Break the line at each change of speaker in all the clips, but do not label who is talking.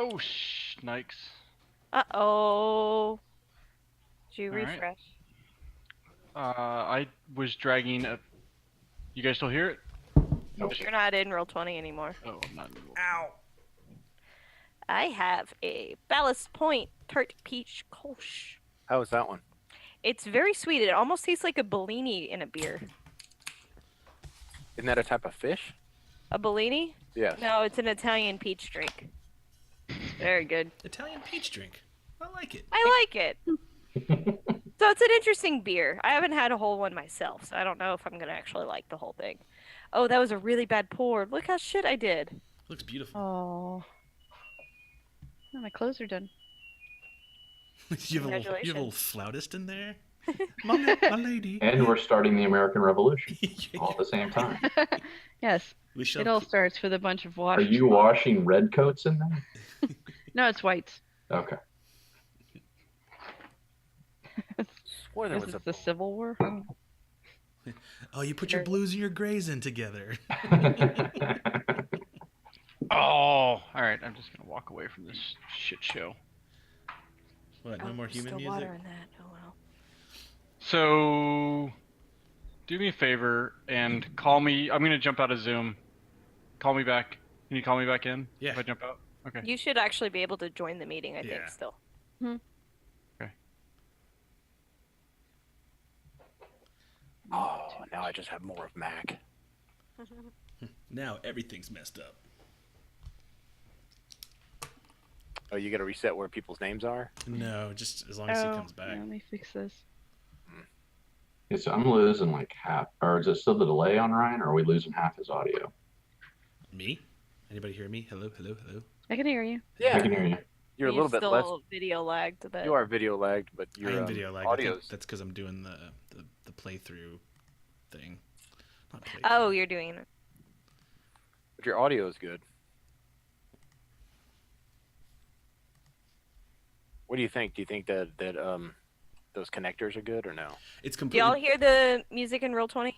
Oh, Nikes.
Uh-oh. Did you
All right.
refresh?
I was dragging a... You guys still hear it?
Nope.
You're not in Roll20 anymore.
Oh, I'm not in the...
Ow.
I have a Ballast Point Tart Peach Kolsch.
How was that one?
It's very sweet. It almost tastes like a Bellini in a beer.
Isn't that a type of fish?
A Bellini?
Yes.
No, it's an Italian peach drink. Very good.
Italian peach drink. I like it.
I like it. So it's an interesting beer. I haven't had a whole one myself, so I don't know if I'm going to actually like the whole thing. Oh, that was a really bad pour. Look how shit I did.
Looks beautiful.
Oh. Oh, my clothes are done.
you have a
Congratulations.
little flautist in there? my lady.
And we're starting the American Revolution all at the same time.
Yes.
We shall
It all starts with a bunch of
Are
washing.
you washing red coats in there?
No, it's whites.
Okay.
Boy, there
This
was
is
a
the Civil War.
Oh, you put your blues and your grays in together.
Oh, all right. I'm just gonna walk away from this shit show.
What? No
Oh,
more
there's
human
still
music?
water in that. Oh well.
So, do me a favor and call me. I'm gonna jump out of Zoom. Call me back. Can you call me back in?
Yeah.
If I jump out. Okay.
You should actually be able to join the meeting, I think,
Yeah.
still.
Oh, now I just have more of Mac.
Now everything's messed up.
Oh, you got to reset where people's names are?
No, just as long as he comes back.
Yeah, let me fix this.
Okay, so I'm losing like half. Or is it still the delay on Ryan, or are we losing half his audio?
Me? Anybody hear me? Hello, hello, hello.
I can hear you.
I can hear you.
You're a
He's
little bit
still
less.
video lagged. But...
You are video lagged, but
I
your
am video lag. I think
audio's.
that's because I'm doing the playthrough thing. Not playthrough.
Oh, you're doing it.
But your audio is good. What do you think? Do you think that those connectors are good or no?
It's
Do
completely.
y'all hear the music in Roll20?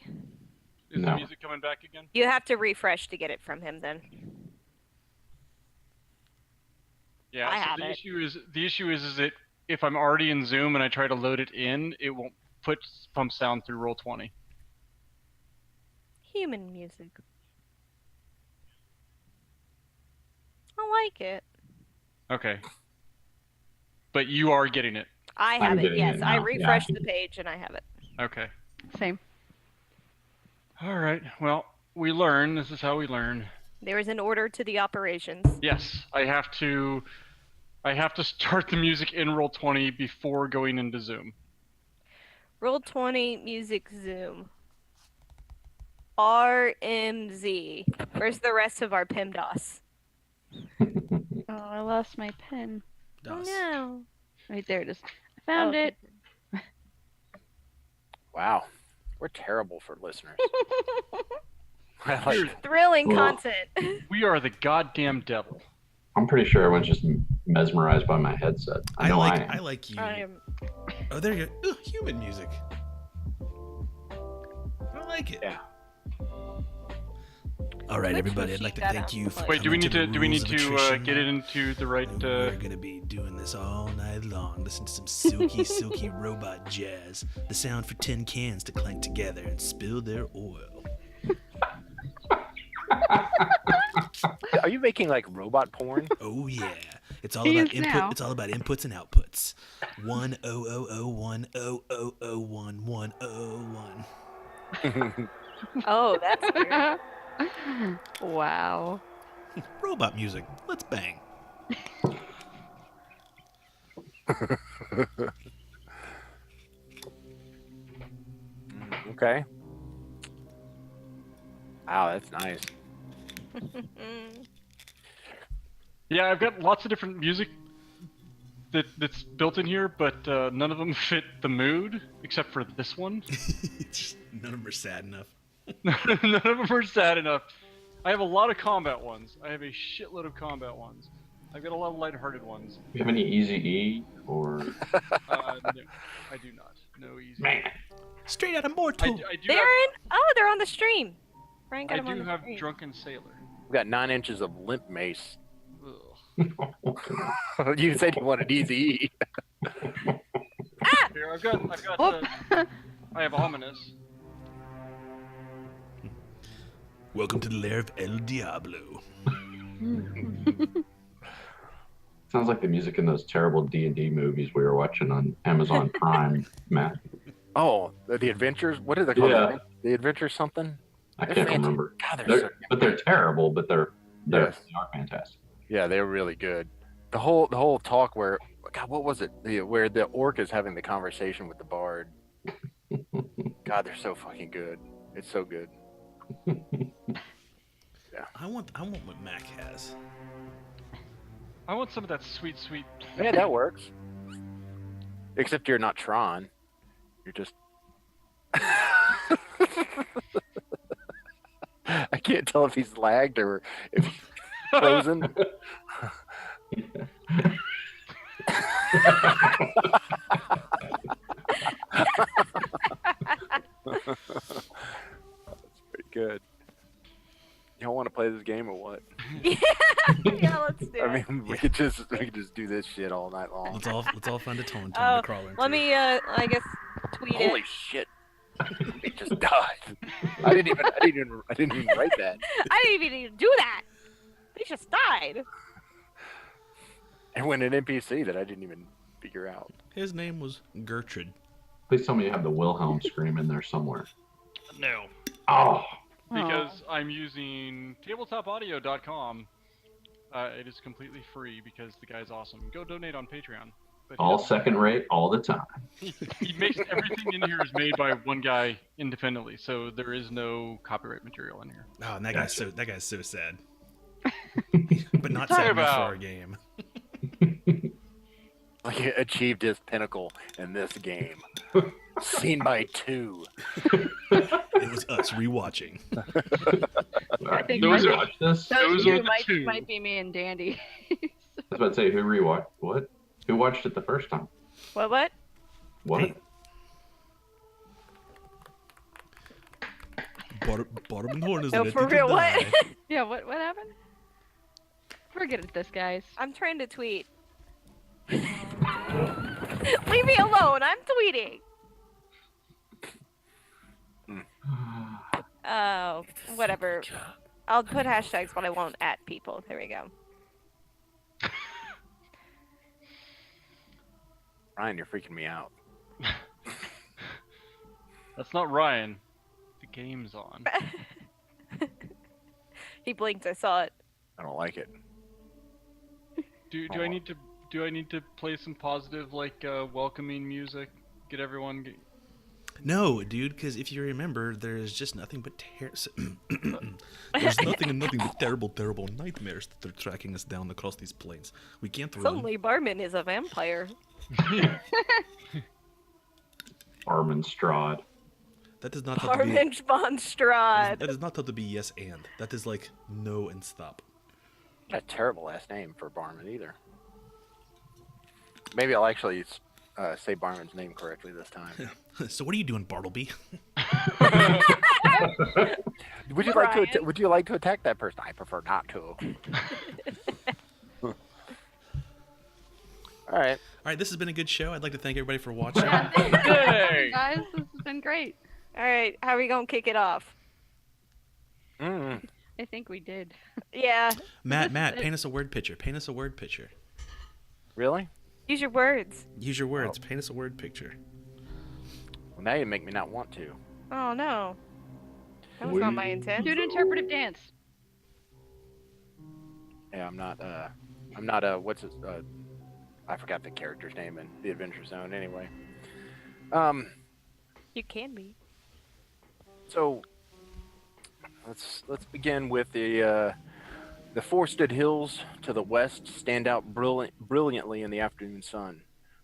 Is
No.
the music coming back again?
You have to refresh to get it from him then.
Yeah.
I
so
have
the
it.
issue is that if I'm already in Zoom and I try to load it in, it won't pump sound through Roll20.
Human music. I like it.
Okay. But you are getting it.
I
I'm
have it,
getting
yes.
it
I
now.
refreshed
Yeah.
the page and I have it.
Okay.
Same.
All right. Well, we learn. This is how we learn.
There is an order to the operations.
Yes, I have to start the music in Roll20 before going into Zoom.
Roll20 music zoom. RMZ. Where's the rest of our PIMDOS?
Oh, I lost my pen.
Oh
DOS.
no.
Right there it is. I found
Okay.
it.
Wow, we're terrible for listeners. I like
Thrilling
Well,
content.
We are the goddamn devil.
I'm pretty sure everyone's just mesmerized by my headset. I know I am.
I like you.
I am.
Oh, there you go. Ooh, human music. I like it.
Yeah.
All right,
Let's
everybody. I'd
proceed
like to
that
thank
out.
you for
Wait, do we
coming
need to
the
do we
rules
need
of
to
attrition.
get it into the right?
We're gonna be doing this all night long. Listen to some silky, silky robot jazz. The sound for tin cans to clank together and spill their oil.
Are you making like robot porn?
Oh yeah, it's all
He
about
is
input.
now.
It's all about inputs and outputs. 10001001101.
Oh, that's weird.
Wow.
Robot music. Let's bang.
Okay. Wow, that's nice.
Yeah, I've got lots of different music that's built in here, but none of them fit the mood except for this one.
Just none of them are sad enough.
None of them are sad enough. I have a lot of combat ones. I have a shitload of combat ones. I've got a lot of lighthearted ones.
Do you have any Easy E or?
No, I do not. No easy.
Man.
Straight out of
I
Mortal.
do
They're in. Oh, they're on the stream. Brian got
I
them on
do
the
have
stream.
Drunken Sailor.
We got 9 inches of limp mace.
Ugh.
You said you wanted easy.
Here, I've got. I have ominous.
Welcome to the lair of El Diablo.
Sounds like the music in those terrible D&D movies we were watching on Amazon Prime, Matt.
Oh, the adventures. What are they called?
Yeah.
The adventures something.
I
They're
can't
fantastic.
remember.
God,
They're terrible, but they're
Yes.
they are fantastic.
Yeah, they're really good. The whole talk where, God, what was it? Where the orc is having the conversation with the bard. God, they're so fucking good. It's so good.
I want what Mac has.
I want some of that sweet, sweet.
Yeah, that works. Except you're not Tron. You're just. I can't tell if he's lagged or if he's frozen. That's pretty good. Y'all want to play this game or what?
Yeah, let's do it.
I mean, we could just do this shit all night long.
Let's all find a tone
Oh,
to crawl into.
let me, I guess, tweet
Holy
it.
shit! He just died. I didn't even write that.
I didn't even do that. They just died.
And when an NPC that I didn't even figure out.
His name was Gertrude.
Please tell me you have the Wilhelm scream in there somewhere.
No,
Oh,
because I'm using tabletopaudio.com. It is completely free because the guy's awesome. Go donate on Patreon. But
all second rate, all the time.
he makes everything in here is made by one guy independently, so there is no copyright material in here.
Oh, and that
Gotcha.
guy's so sad. But not
Talk
sad enough for
about-
our game.
Like he achieved his pinnacle in this game. Seen by two.
It was us rewatching.
All right,
think
you
those are-
rewatch this? I
Those
Those
are
two
the two.
might be me and Dandy.
was about to say, who rewatched what? Who watched it the first time?
What?
What?
Hey. Barmin Horn is
No,
ready
for
to
real,
die.
what?
Yeah, what happened? We're good at this, guys.
I'm trying to tweet. Leave me alone. I'm tweeting. Oh, whatever. I'll put hashtags, but I won't at people. There we go.
Ryan, you're freaking me out.
That's not Ryan. The game's on.
He blinked. I saw it.
I don't like it.
Do I need to play some positive welcoming music? Get everyone.
No, dude, because if you remember, there is just nothing but there's nothing but terrible, terrible nightmares that are tracking us down across these plains. We can't run.
Suddenly, Barmin is a vampire.
Armin Strahd.
That does not have to be.
Barmin von Strahd.
That is not have to be yes and. That is like no and stop.
Not a terrible last name for Barmin either. Maybe I'll actually say Barmin's name correctly this time.
So what are you doing, Bartleby?
Would you like to attack that person? I prefer not to. All right.
All right, this has been a good show. I'd like to thank everybody for watching.
Hey!
Guys, this has been great.
All right, how are we gonna kick it off?
Mm.
I think we did.
Yeah,
Matt, paint us a word picture. Paint us a word picture.
Really?
use your words.
Use your words. Paint us a word picture.
Well, now you make me not want to.
Oh no, that was not my intent.
Do an interpretive dance.
Yeah, I'm not. What's his? I forgot the character's name in the Adventure Zone. Anyway.
You can be.
So let's begin with the forested hills to the west stand out brilliantly in the afternoon sun.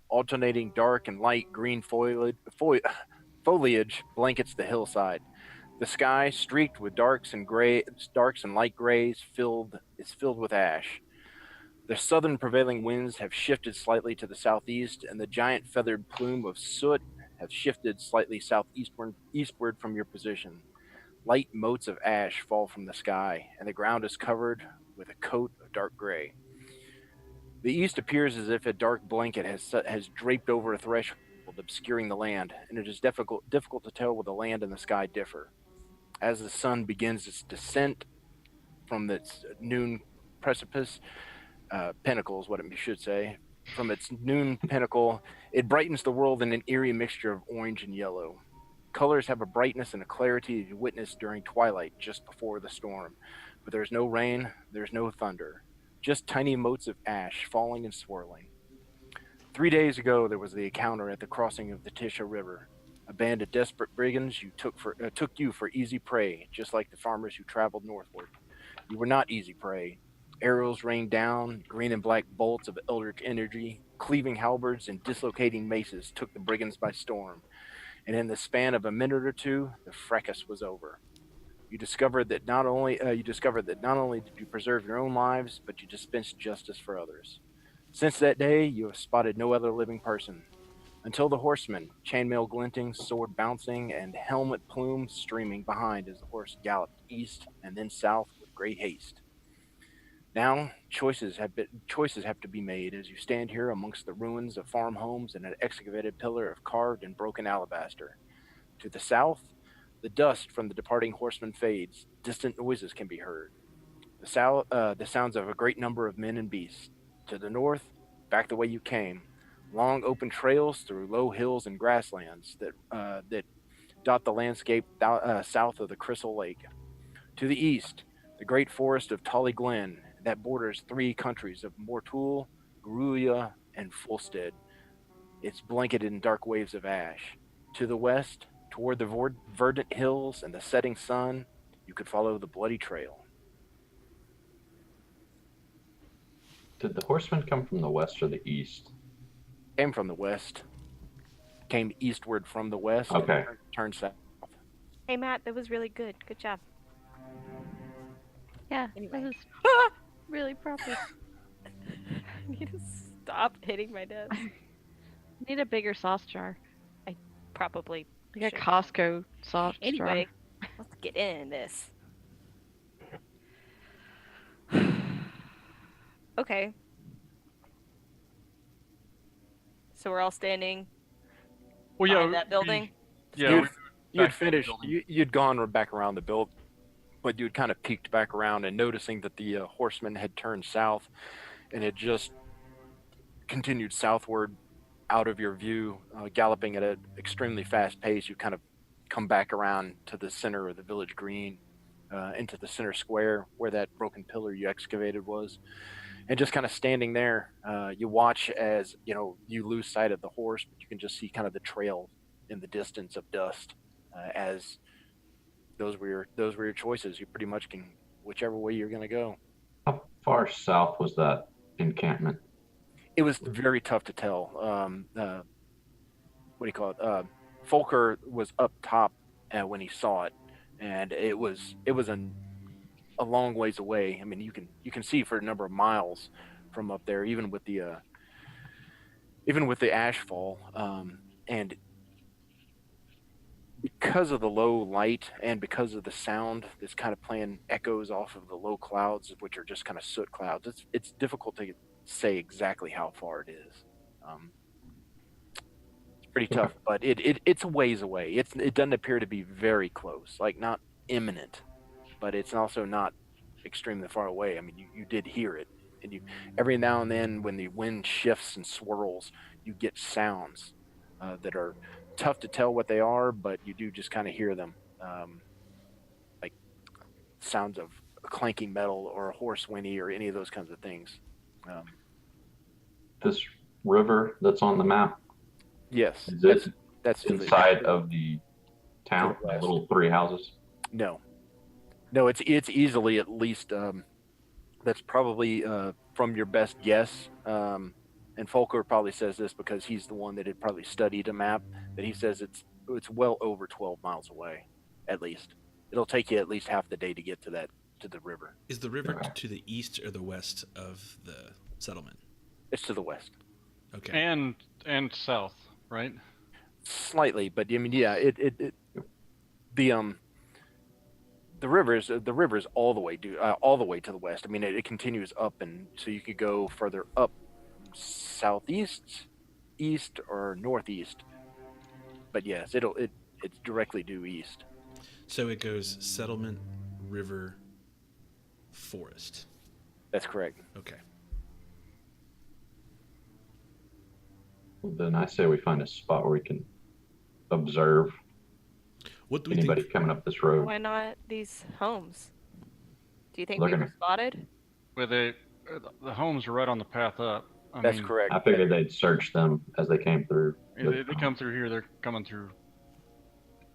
Alternating dark and light green foliage blankets the hillside. The sky, streaked with darks and light grays, is filled with ash. The southern prevailing winds have shifted slightly to the southeast, and the giant feathered plume of soot have shifted slightly eastward from your position. Light motes of ash fall from the sky, and the ground is covered with a coat of dark gray. The east appears as if a dark blanket has draped over a threshold, obscuring the land, and it is difficult to tell where the land and the sky differ. As the sun begins its descent from its noon precipice, pinnacle is what it should say. From its noon pinnacle, it brightens the world in an eerie mixture of orange and yellow. Colors have a brightness and a clarity you witness during twilight just before the storm, but there's no rain, there's no thunder, just tiny motes of ash falling and swirling. 3 days ago, there was the encounter at the crossing of the Tisha River. A band of desperate brigands took you for easy prey, just like the farmers who traveled northward. You were not easy prey. Arrows rained down, green and black bolts of eldritch energy, cleaving halberds and dislocating maces took the brigands by storm, and in the span of a minute or two, the fracas was over. You discovered that not only did you preserve your own lives, but you dispensed justice for others. Since that day, you have spotted no other living person, until the horseman, chainmail glinting, sword bouncing, and helmet plume streaming behind as the horse galloped east and then south with great haste. Now, choices have to be made as you stand here amongst the ruins of farm homes and an excavated pillar of carved and broken alabaster. To the south, the dust from the departing horseman fades. Distant noises can be heard. The sounds of a great number of men and beasts. To the north, back the way you came, long open trails through low hills and grasslands that dot the landscape south of the Crystal Lake. To the east, the great forest of Tolly Glen that borders 3 countries of Mortul, Gruya, and Fulstead. It's blanketed in dark waves of ash. To the west, toward the verdant hills and the setting sun, you could follow the bloody trail.
Did the horsemen come from the west or the east?
Came from the west. Came eastward from the west.
Okay.
And turned south.
Hey, Matt, that was really good. Good job.
Yeah,
Anyway.
that was really proper.
I need to stop hitting my desk.
Need a bigger sauce jar.
Probably.
Like a
should.
Costco sauce
Anyway,
jar.
let's get in this. Okay. So we're all standing
Well, yeah,
behind that building.
Yeah,
You'd finished. You'd gone back around the build, but you'd kind of peeked back around and noticing that the horseman had turned south and had just continued southward out of your view, galloping at an extremely fast pace. You kind of come back around to the center of the village green, into the center square where that broken pillar you excavated was. And just kind of standing there, you watch as, you lose sight of the horse, but you can just see kind of the trail in the distance of dust, as those were your choices. You pretty much can, whichever way you're going to go.
How far south was that encampment?
It was very tough to tell. What do you call it? Folkher was up top when he saw it, and it was a long ways away. I mean, you can see for a number of miles from up there, even with the ashfall, and because of the low light and because of the sound that's kind of playing echoes off of the low clouds, which are just kind of soot clouds, it's difficult to say exactly how far it is. It's pretty tough, but it's a ways away. It doesn't appear to be very close, like not imminent, but it's also not extremely far away. I mean, you did hear it, and every now and then when the wind shifts and swirls, you get sounds that are tough to tell what they are, but you do just kind of hear them, like sounds of clanking metal or a horse whinny or any of those kinds of things.
This river that's on the map,
Yes,
is it
that's
inside of the town, the little 3 houses?
No, it's easily at least that's probably from your best guess. And Folkher probably says this because he's the one that had probably studied a map. That he says it's well over 12 miles away, at least. It'll take you at least half the day to get to the river.
Is the river
Okay.
to the east or the west of the settlement?
It's to the west,
Okay.
and south, right?
slightly, but I mean, yeah, the river's all the way to the west. I mean, it continues up, and so you could go further up southeast, east, or northeast. But yes, it's directly due east.
So it goes settlement, river, forest.
That's correct.
Okay.
Well, then I say we find a spot where we can observe
What do we
anybody
think?
coming up this road.
Why not these homes? Do you think
They're
we were
gonna-
spotted?
Where the homes are right on the path up.
That's correct.
I figured they'd search them as they came through.
They come through here. They're coming through.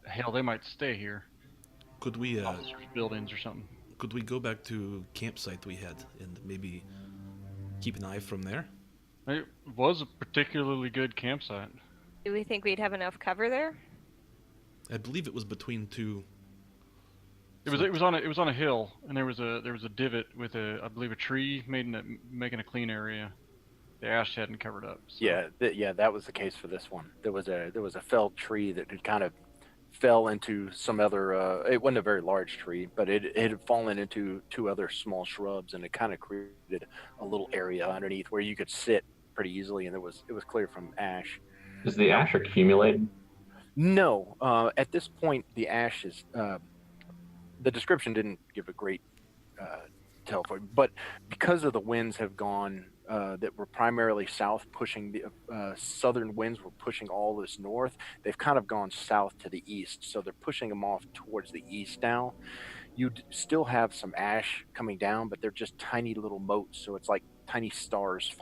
Hell, they might stay here.
Could we
Officers' buildings or something.
could we go back to campsite we had and maybe keep an eye from there?
It was a particularly good campsite.
Do we think we'd have enough cover there?
I believe it was between two.
It was on a hill, and there was a divot with I believe a tree making a clean area. The ash hadn't covered up. So.
Yeah, that was the case for this one. There was a felled tree that had kind of fell into some other. It wasn't a very large tree, but it had fallen into two other small shrubs, and it kind of created a little area underneath where you could sit pretty easily, and it was clear from ash.
Is the ash accumulated?
No, at this point, the ash is. The description didn't give a great tell for it, but because of the winds have gone that were primarily south, pushing the southern winds were pushing all this north. They've kind of gone south to the east, so they're pushing them off towards the east now. You still have some ash coming down, but they're just tiny little motes, so it's like tiny stars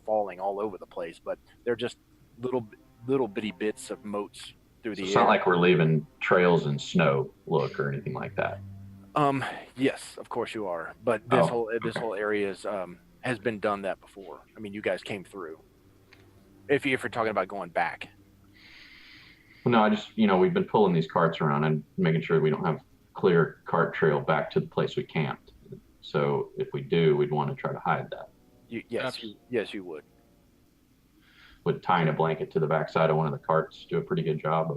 falling all over the place. But they're just little bitty bits of motes through the air.
It's not like we're leaving trails in snow, look, or anything like that.
Yes, of course you are. But this whole area is has been done that before. I mean, you guys came through. If you're talking about going back.
Well, no, I just, we've been pulling these carts around and making sure we don't have clear cart trail back to the place we camped. So if we do, we'd want to try to hide that.
Yes, you would.
Would tying a blanket to the backside of one of the carts do a pretty good job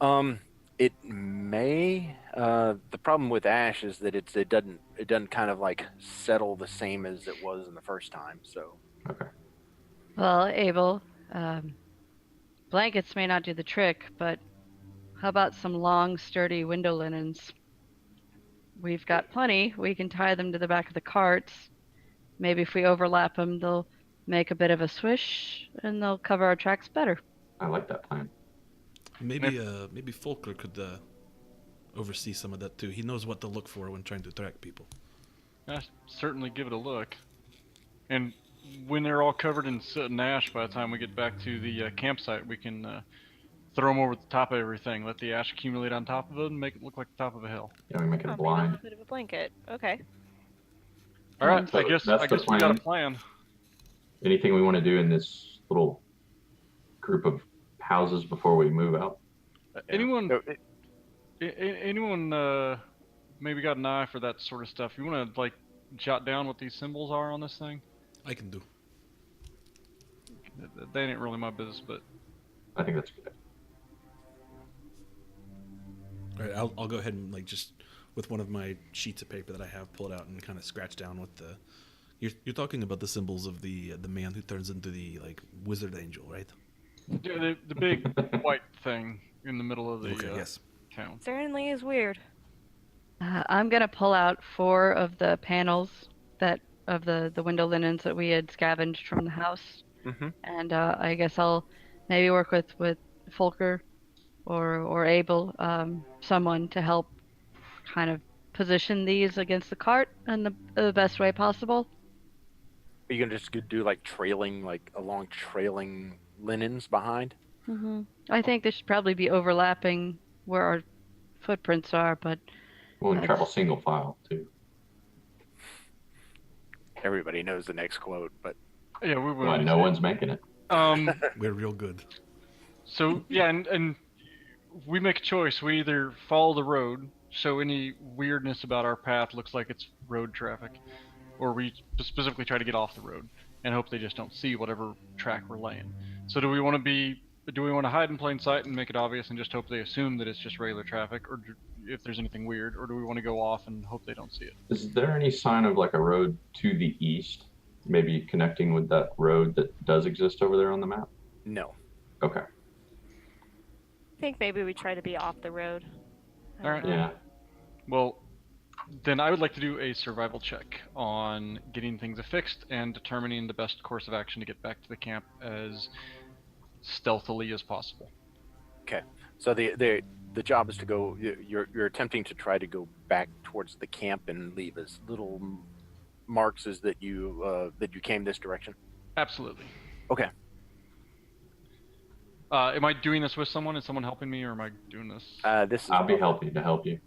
of?
It may. The problem with ash is that it doesn't kind of like settle the same as it was in the first time. So.
Okay.
Well, Abel, blankets may not do the trick, but how about some long, sturdy window linens? We've got plenty. We can tie them to the back of the carts. Maybe if we overlap them, they'll make a bit of a swish, and they'll cover our tracks better.
I like that plan.
Maybe Folkher could oversee some of that too. He knows what to look for when trying to track people.
Yeah, certainly give it a look. And when they're all covered in soot and ash, by the time we get back to the campsite, we can throw them over the top of everything. Let the ash accumulate on top of it and make it look like the top of a hill.
Yeah, we make it a
Maybe
blind.
a bit of a blanket. Okay.
All right,
So
I guess
that's the
we got a
plan.
plan.
Anything we want to do in this little group of houses before we move out?
Anyone maybe got an eye for that sort of stuff? You want to like jot down what these symbols are on this thing?
I can do.
That ain't really my business, but
I think that's good.
All right, I'll go ahead and like just with one of my sheets of paper that I have, pull it out and kind of scratch down with the. You're talking about the symbols of the man who turns into the like wizard angel, right?
yeah, the big white thing in the middle of the
Okay, yes.
town.
Certainly is weird.
I'm gonna pull out 4 of the panels of the window linens that we had scavenged from the house, and I guess I'll maybe work with Folkher or Abel, someone to help kind of position these against the cart in the best way possible.
Are you gonna just do like along trailing linens behind?
I think there should probably be overlapping where our footprints are, but
Well, we travel single file too.
Everybody knows the next quote, but
Yeah, we
Well,
will.
no one's making it.
We're real good.
So yeah, and we make a choice. We either follow the road, so any weirdness about our path looks like it's road traffic, or we specifically try to get off the road and hope they just don't see whatever track we're laying. So do we want to hide in plain sight and make it obvious and just hope they assume that it's just regular traffic, or if there's anything weird, or do we want to go off and hope they don't see it?
Is there any sign of like a road to the east? maybe connecting with that road that does exist over there on the map?
No.
Okay.
I think maybe we try to be off the road. I
All right.
don't know.
Yeah.
Well, then I would like to do a survival check on getting things affixed and determining the best course of action to get back to the camp as stealthily as possible.
Okay. So the job is to go. You're attempting to try to go back towards the camp and leave as little marks as that you came this direction.
Absolutely.
Okay.
Am I doing this with someone? Is someone helping me, or am I doing this?
This is.
I'll be
probably-
happy to help you.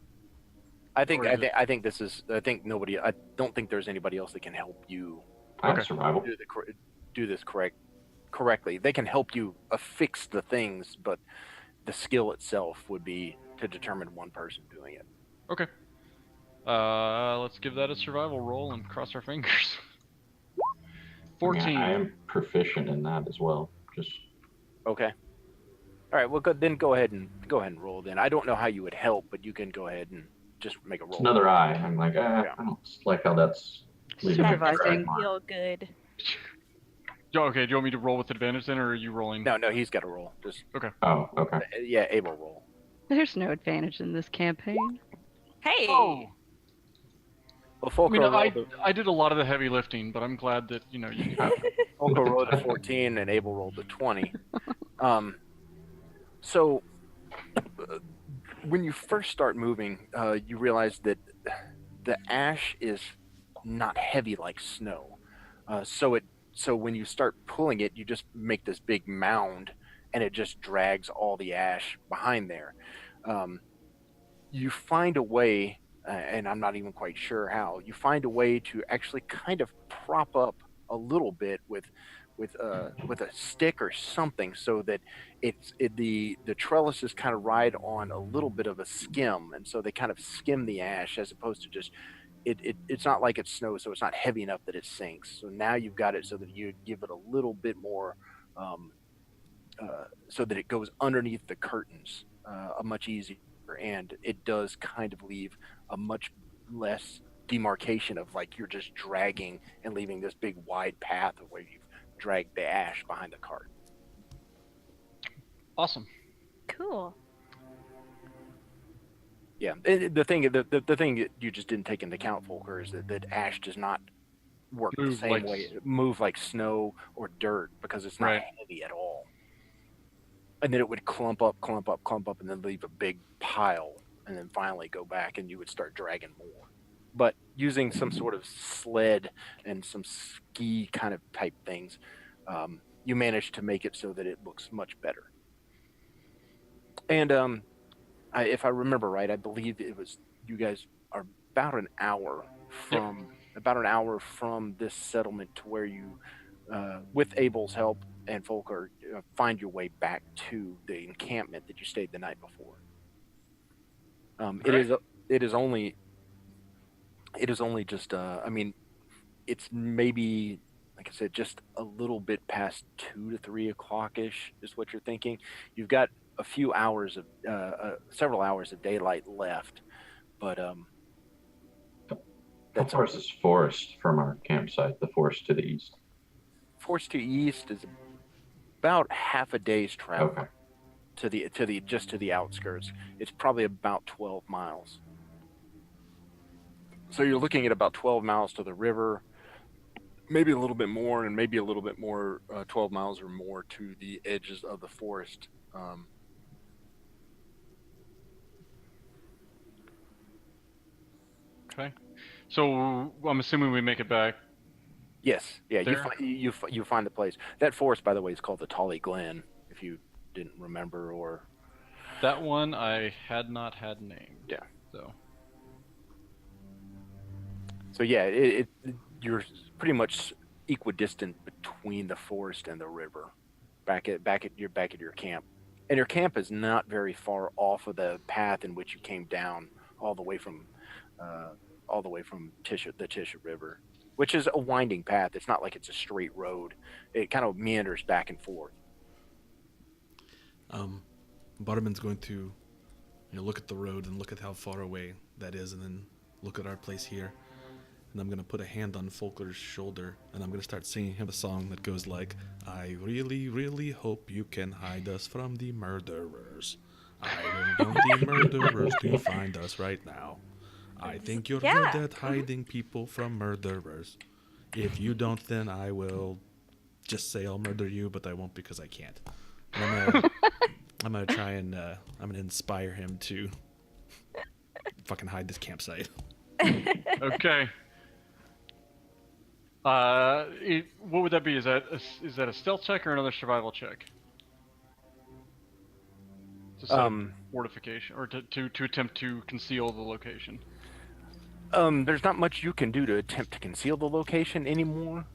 I think.
Or is it-
I think this is. I think nobody. I don't think there's anybody else that can help you
I have
Okay.
survival.
do this correctly. They can help you affix the things, but the skill itself would be to determine one person doing it.
Okay. Let's give that a survival roll and cross our fingers.
I mean,
14.
I am proficient in that as well. Just
Okay. All right. Well, then go ahead and roll. Then I don't know how you would help, but you can go ahead and just make a roll.
it's another eye. I'm like,
Yeah.
I don't like how that's leaving a
Supervising.
drag mark.
Feel good.
Okay, do you want me to roll with advantage then, or are you rolling?
No, he's got to roll. Just
Oh, okay.
yeah, able roll.
There's no advantage in this campaign.
Hey.
Oh!
Well,
I
Folkher
mean,
rolled,
I did a lot of the heavy lifting, but I'm glad that, you
Folkher rolled a 14 and Abel rolled a 20. So when you first start moving, you realize that the ash is not heavy like snow. So when you start pulling it, you just make this big mound, and it just drags all the ash behind there. You find a way, and I'm not even quite sure how. You find a way to actually kind of prop up a little bit with a stick or something, so that the trellises kind of ride on a little bit of a skim, and so they kind of skim the ash as opposed to just. It's not like it's snow, so it's not heavy enough that it sinks. So now you've got it so that you give it a little bit more, so that it goes underneath the curtains, a much easier, and it does kind of leave a much less demarcation of like you're just dragging and leaving this big wide path of where you've dragged the ash behind the cart.
awesome.
Cool.
Yeah, the thing that you just didn't take into account, Folkher, is that ash does not work the
Move
same
like
way, move like snow or dirt, because it's not
Right.
heavy at all. And then it would clump up, and then leave a big pile, and then finally go back, and you would start dragging more. But using some sort of sled and some ski kind of type things, you manage to make it so that it looks much better. And if I remember right, I believe it was you guys are about an hour from this settlement to where you, with Abel's help and Folkher, find your way back to the encampment that you stayed the night before. It is only just I mean, it's maybe, like I said, just a little bit past 2 to 3 o'clock ish is what you're thinking. You've got a few hours of several hours of daylight left, but
How
that's
far is this forest from our campsite? The forest to the east.
forced to east is about half a day's travel
Okay.
to the outskirts. It's probably about 12 miles. So you're looking at about 12 miles to the river, maybe a little bit more, and maybe a little bit more, 12 miles or more to the edges of the forest.
Okay. So I'm assuming we make it back.
Yes, yeah,
There?
you find the place. That forest, by the way, is called the Tolly Glen, if you didn't remember, or
That one I had not had named.
Yeah.
So
yeah, you're pretty much equidistant between the forest and the river, back at your camp, and your camp is not very far off of the path in which you came down all the way from the Tisha River, which is a winding path. It's not like it's a straight road. It kind of meanders back and forth.
Barmin's going to, look at the road and look at how far away that is, and then look at our place here. and I'm gonna put a hand on Folkler's shoulder, and I'm gonna start singing him a song that goes like, "I really, really hope you can hide us from the murderers. I don't want the murderers to find us right now. I think you're
Yeah.
good at hiding people from murderers. If you don't, then I will just say I'll murder you, but I won't because I can't." And I'm gonna try and I'm gonna inspire him to fucking hide this campsite.
Okay. What would that be? Is that a stealth check or another survival check? To set up fortification, or to attempt to conceal the location.
There's not much you can do to attempt to conceal the location anymore.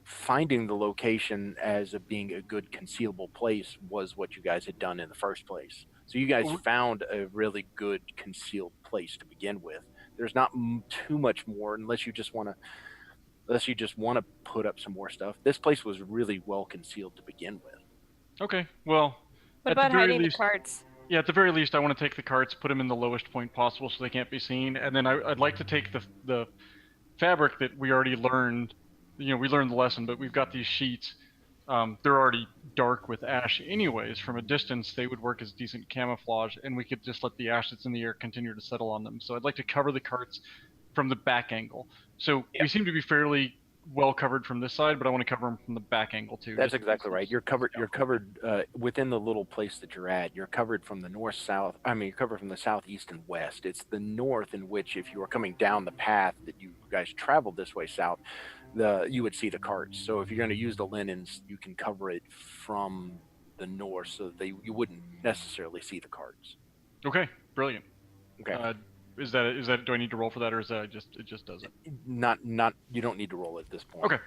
Finding the location as being a good concealable place was what you guys had done in the first place. So you guys found a really good concealed place to begin with. There's not too much more unless you just want to put up some more stuff. This place was really well concealed to begin with.
Okay, well,
What
at the
about
very
hiding
least,
the carts?
yeah, at the very least, I want to take the carts, put them in the lowest point possible so they can't be seen, and then I'd like to take the fabric that we already learned. You know, we learned the lesson, but we've got these sheets. They're already dark with ash anyways. From a distance, they would work as decent camouflage, and we could just let the ash that's in the air continue to settle on them. So I'd like to cover the carts from the back angle. So we seem to be fairly well covered from this side, but I want to cover them from the back angle too.
That's exactly right. You're covered. You're covered within the little place that you're at. You're covered from the north, south. I mean, you're covered from the southeast and west. It's the north in which, if you were coming down the path that you guys traveled this way south, you would see the carts. So if you're going to use the linens, you can cover it from the north, so that you wouldn't necessarily see the carts.
Okay, brilliant.
Okay.
Is that? Do I need to roll for that, or is that it just does it?
Not. You don't need to roll at this point.
Okay.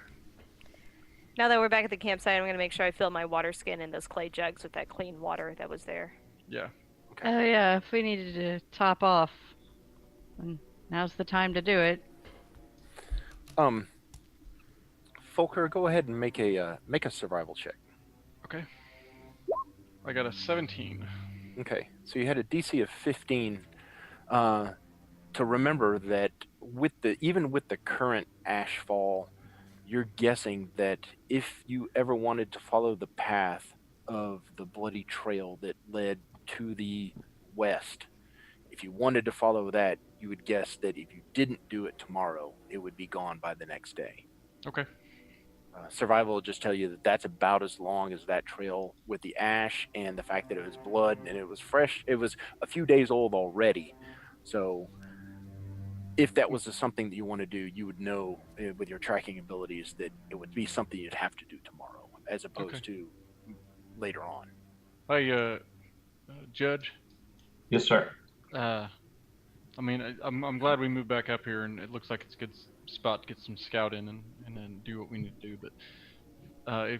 Now that we're back at the campsite, I'm going to make sure I fill my water skin in those clay jugs with that clean water that was there.
Yeah.
Okay.
Oh yeah, if we needed to top off, then now's the time to do it.
Folkher, go ahead and make a survival check.
Okay. I got a 17.
Okay, so you had a DC of 15. To remember that even with the current ash fall, you're guessing that if you ever wanted to follow the path of the bloody trail that led to the west, if you wanted to follow that, you would guess that if you didn't do it tomorrow, it would be gone by the next day.
Okay.
Survival will just tell you that that's about as long as that trail with the ash and the fact that it was blood and it was fresh. It was a few days old already. So if that was something that you want to do, you would know with your tracking abilities that it would be something you'd have to do tomorrow as opposed to later on.
Hey, Judge.
Yes, sir.
I mean, I'm glad we moved back up here, and it looks like it's a good spot to get some scout in and then do what we need to do. But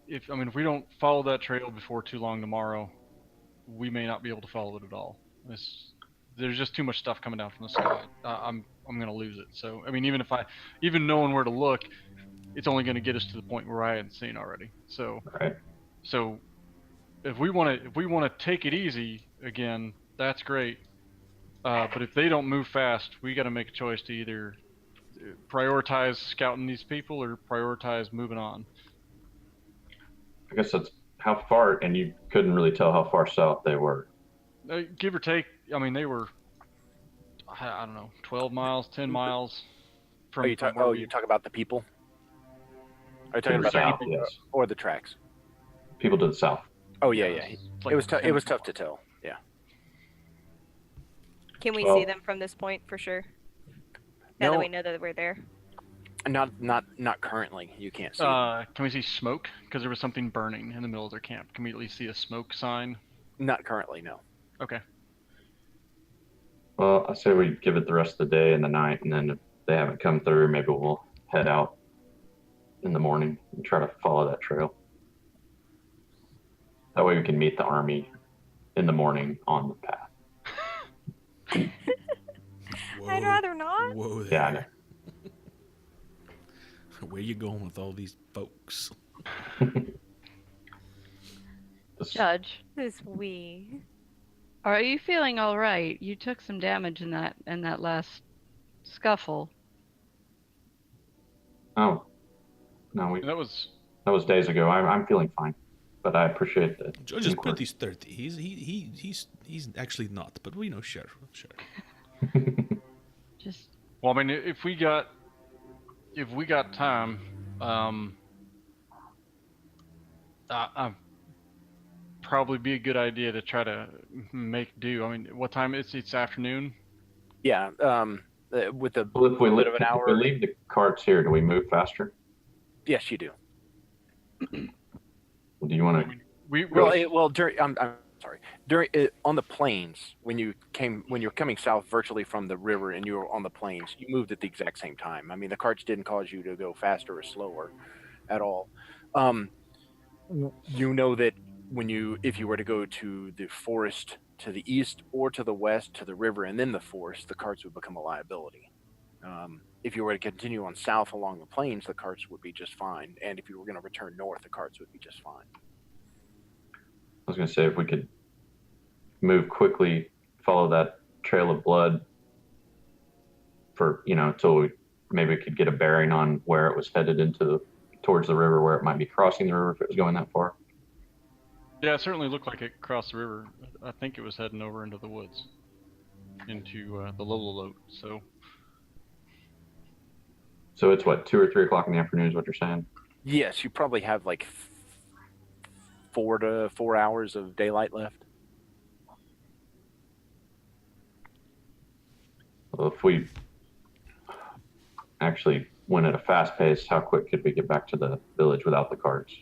if we don't follow that trail before too long tomorrow, we may not be able to follow it at all. There's just too much stuff coming down from the sky. I'm gonna lose it. So I mean, even knowing where to look, it's only gonna get us to the point where I hadn't seen already. So so if we want to take it easy again, that's great. But if they don't move fast, we got to make a choice to either prioritize scouting these people or prioritize moving on.
I guess that's how far, and you couldn't really tell how far south they were.
Give or take, I mean, they were, I don't know, 12 miles, 10 miles from.
You talk about the people? Are you talking about
south,
the people
yes.
or the tracks?
People to the south.
Oh yeah.
It's like
It was tough. It was
10
tough to tell. Yeah.
Can we
Well-
see them from this point for sure? Now that
No,
we know that we're there.
not currently. You can't see.
Can we see smoke? Because there was something burning in the middle of their camp. Can we at least see a smoke sign?
Not currently. No.
Okay.
Well, I say we give it the rest of the day and the night, and then if they haven't come through, maybe we'll head out in the morning and try to follow that trail. That way we can meet the army in the morning on the path.
I'd rather not.
Whoa there.
Yeah, I know.
Where you going with all these folks?
Judge,
This we.
are you feeling all right? You took some damage in that last scuffle.
Oh, no,
And that was
that was days ago. I'm feeling fine, but I appreciate the
Judge is
inquiry.
pretty sturdy. He's actually not, but we know, sure.
Just
well. I mean, if we got time, probably be a good idea to try to make do. I mean, what time? It's afternoon.
Yeah. With a
Well, if we
bit of an hour.
leave the carts here, do we move faster?
Yes, you do.
Do you want to?
I'm sorry. During on the plains, when you're coming south virtually from the river and you were on the plains, you moved at the exact same time. I mean, the carts didn't cause you to go faster or slower at all. You know that if you were to go to the forest to the east or to the west to the river and then the forest, the carts would become a liability. If you were to continue on south along the plains, the carts would be just fine. And if you were going to return north, the carts would be just fine.
I was going to say if we could move quickly, follow that trail of blood for until we could get a bearing on where it was headed towards the river, where it might be crossing the river if it was going that far.
Yeah, it certainly looked like it crossed the river. I think it was heading over into the woods, into the Lolalolt.
So it's what, 2 or 3 o'clock in the afternoon is what you're saying?
Yes, you probably have like 4 to 4 hours of daylight left.
Well, if we actually went at a fast pace, how quick could we get back to the village without the carts?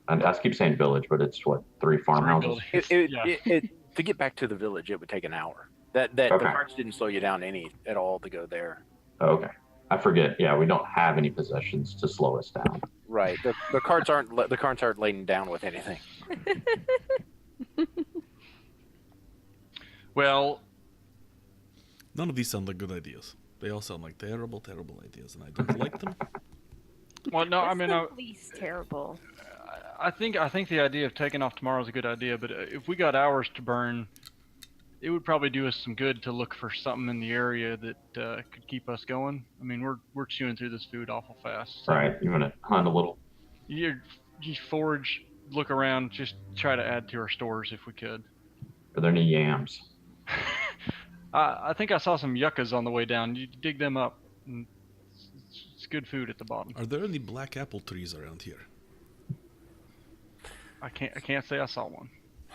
And I keep saying village, but it's what, 3 farmhouses?
To get back to the village, it would take an hour.
Okay.
The carts didn't slow you down at all to go there.
Okay. I forget. Yeah, we don't have any possessions to slow us down.
Right. The carts aren't laden down with anything.
Well,
None of these sound like good ideas. They all sound like terrible, terrible ideas, and I don't like them.
well, no, I
That's
mean,
the least terrible.
I think the idea of taking off tomorrow is a good idea, but if we got hours to burn, it would probably do us some good to look for something in the area that could keep us going. I mean, we're chewing through this food awful fast. So
Right. You want to hunt a little?
you forage, look around, just try to add to our stores if we could.
Are there any yams?
I think I saw some yuccas on the way down. You dig them up. And it's good food at the bottom.
Are there any black apple trees around here?
I can't say I saw one.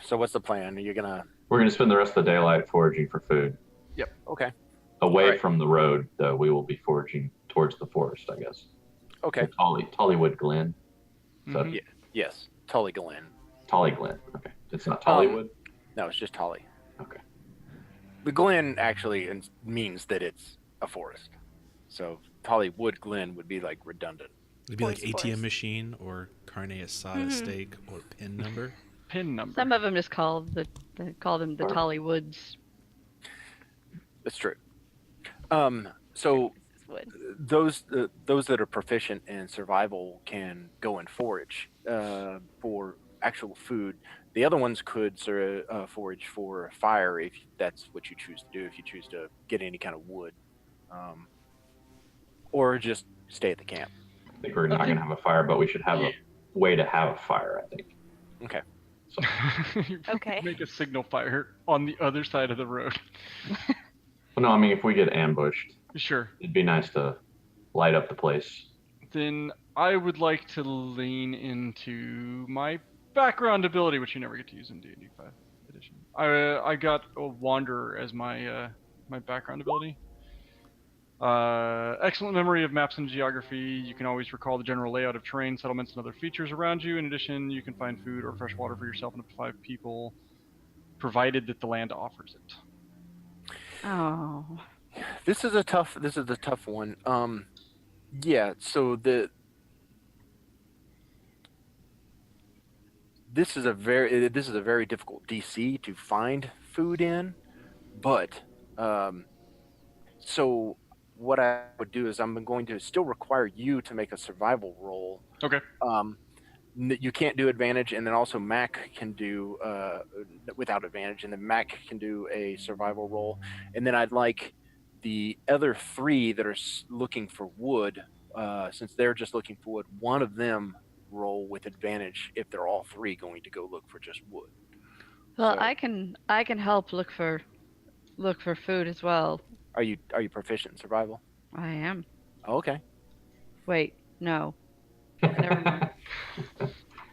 So what's the plan? We're
gonna spend the rest of the daylight foraging for food.
Yep. Okay.
Away
Right.
from the road, though, we will be foraging towards the forest, I guess.
Okay.
So Tollywood Glen. So
Mhm.
Yes. Tully Glen.
Tolly Glen. Okay. It's not Tollywood.
No, it's just Tully.
Okay.
The Glen actually means that it's a forest. So Tollywood Glen would be like redundant.
It'd be like
Forest,
ATM
forest.
machine or carne asada steak or pin number.
Pin number.
some of them just call them the Tollywoods.
That's true. So
This is wood.
those that are proficient in survival can go and forage for actual food. The other ones could forage for fire if that's what you choose to do. If you choose to get any kind of wood, or just stay at the camp.
I think we're not going to have a fire, but we should have a way to have a fire, I think.
Okay.
So,
Okay.
Make a signal fire on the other side of the road.
well, no, I mean, if we get ambushed,
Sure.
it'd be nice to light up the place.
Then I would like to lean into my background ability, which you never get to use in D&D 5 edition. I got a Wanderer as my my background ability. Excellent memory of maps and geography. You can always recall the general layout of terrain, settlements, and other features around you. In addition, you can find food or fresh water for yourself and up to 5 people, provided that the land offers it.
Oh,
This is a tough one. Yeah, so this is a very difficult DC to find food in, but so what I would do is I'm going to still require you to make a survival roll.
Okay.
You can't do advantage, and then also Mac can do without advantage, and then Mac can do a survival roll, and then I'd like the other 3 that are looking for wood since they're just looking for wood, one of them roll with advantage if they're all three going to go look for just wood.
Well,
So,
I can help look for food as well.
are you proficient in survival?
I am.
Okay.
Wait, no. Never mind.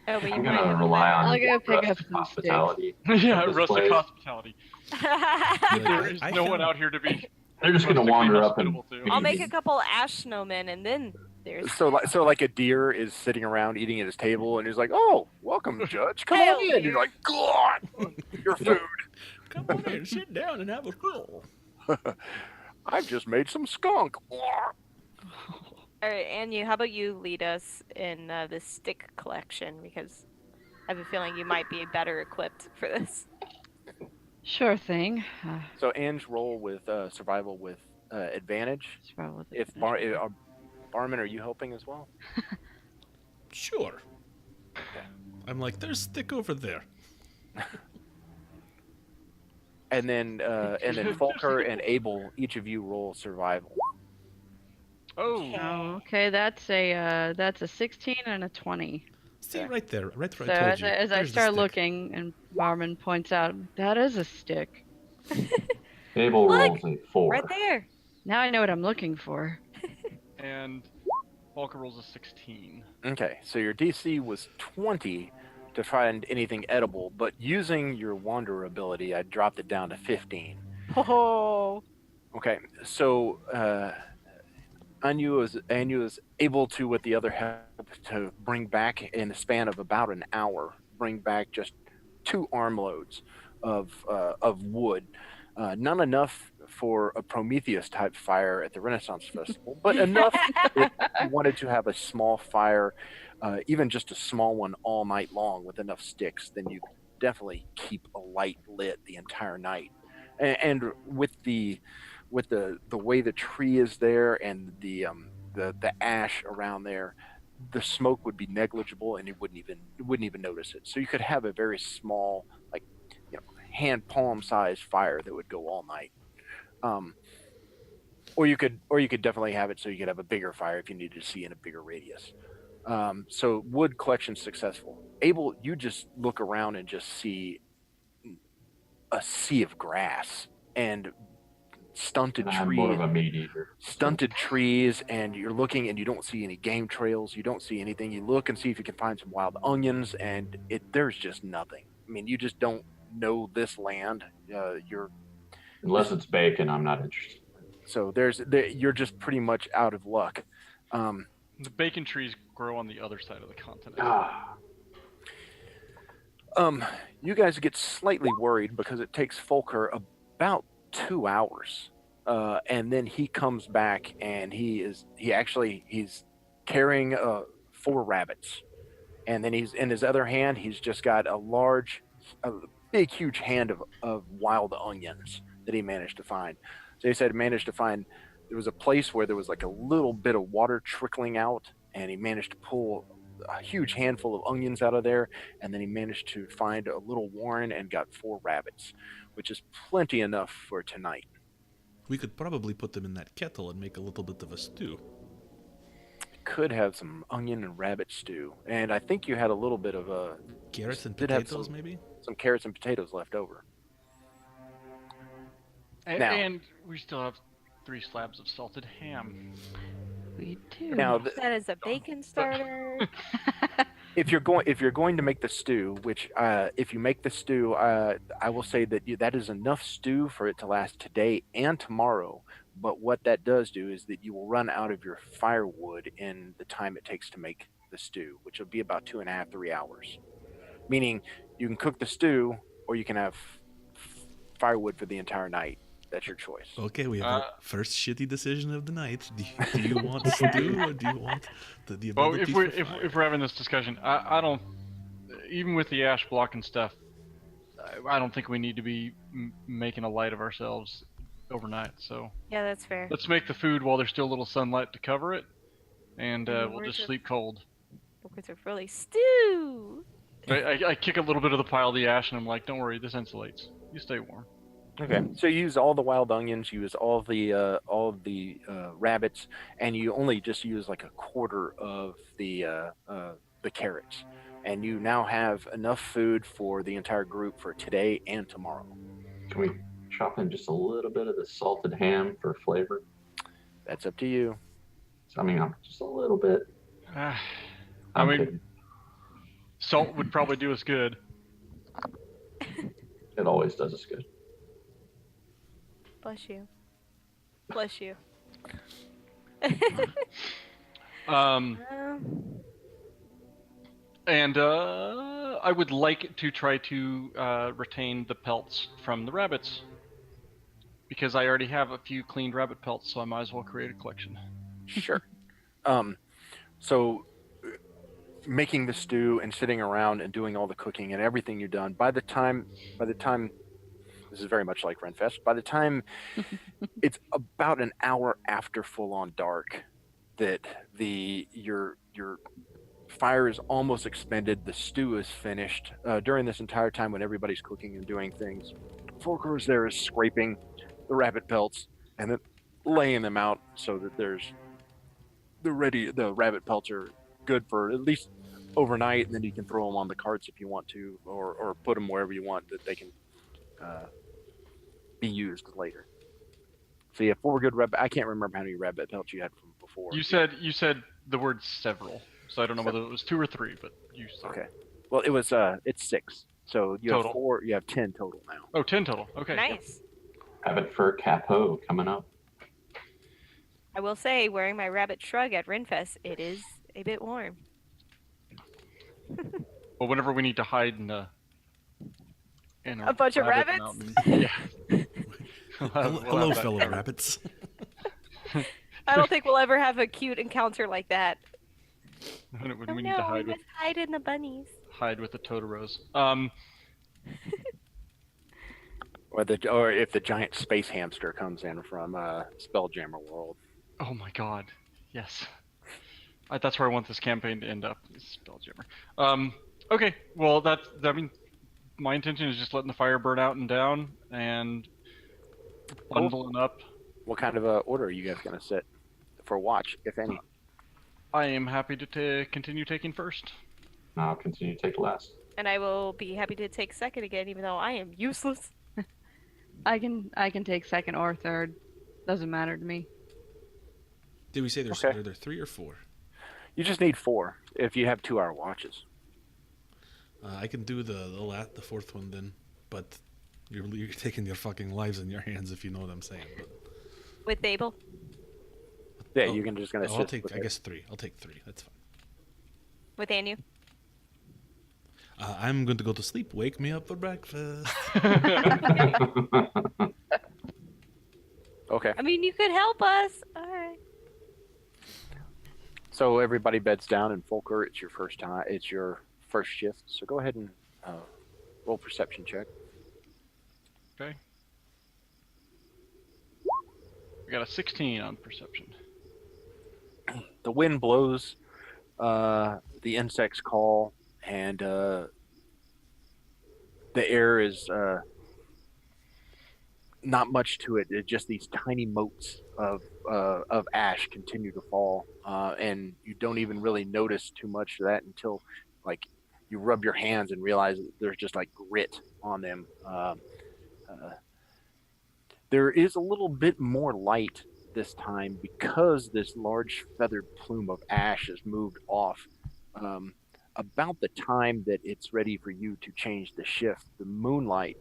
Oh, but you
I'm
might
gonna
have
rely on
I'll go pick up
rustic
some sticks.
hospitality.
Yeah,
This
rustic
place.
hospitality. There is
I
no one
found-
out here to be.
They're just gonna
rustically
wander up and
hospitable to.
I'll make a couple ash snowmen, and then there's.
So like a deer is sitting around eating at his table, and he's like, "Oh, welcome, Judge. Come
Hell,
on in." You're
deer.
like, "God, your food.
Come on in, sit down and have a fill.
I've just made some skunk."
All right, Anu, how about you lead us in the stick collection, because I have a feeling you might be better equipped for this.
Sure thing.
So Ange, roll with survival with advantage.
Survival with
If
advantage.
Barmin, are you helping as well?
Sure. I'm like, there's stick over there.
And then Folkher and Abel, each of you roll survival.
Oh,
Oh, okay, that's a 16 and a 20.
See,
Okay.
right there, right
So
where I told
as,
you.
as I
There's the
start
stick.
looking, and Barmin points out, that is a stick.
Abel
Look,
rolls a 4.
Right there.
Now I know what I'm looking for.
and Folkher rolls a 16.
Okay, so your DC was 20 to find anything edible, but using your Wanderer ability, I dropped it down to 15.
Oh.
Okay, so Anu is able to, with the other help, to bring back in the span of about an hour, bring back just 2 armloads of wood. Not enough for a Prometheus type fire at the Renaissance Festival, but enough if you wanted to have a small fire, even just a small one all night long with enough sticks, then you definitely keep a light lit the entire night. And with the way the tree is there and the ash around there, the smoke would be negligible and you wouldn't even notice it. So you could have a very small, like, hand palm sized fire that would go all night. Or you could definitely have it so you could have a bigger fire if you needed to see in a bigger radius. So wood collection successful. Abel, you just look around and just see a sea of grass and stunted
I'm more of
trees,
a meat eater.
stunted trees, and you're looking and you don't see any game trails. You don't see anything. You look and see if you can find some wild onions, and there's just nothing. I mean, you just don't know this land.
Unless it's bacon, I'm not interested.
So you're just pretty much out of luck.
The bacon trees grow on the other side of the continent.
You guys get slightly worried because it takes Folkher about 2 hours, and then he comes back and he's carrying 4 rabbits, and then he's in his other hand he's just got a big huge hand of wild onions that he managed to find. So he said he managed to find there was a place where there was like a little bit of water trickling out, and he managed to pull a huge handful of onions out of there, and then he managed to find a little warren and got 4 rabbits, which is plenty enough for tonight.
We could probably put them in that kettle and make a little bit of a stew.
Could have some onion and rabbit stew, and I think you had a little bit of
Carrots and
did have
potatoes, maybe?
some carrots and potatoes left over.
And,
Now-
and we still have 3 slabs of salted ham.
We do.
Now,
That is a bacon starter.
if you're going to make the stew, which if you make the stew, I will say that that is enough stew for it to last today and tomorrow. But what that does do is that you will run out of your firewood in the time it takes to make the stew, which will be about 2.5, 3 hours. Meaning you can cook the stew, or you can have firewood for the entire night. That's your choice.
Okay, we have our first shitty decision of the night. Do you want stew or do you want the
Well,
ability
if we're
for fire?
if we're having this discussion, I don't. Even with the ash block and stuff, I don't think we need to be making a light of ourselves overnight. So
Yeah, that's fair.
let's make the food while there's still a little sunlight to cover it, and we'll
Words
just
of-
sleep cold.
Words are really stew.
I kick a little bit of the pile of the ash, and I'm like, don't worry, this insulates. You stay warm.
Okay, so you use all the wild onions, you use all the rabbits, and you only just use like a quarter of the carrots, and you now have enough food for the entire group for today and tomorrow.
Can we chop in just a little bit of the salted ham for flavor?
That's up to you.
So, I mean, just a little bit.
I
I'm
mean,
kidding.
salt would probably do us good.
It always does us good.
Bless you. Bless you.
Um,
Um,
and I would like to try to retain the pelts from the rabbits. Because I already have a few cleaned rabbit pelts, so I might as well create a collection.
Sure. So making the stew and sitting around and doing all the cooking and everything you've done, by the time this is very much like Renfest, by the time it's about an hour after full on dark that your fire is almost expended, the stew is finished. During this entire time when everybody's cooking and doing things, Folkher is there is scraping the rabbit pelts and then laying them out so that the rabbit pelts are good for at least overnight, and then you can throw them on the carts if you want to, or put them wherever you want that they can be used later. So you have 4 good rabbit. I can't remember how many rabbit pelts you had from before.
You said the word several, so I don't know whether it was 2 or 3, but you said.
Okay. Well, it was it's 6. So you
Total.
have 4. You have 10 total now.
Oh, 10 total. Okay.
nice.
Rabbit fur capo coming up.
I will say, wearing my rabbit shrug at Rinfest, it is a bit warm.
Well, whenever we need to hide in a
bunch of
rabbit
rabbits?
mountain, yeah.
Hello, fellow rabbits.
I don't think we'll ever have a cute encounter like that.
When
Oh
we need
no,
to
we
hide
must hide in the bunnies.
with the Totoros.
Or if the giant space hamster comes in from Spelljammer World.
Oh my God, yes. That's where I want this campaign to end up. Is Spelljammer. Okay. Well, I mean, my intention is just letting the fire burn out and down and bundling up.
What kind of order are you guys going to set for watch, if any?
I am happy to continue taking first.
I'll continue to take last.
And I will be happy to take second again, even though I am useless.
I can take second or third. Doesn't matter to me.
Did we say there's
Okay.
are there 3 or 4?
You just need 4 if you have 2-hour watches.
I can do the 4th one then, but you're taking your fucking lives in your hands if you know what I'm saying. But,
With Babel?
Yeah,
Oh,
you can just going to
I'll
sit.
take
with
I
it.
guess 3. I'll take 3. That's fine.
With Anu?
I'm going to go to sleep. Wake me up for breakfast.
Okay.
I mean, you could help us. Alright.
So everybody beds down, and Folkher, it's your first time. It's your first shift. So go ahead and roll perception check.
Okay. I got a 16 on perception.
The wind blows, the insects call, and the air is not much to it. It's just these tiny motes of ash continue to fall, and you don't even really notice too much of that until, like, you rub your hands and realize that there's just like grit on them. There is a little bit more light this time because this large feathered plume of ash has moved off. About the time that it's ready for you to change the shift, the moonlight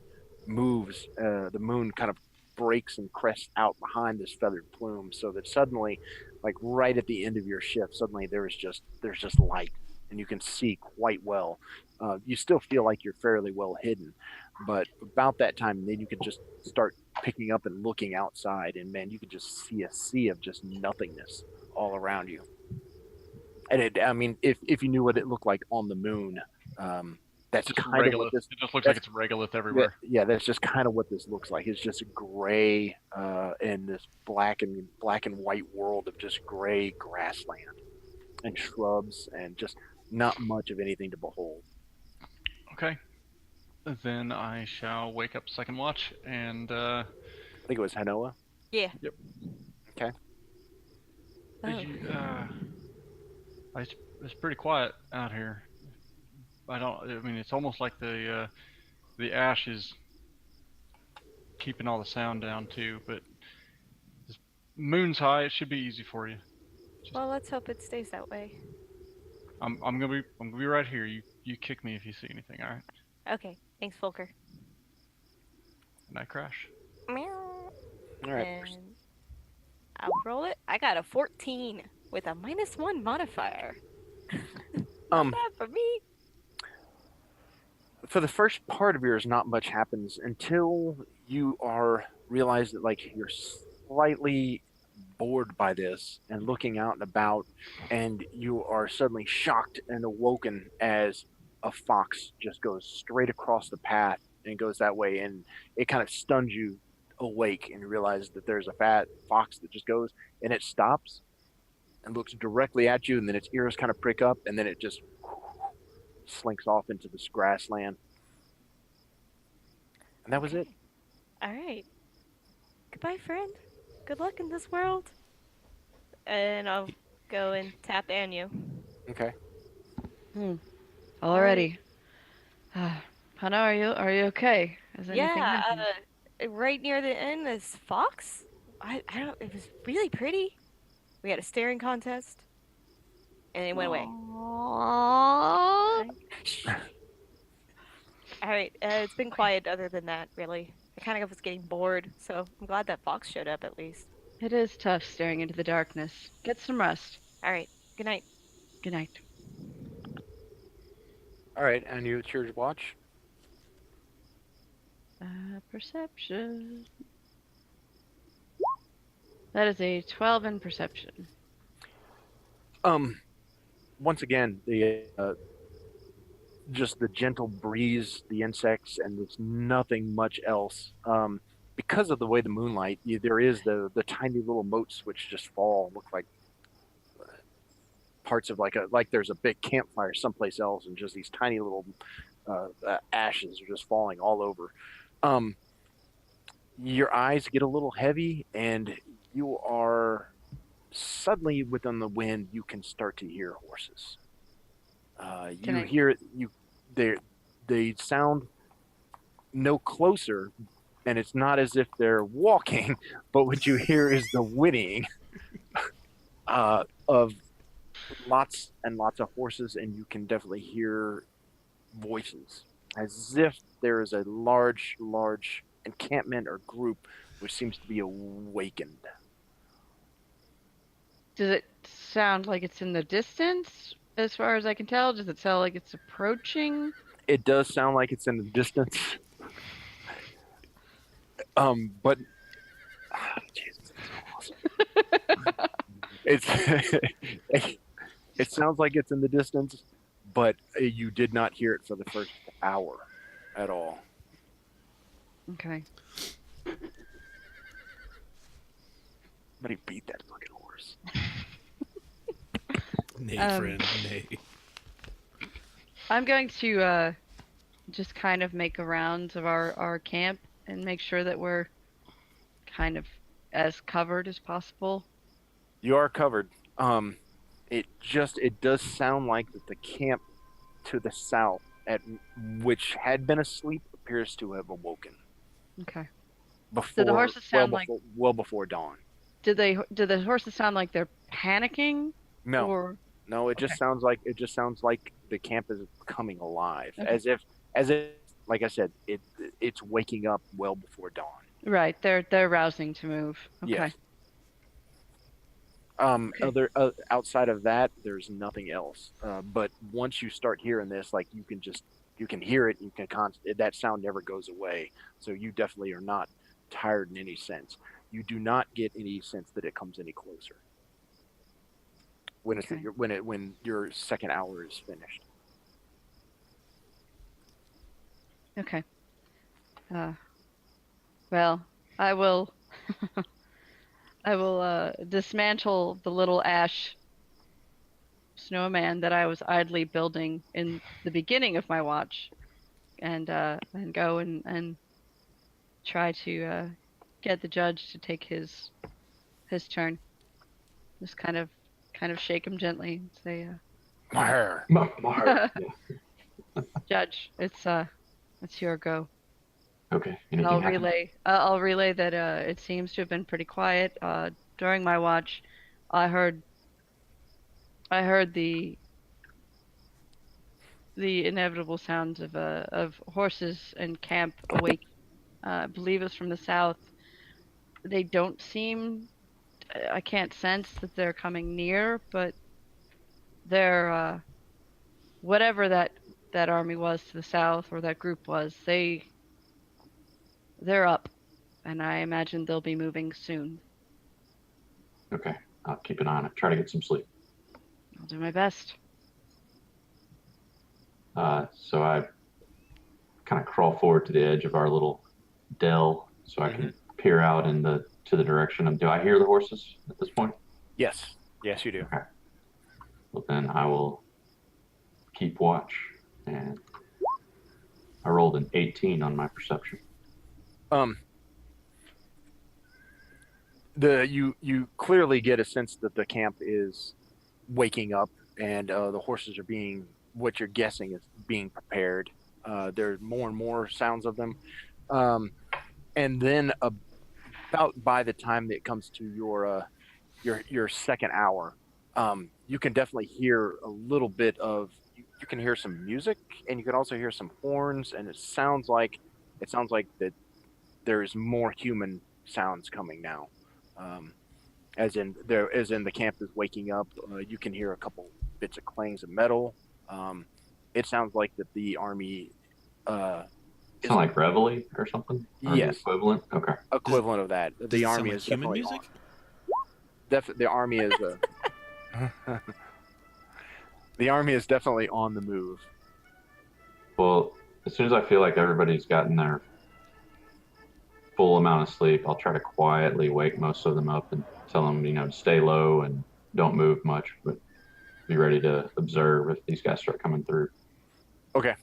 moves. The moon kind of breaks and crests out behind this feathered plume, so that suddenly, like right at the end of your shift, suddenly there's just light, and you can see quite well. You still feel like you're fairly well hidden, but about that time, then you can just start picking up and looking outside, and man, you can just see a sea of just nothingness all around you. And I mean, if you knew what it looked like on the moon, that's
Just
kind of
regolith.
what this.
It just looks like it's regolith everywhere.
Yeah, that's just kind of what this looks like. It's just gray in this black and white world of just gray grassland and shrubs and just not much of anything to behold.
Okay. then I shall wake up second watch and
I think it was Hanoa.
Yeah.
Yep.
Okay.
Oh.
It's pretty quiet out here. I mean, it's almost like the ash is keeping all the sound down too. But the moon's high. It should be easy for you.
Well, let's hope it stays that way.
I'm gonna be right here. You kick me if you see anything. All right.
Okay. Thanks, Folkher.
And I crash.
Meow.
All right.
And I'll roll it. I got a 14 with a -1 modifier. Not bad for me.
For the first part of yours, not much happens until you realize that like you're slightly bored by this and looking out and about, and you are suddenly shocked and awoken as a fox just goes straight across the path and goes that way, and it kind of stuns you awake, and you realize that there's a fat fox that just goes and it stops and looks directly at you, and then its ears kind of prick up, and then it just slinks off into this grassland. And that was it.
All right. Goodbye, friend. Good luck in this world. And I'll go and tap Anu.
Okay.
Already. Hana, are you okay? Is anything
Yeah,
happening?
right near the end is Fox. I don't. It was really pretty. We had a staring contest, and it went away.
Aww.
Shh. All right. It's been quiet other than that, really. I kind of was getting bored, so I'm glad that Fox showed up at least.
It is tough staring into the darkness. Get some rest.
All right. Good night.
Good night.
All right, and it's your watch.
Perception. That is a 12 in perception.
Once again, the just the gentle breeze, the insects, and there's nothing much else. Because of the way the moonlight, there is the tiny little motes which just fall, look like parts of like there's a big campfire someplace else, and just these tiny little ashes are just falling all over. Your eyes get a little heavy, and you are suddenly within the wind. You can start to hear horses. They sound no closer, and it's not as if they're walking, but what you hear is the whinnying of lots and lots of horses, and you can definitely hear voices, as if there is a large encampment or group which seems to be awakened.
Does it sound like it's in the distance? As far as I can tell, does it sound like it's approaching?
It does sound like it's in the distance. But Jesus, that's awesome. It sounds like it's in the distance, but you did not hear it for the first hour at all.
Okay.
Somebody beat that fucking horse.
Nay, friend, nay.
I'm going to just kind of make a rounds of our camp and make sure that we're kind of as covered as possible.
You are covered. It does sound like that the camp to the south, which had been asleep, appears to have awoken.
Okay.
Before,
the horses sound like-
well before dawn.
Do the horses sound like they're panicking?
No,
Or
no, it just
Okay.
sounds like the camp is coming alive,
Okay.
as if like I said, it's waking up well before dawn.
right, they're rousing to move. Okay.
Yes.
Okay.
Outside of that, there's nothing else. But once you start hearing this, like you can hear it. You can that sound never goes away. So you definitely are not tired in any sense. You do not get any sense that it comes any closer when
Okay.
when your second hour is finished.
Okay. Well, I will. I will dismantle the little ash snowman that I was idly building in the beginning of my watch, and go and try to get the judge to take his turn. Just kind of shake him gently and say,
Mer.
Mar. Yeah.
"Judge, it's your go."
Okay.
And
Anything happen?
I'll relay that it seems to have been pretty quiet. During my watch, I heard the inevitable sounds of horses and camp awake. I believe it's from the south. They don't seem. I can't sense that they're coming near, but they're whatever that army was to the south or that group was. They're up, and I imagine they'll be moving soon.
Okay. I'll keep an eye on it. Try to get some sleep.
I'll do my best.
So I kind of crawl forward to the edge of our little dell so I can peer out to the direction of. Do I hear the horses at this point?
Yes. Yes, you do.
Okay. Well, then I will keep watch, and I rolled an 18 on my perception.
You clearly get a sense that the camp is waking up, and the horses are being, what you're guessing is being prepared. There's more and more sounds of them, and then about by the time that it comes to your second hour, you can definitely hear a little bit of. You can hear some music, and you can also hear some horns, and it sounds like that there's more human sounds coming now. As in the camp is waking up. You can hear a couple bits of clangs of metal. It sounds like that the army.
Sound like Reveille or something? Or
Yes.
the equivalent? Okay.
Equivalent of that.
Does
The
it sound
army
like
is
human
definitely
music?
the army is the army is definitely on the move.
Well, as soon as I feel like everybody's gotten their full amount of sleep, I'll try to quietly wake most of them up and tell them, to stay low and don't move much, but be ready to observe if these guys start coming through.
Okay.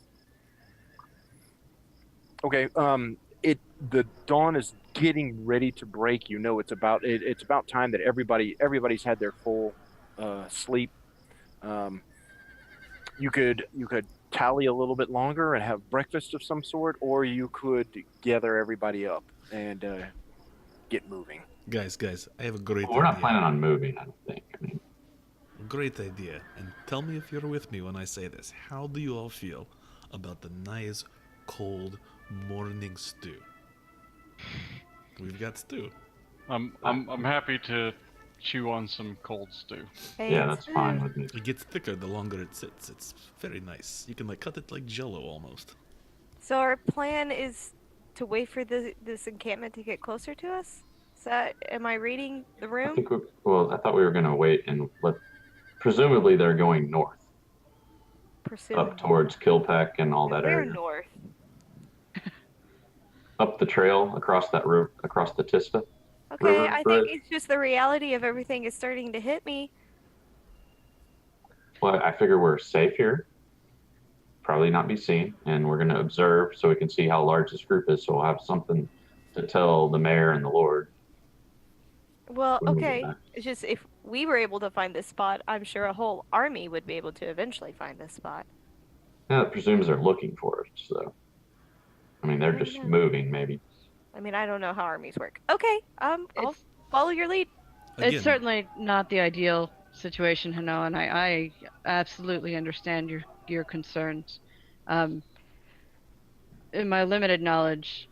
The dawn is getting ready to break. It's about time that everybody's had their full sleep. You could tally a little bit longer and have breakfast of some sort, or you could gather everybody up and get moving.
Guys, I have a great
Well, we're not
idea.
planning on moving, I don't think.
Great idea. And tell me if you're with me when I say this. How do you all feel about the nice, cold morning stew? We've got stew.
I'm happy to chew on some cold stew.
Hey,
Yeah,
it's
that's fine
food.
with me.
It gets thicker the longer it sits. It's very nice. You can cut it like Jello almost.
So our plan is to wait for this encampment to get closer to us? Am I reading the
I
room?
think I thought we were going to wait and presumably they're going north, up towards Kilpack and all that
We're
area.
north.
Up the trail, across that road, across the Tista.
Okay,
River
I
Bridge.
think it's just the reality of everything is starting to hit me.
Well, I figure we're safe here. Probably not be seen, and we're going to observe so we can see how large this group is. So we'll have something to tell the mayor and the lord.
Well,
when we get
okay.
back.
It's just if we were able to find this spot, I'm sure a whole army would be able to eventually find this spot.
Yeah, it presumes they're looking for us. So, I mean, they're
I don't
just
know.
moving, maybe.
I mean, I don't know how armies work. Okay, I'll
It's-
follow your lead.
Again,
It's certainly not the ideal situation, Hano, and I absolutely understand your concerns. In my limited knowledge,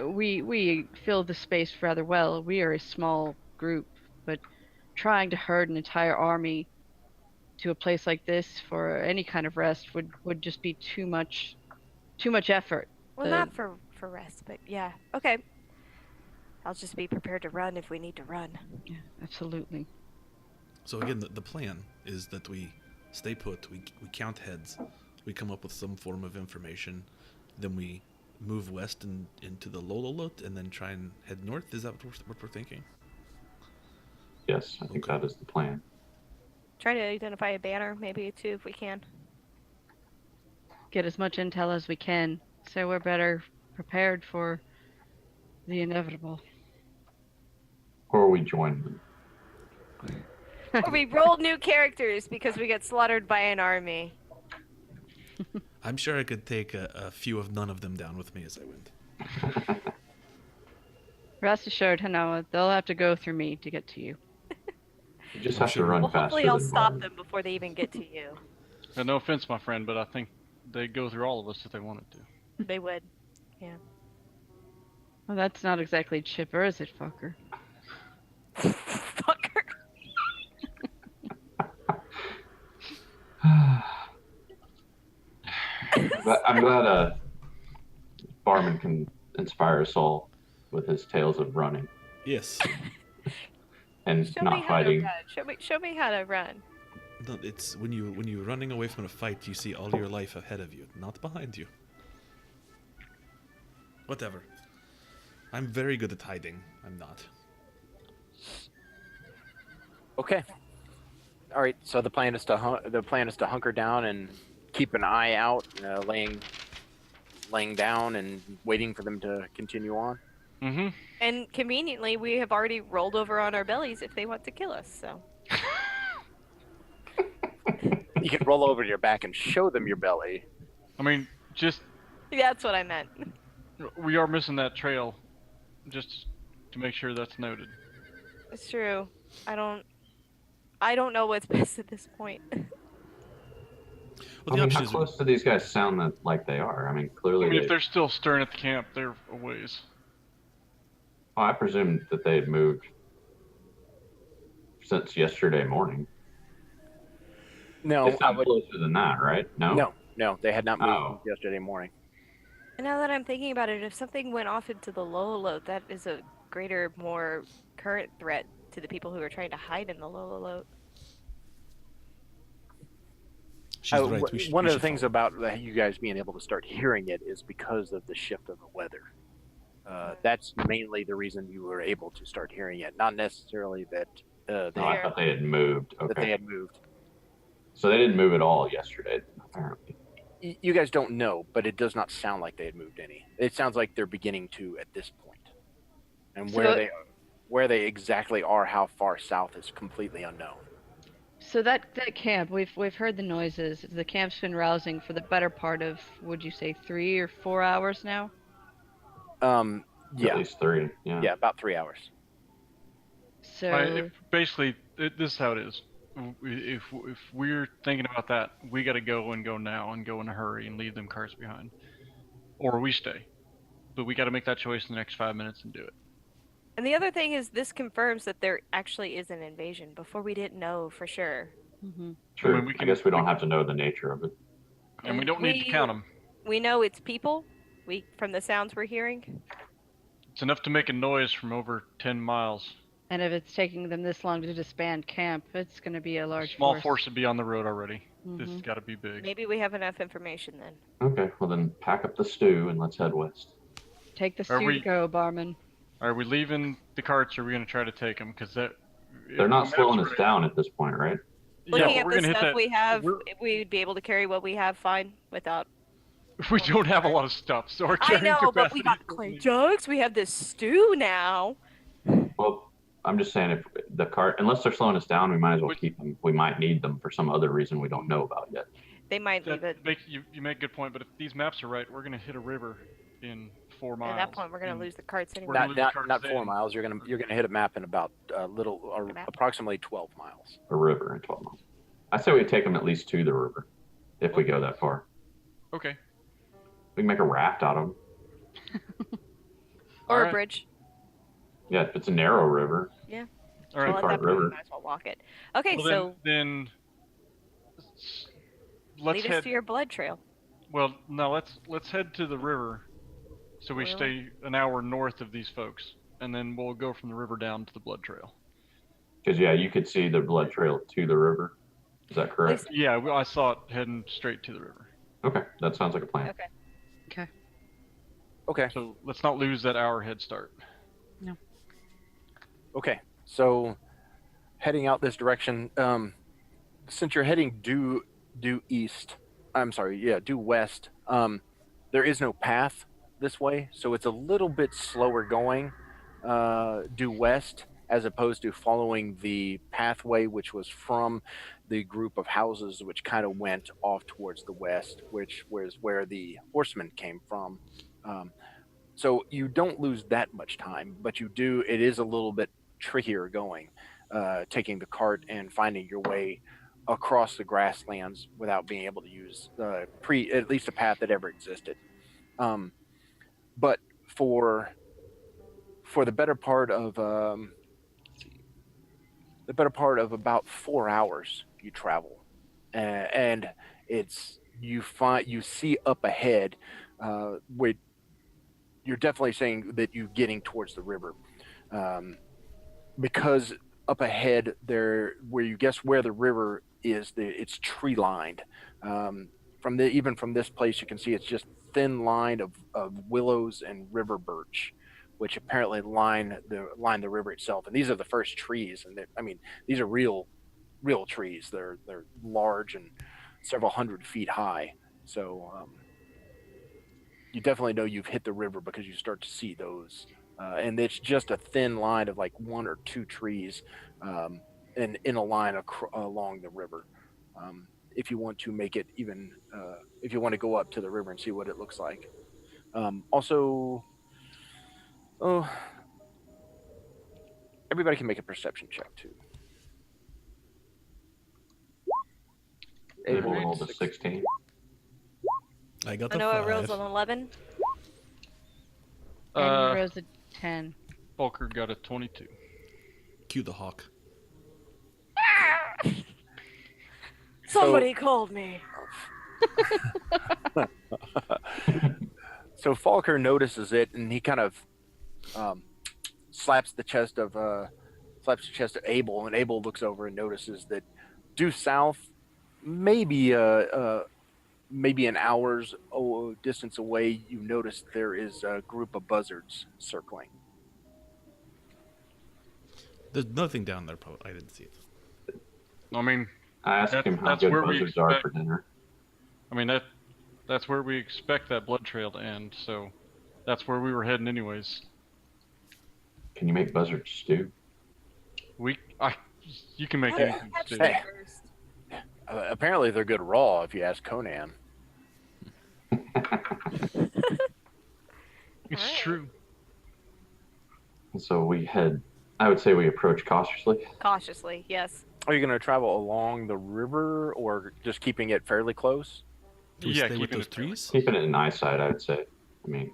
we fill the space rather well. We are a small group, but trying to herd an entire army to a place like this for any kind of rest would just be too much effort.
Well, not for rest, but yeah. Okay. I'll just be prepared to run if we need to run.
Yeah, absolutely.
So again, the plan is that we stay put, we count heads, we come up with some form of information, then we move west into the Lolalolt and then try and head north. Is that what we're thinking?
Yes, I think that is the plan.
Try to identify a banner, maybe, too, if we can.
get as much intel as we can, so we're better prepared for the inevitable.
Or we join them.
Or we rolled new characters because we got slaughtered by an army.
I'm sure I could take a few of none of them down with me as I went.
Rest assured, Hanawa, they'll have to go through me to get to you.
You just
I'm
have to
sure.
run
Well,
faster
hopefully I'll
than
stop
Barmin.
them before they even get to you.
No offense, my friend, but I think they'd go through all of us if they wanted to.
They would.
Well, that's not exactly chipper, is it, fucker?
Fucker.
But I'm glad Barmin can inspire us all with his tales of running
Yes.
and
Show me
not
how to
fighting.
run. Show me how to run.
No, it's when you're running away from a fight, you see all your life ahead of you, not behind you. Whatever. I'm very good at hiding. I'm not.
Okay. All right. So the plan is to hunker down and keep an eye out, laying down and waiting for them to continue on.
Mm-hmm.
And conveniently, we have already rolled over on our bellies if they want to kill us. So
You can roll over to your back and show them your belly.
I mean, just
that's what I meant.
we are missing that trail, just to make sure that's noted.
It's true. I don't know what's best at this point.
Well,
I
the
mean,
option
how
is
close do these guys sound like they are? I mean,
I
clearly
mean,
they...
if they're still stirring at the camp, they're a ways.
Well, I presumed that they had moved since yesterday morning.
No,
They sound closer than that, right? No?
No, they had not moved
Oh.
since yesterday morning.
And now that I'm thinking about it, if something went off into the Lolalolt, that is a greater, more current threat to the people who are trying to hide in the Lolalolt.
she's right. We
One
we
of the
should
things
follow.
about you guys being able to start hearing it is because of the shift of the weather. That's mainly the reason you were able to start hearing it, not necessarily that
No, I thought they had moved.
that they
Okay.
had moved.
So they didn't move at all yesterday, apparently.
You guys don't know, but it does not sound like they had moved any. It sounds like they're beginning to at this point. And
So-
where they exactly are, how far south is completely unknown.
So that camp, we've heard the noises. The camp's been rousing for the better part of, would you say, 3 or 4 hours now?
At
Yeah,
least 3. Yeah.
yeah, about 3 hours.
So
Right, basically, this is how it is. If we're thinking about that, we got to go now and go in a hurry and leave them carts behind, or we stay. But we got to make that choice in the next 5 minutes and do it.
And the other thing is, this confirms that there actually is an invasion. Before we didn't know for sure.
True.
I mean, we
I
can-
guess we don't have to know the nature of it.
And we don't need to count them.
We know it's people. From the sounds we're hearing.
It's enough to make a noise from over 10 miles.
and if it's taking them this long to disband camp, it's going to be a large
Small force would be on the road already. This has
Mhm.
got to be big.
Maybe we have enough information then.
Okay, well then pack up the stew and let's head west.
Take the
Are
stew
we-
to go, Barmin.
Are we leaving the carts, or are we going to try to take them? Because
They're
if
not
the
slowing
map's
us
right-
down at this point, right?
Yeah,
Looking
but
at
we're
the
going to hit
stuff
that.
we have,
we're-
we'd be able to carry what we have fine without.
We don't have a lot of stuff, so our
I
carrying
know, but we
capacity
got
is
clay
only-
jugs. We have this stew now.
Well, I'm just saying if the cart, unless they're slowing us down, we might as well
Which-
keep them. We might need them for some other reason we don't know about yet.
They might leave it.
You make a good point, but if these maps are right, we're going to hit a river in 4 miles.
At that point, we're gonna
and
lose the carts anyway.
We're gonna lose
Not
carts
4
then.
miles. You're gonna hit a map in about
Map.
approximately 12 miles.
A river in 12 miles. I say we take them at least to the river if we go that far.
Okay.
We can make a raft out of them.
Or
Alright.
a bridge.
Yeah, if it's a narrow river.
All right.
Well, at
Cart
that point, we
river.
might as well walk it. Okay,
Well,
so
then let's
lead us
head.
to your blood trail.
Well, no, let's head to the river, so we
Well-
stay an hour north of these folks, and then we'll go from the river down to the blood trail.
Because, yeah, you could see the blood trail to the river. Is that correct?
Yeah, I saw it heading straight to the river.
Okay, that sounds like a plan.
Okay.
Okay.
So let's not lose that hour head start.
Okay. So, heading out this direction, since you're heading due east, I'm sorry, yeah, due west. There is no path this way, so it's a little bit slower going due west as opposed to following the pathway, which was from the group of houses, which kind of went off towards the west, which was where the horsemen came from. So you don't lose that much time, but you do. It is a little bit trickier going, taking the cart and finding your way across the grasslands without being able to use at least a path that ever existed. But for the better part of about 4 hours you travel, and you see up ahead, where you're definitely saying that you're getting towards the river, because up ahead there, where you guess where the river is, it's tree lined. Even from this place, you can see it's just thin line of willows and river birch, which apparently line the river itself. And these are the first trees, and these are real trees. They're large and several hundred feet high. So you definitely know you've hit the river because you start to see those. And it's just a thin line of like one or two trees, in a line along the river. If you want to make it even, if you want to go up to the river and see what it looks like. Also, everybody can make a perception check too.
Abel rolled a 16.
I got
I
the
know
5.
it rolls an 11.
And you rose a 10.
Folkher got a 22.
Cue the hawk.
Somebody called me.
So Folkher notices it, and he kind of slaps the chest of Abel, and Abel looks over and notices that due south, maybe an hour's distance away, you notice there is a group of buzzards circling.
There's nothing down there. I didn't see it.
I mean,
I asked him how
that's
good
where we
buzzards are
expect-
for dinner.
I mean that's where we expect that blood trail to end. So that's where we were heading anyways.
Can you make buzzard stew?
You can make
How did
anything.
you catch
Steve.
them first?
Apparently, they're good raw. If you ask Conan.
It's
Alright.
true.
So I would say we approach cautiously.
Cautiously, yes.
Are you going to travel along the river, or just keeping it fairly close?
Do we
Yeah,
stay with
keeping
those
it fairly
trees?
Keeping it in eyesight, I would say. I mean,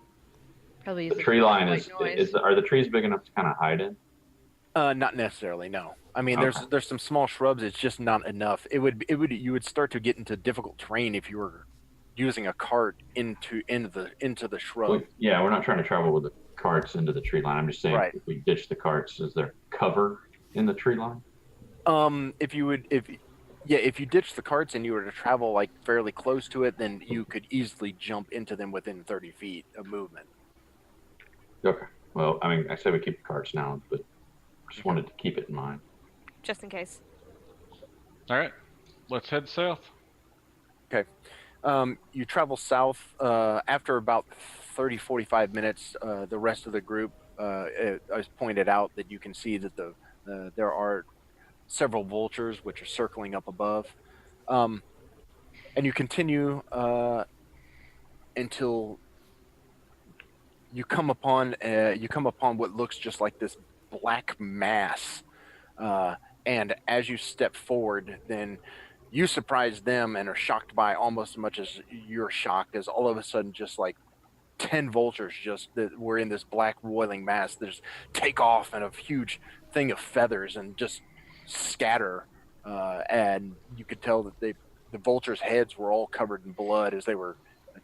Probably
the
use
tree line
white noise.
are the trees big enough to kind of hide in?
Not necessarily. No. I mean,
Okay.
there's some small shrubs. It's just not enough. You would start to get into difficult terrain if you were using a cart into the shrub.
We're not trying to travel with the carts into the tree line. I'm just saying,
Right.
if we ditch the carts, is there cover in the tree line?
If you ditch the carts and you were to travel like fairly close to it, then you could easily jump into them within 30 feet of movement.
Okay. Well, I mean, I say we keep the carts now, but just wanted to keep it in mind.
Just in case.
All right, let's head south.
You travel south. After about 30-45 minutes, the rest of the group has pointed out that you can see that there are several vultures which are circling up above, and you continue until you come upon what looks just like this black mass, and as you step forward, then you surprise them and are shocked by almost as much as you're shocked, as all of a sudden just like 10 vultures that were in this black roiling mass just take off in a huge thing of feathers and just scatter, and you could tell that the vultures' heads were all covered in blood as they were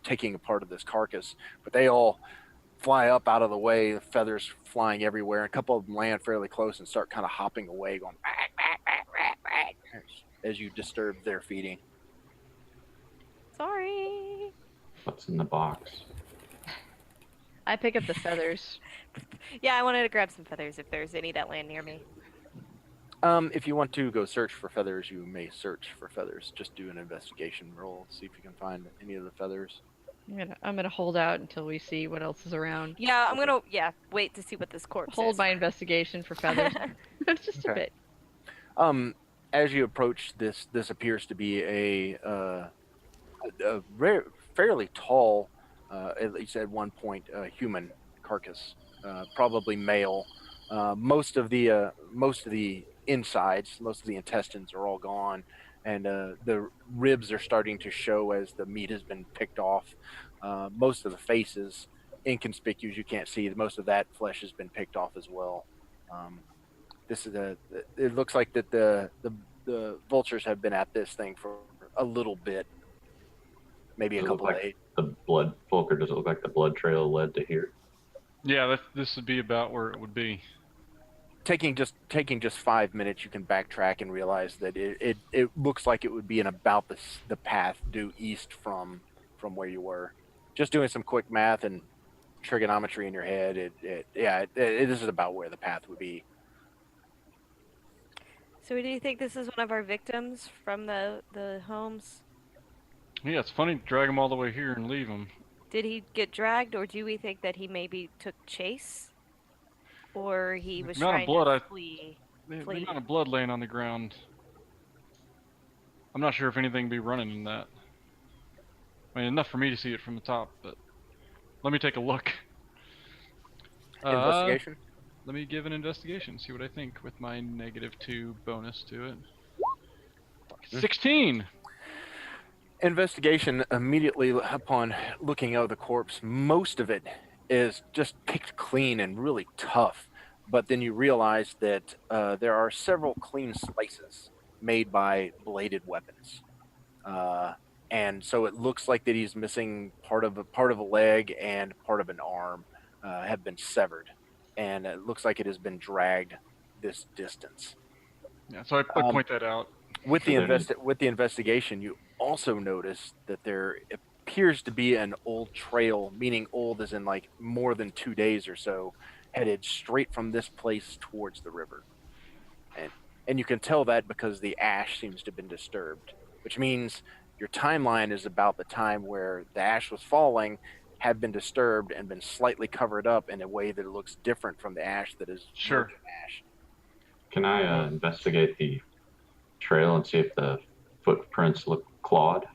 taking a part of this carcass, but they all fly up out of the way, feathers flying everywhere. A couple of them land fairly close and start kind of hopping away, going back, as you disturb their feeding.
Sorry.
What's in the box?
I pick up the feathers.
Yeah, I wanted to grab some feathers if there's any that land near me.
If you want to go search for feathers, you may search for feathers. Just do an investigation roll, see if you can find any of the feathers.
I'm gonna hold out until we see what else is around.
Yeah, I'm gonna wait to see what this corpse
Hold
is.
my investigation for feathers. Just a
Okay.
bit.
As you approach this, this appears to be a fairly tall, at least at one point, human carcass, probably male. Most of the insides, most of the intestines are all gone, and the ribs are starting to show as the meat has been picked off. Most of the face is inconspicuous; you can't see. Most of that flesh has been picked off as well. Um, this is it looks like that the vultures have been at this thing for a little bit, maybe a
Does it look
couple of
like
days.
the blood, Folkher, does it look like the blood trail led to here?
Yeah, this would be about where it would be.
Taking just 5 minutes, you can backtrack and realize that it looks like it would be in about the path due east from where you were. Just doing some quick math and trigonometry in your head, this is about where the path would be.
So do you think this is one of our victims from the homes?
Yeah, it's funny to drag him all the way here and leave him.
Did he get dragged, or do we think that he maybe took chase? Or he was
The amount of
trying
blood
to
I-
flee?
The
Flee.
amount of blood laying on the ground. I'm not sure if anything would be running in that. I mean, enough for me to see it from the top, but let me take a look.
Investigation.
Let me give an investigation, see what I think with my -2 bonus to it. 16!
Investigation. Immediately upon looking at the corpse, most of it is just picked clean and really tough. But then you realize that there are several clean slices made by bladed weapons, and so it looks like that he's missing part of a leg and part of an arm have been severed, and it looks like it has been dragged this distance.
Yeah, so I point that out.
With
So
the with the investigation, you also notice that there appears to be an old trail, meaning old as in like more than 2 days or so, headed straight from this place towards the river. And you can tell that because the ash seems to have been disturbed, which means your timeline is about the time where the ash was falling, had been disturbed and been slightly covered up in a way that it looks different from the ash that is
Sure.
virgin ash.
Can I investigate the trail and see if the footprints look clawed?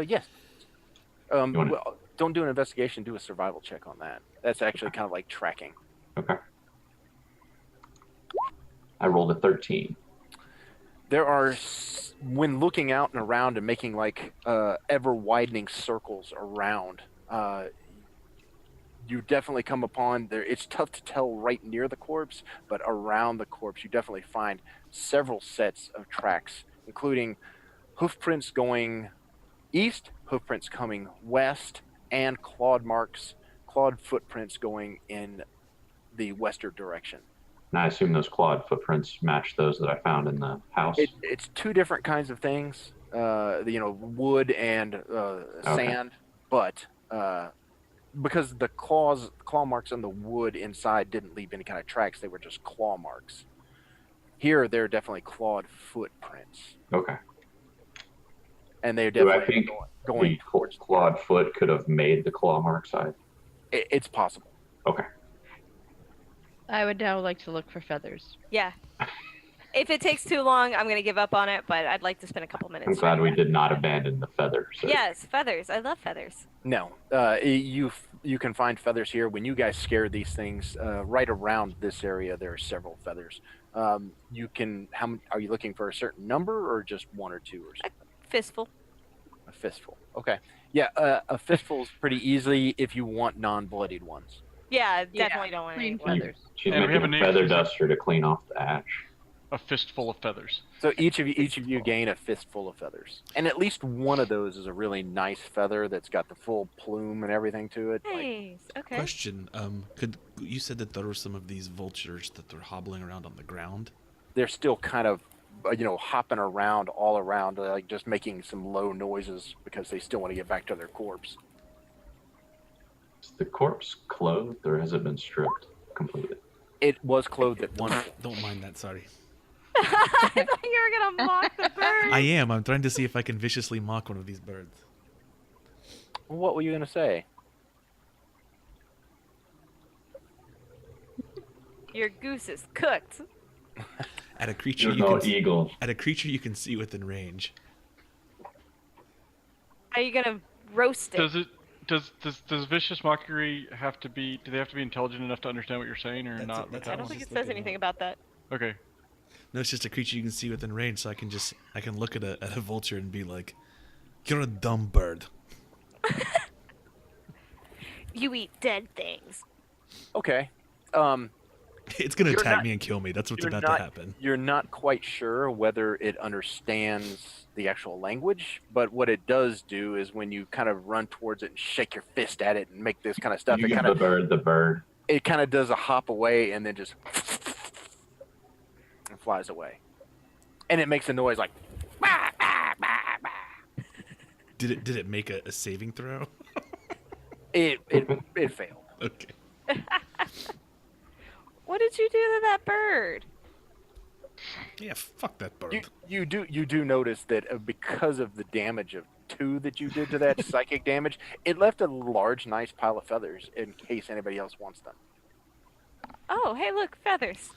Yes.
You wanna-
Well, don't do an investigation. Do a survival check on that. That's actually kind of like tracking.
Okay. I rolled a 13.
There are, when looking out and around and making like ever widening circles around, you definitely come upon there. It's tough to tell right near the corpse, but around the corpse, you definitely find several sets of tracks, including hoof prints going east, hoof prints coming west, and clawed footprints going in the western direction.
And I assume those clawed footprints match those that I found in the house.
It's two different kinds of things, wood and sand, but because the claw marks on the wood inside didn't leave any kind of tracks, they were just claw marks. Here, they're definitely clawed footprints,
Okay.
and they're
Do I
definitely
think
going
the
towards.
clawed foot could have made the claw mark side?
It's possible.
Okay.
I would now like to look for feathers.
Yeah. If it takes too long, I'm gonna give up on it, but I'd like to spend a couple minutes.
I'm glad
trying
we
that.
did not abandon the feather. So.
Yes, feathers. I love feathers.
No, you can find feathers here. When you guys scare these things, right around this area, there are several feathers. You can. Are you looking for a certain number or just one or two or something?
Fistful.
A fistful. Okay. Yeah, a fistful is pretty easy if you want non-bloodied ones.
Yeah,
Yeah,
definitely don't want
clean
any.
feathers.
She's
And we have
making
a
a
name
feather
for-
duster to clean off the ash.
A fistful of feathers.
So each of you gain a fistful of feathers, and at least one of those is a really nice feather that's got the full plume and everything to it. Like,
Nice. Okay.
Question: could you said that there were some of these vultures that were hobbling around on the ground?
they're still kind of, hopping around all around, like just making some low noises because they still want to get back to their corpse.
Is the corpse clothed or has it been stripped completely?
It was clothed at one point.
Don't mind that. Sorry.
I thought you were gonna mock the bird.
I am. I'm trying to see if I can viciously mock one of these birds.
What were you gonna say?
Your goose is cooked.
At a creature
There's
you
no
can
eagle.
at a creature you can see within range.
Are you gonna roast it?
Does vicious mockery have to be? Do they have to be intelligent enough to understand what you're saying, or
That's
not?
it, that's
I
I
don't
was
think it
just
says
looking
anything
up.
about that.
Okay.
No, it's just a creature you can see within range, so I can look at a vulture and be like, "You're a dumb bird."
You eat dead things.
Okay.
It's gonna
You're
attack
not-
me and kill me. That's what's
you're
about
not-
to happen.
You're not quite sure whether it understands the actual language, but what it does do is when you kind of run towards it and shake your fist at it and make this kind of stuff,
You
it
give
kind
the
of
bird the bird.
does a hop away and then just and flies away, and it makes a noise like. "Bah, bah, bah, bah."
Did it make a saving throw?
It failed.
Okay.
What did you do to that bird?
Yeah, fuck that bird.
You do notice that because of the damage of 2 that you did to that psychic damage, it left a large, nice pile of feathers in case anybody else wants them.
Oh, hey, look, feathers.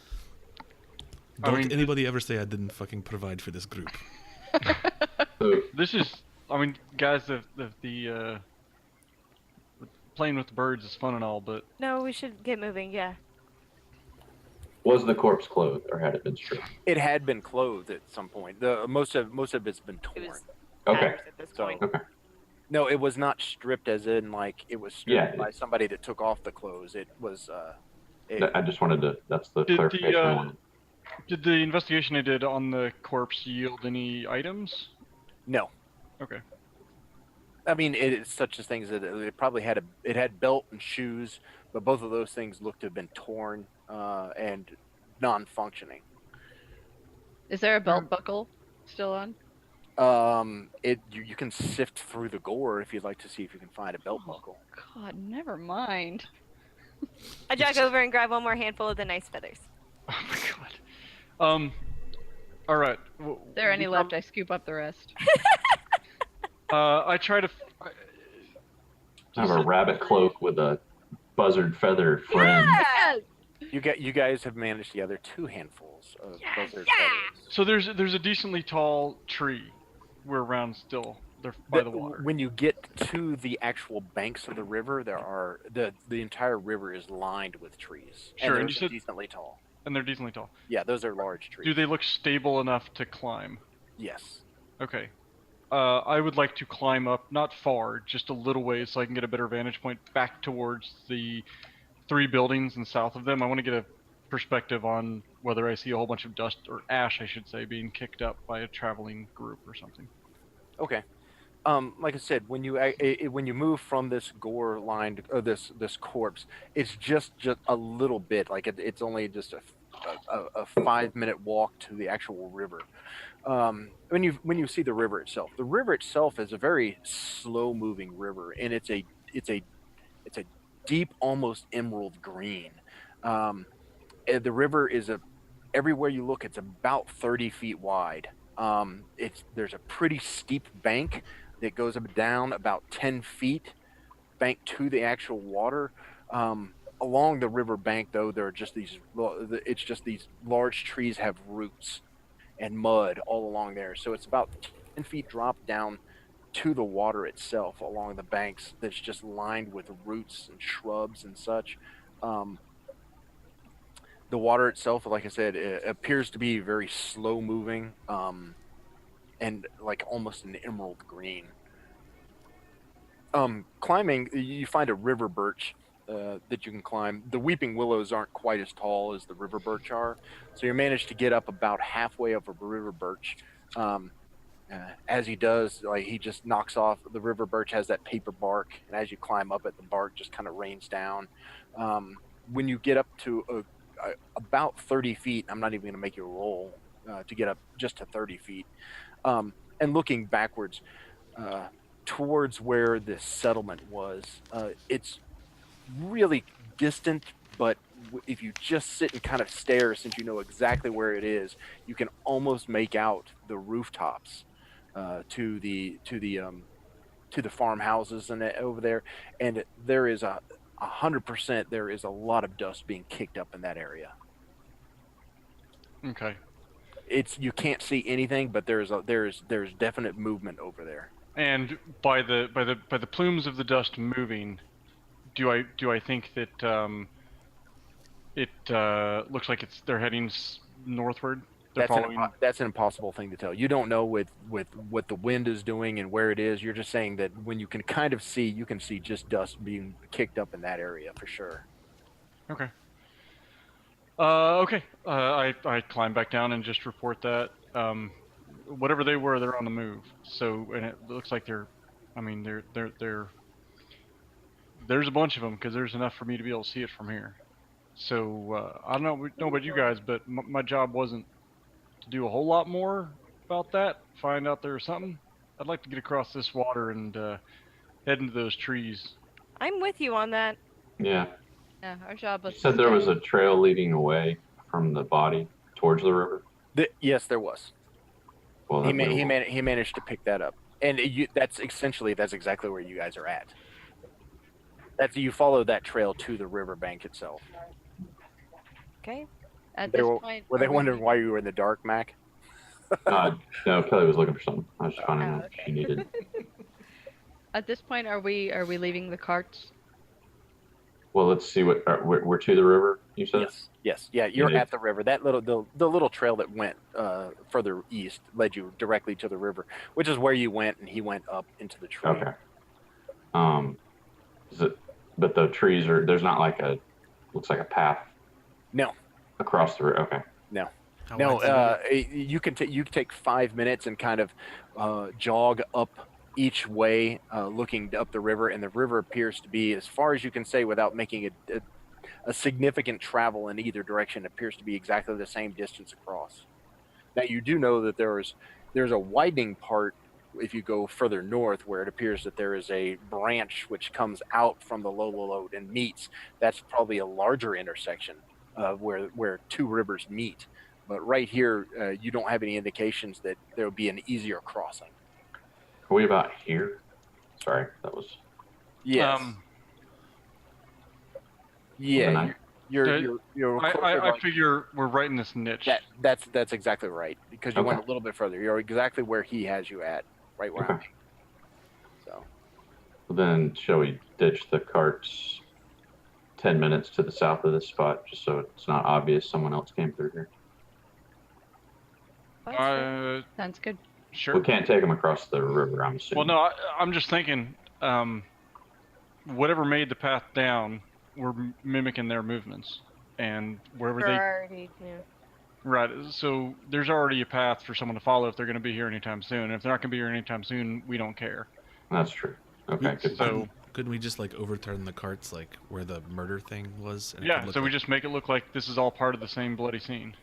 Don't anybody ever say I didn't fucking provide for this group.
So,
This is, guys, the playing with the birds is fun and all, but
No, we should get moving. Yeah.
was the corpse clothed, or had it been stripped?
It had been clothed at some point. Most of it's been
It
torn.
was
Okay.
tatters at this
So-
point.
Okay.
No, it was not stripped as in like it was stripped
Yeah.
by somebody that took off the clothes. It was
I just wanted to. That's the
Did the,
clarification I wanted.
did the investigation I did on the corpse yield any items?
no.
Okay.
I mean, it's such as things that it probably had it had belt and shoes, but both of those things looked to have been torn and non-functioning.
Is there a belt buckle still on?
You can sift through the gore if you'd like to see if you can find a belt buckle.
God, never mind.
I jog over and grab one more handful of the nice feathers.
Oh my god. All right.
If there are any left, I scoop up the rest.
I try to.
I have a rabbit cloak with a buzzard feather friend.
Yeah!
You guys have managed to gather 2 handfuls of buzzard feathers.
So there's a decently tall tree. We're around still. They're by the water.
When you get to the actual banks of the river, there are the entire river is lined with trees.
Sure, and
and
you
those are
said-
decently tall.
And they're decently tall.
Yeah, those are large trees.
Do they look stable enough to climb?
Yes.
Okay. I would like to climb up, not far, just a little ways, so I can get a better vantage point back towards the 3 buildings and south of them. I want to get a perspective on whether I see a whole bunch of dust, or ash, I should say, being kicked up by a traveling group or something.
Okay. Like I said, when you move from this gore lined this corpse, it's just a little bit. Like it's only just a 5-minute walk to the actual river. When you see the river itself is a very slow moving river, and it's a deep, almost emerald green. And the river is everywhere you look, it's about 30 feet wide. There's a pretty steep bank that goes up and down about 10 feet, bank to the actual water. Along the river bank, though, there are just these large trees have roots and mud all along there. So it's about 10 feet drop down to the water itself along the banks that's just lined with roots and shrubs and such. The water itself, like I said, it appears to be very slow moving, and like almost an emerald green. Climbing, you find a river birch that you can climb. The weeping willows aren't quite as tall as the river birch are, so you manage to get up about halfway up a river birch. As he does, like he just knocks off the river birch has that paper bark, and as you climb up it, the bark just kind of rains down. When you get up to about 30 feet, I'm not even going to make you roll to get up just to 30 feet, and looking backwards towards where this settlement was, it's really distant but if you just sit and kind of stare, since you know exactly where it is, you can almost make out the rooftops to the farmhouses and over there, and there is 100%. There is a lot of dust being kicked up in that area.
Okay.
You can't see anything, but there's definite movement over there.
And by the plumes of the dust moving, do I think that it looks like they're heading northward? They're following.
That's an impossible thing to tell. You don't know with what the wind is doing and where it is. You're just saying that when you can kind of see, you can see just dust being kicked up in that area for sure.
Okay. Okay. I climb back down and just report that whatever they were, they're on the move. So, and it looks like they're there's a bunch of them because there's enough for me to be able to see it from here. So I don't know about you guys, but my job wasn't to do a whole lot more about that. Find out there was something. I'd like to get across this water and head into those trees.
I'm with you on that.
Yeah.
Yeah, our job was.
You said there was a trail leading away from the body towards the river.
Yes, there was.
Well,
He managed to pick that up, and that's exactly where you guys are at. You follow that trail to the riverbank itself.
Okay.
At this point,
Were they wondering why you were in the dark, Mac?
No, Kelly was looking for something. I was just finding out
okay.
she needed.
At this point, are we leaving the carts?
Well, let's see what we're to the river. You said.
Yes. Yeah, you're
Yeah.
at the river. That the little trail that went further east led you directly to the river, which is where you went, and he went up into the tree.
Okay. Is it? But the trees are. There's not like looks like a path.
No.
Across the river. Okay.
No.
How
No,
wide's the river?
you can take 5 minutes and kind of jog up each way, looking up the river, and the river appears to be, as far as you can say without making a significant travel in either direction, appears to be exactly the same distance across. Now you do know that there's a widening part if you go further north, where it appears that there is a branch which comes out from the Lolalolt and meets. That's probably a larger intersection where two rivers meet. But right here, you don't have any indications that there would be an easier crossing.
Are we about here? Sorry, that was.
Yes. Yeah. You're
I figure we're right in this niche.
That's exactly right, because you went a little bit further. You're exactly where he has you at, right where I'm at. So.
Then shall we ditch the carts 10 minutes to the south of this spot, just so it's not obvious someone else came through here?
Sounds good.
Sure.
We can't take them across the river, I'm assuming.
Well, no, I'm just thinking, whatever made the path down, we're mimicking their movements, and wherever
Already, yeah.
Right. So there's already a path for someone to follow if they're going to be here anytime soon. And if they're not going to be here anytime soon, we don't care.
That's true. Okay, good.
So
couldn't we just like overturn the carts like where the murder thing was? And
yeah. So we just make it look like this is all part of the same bloody scene.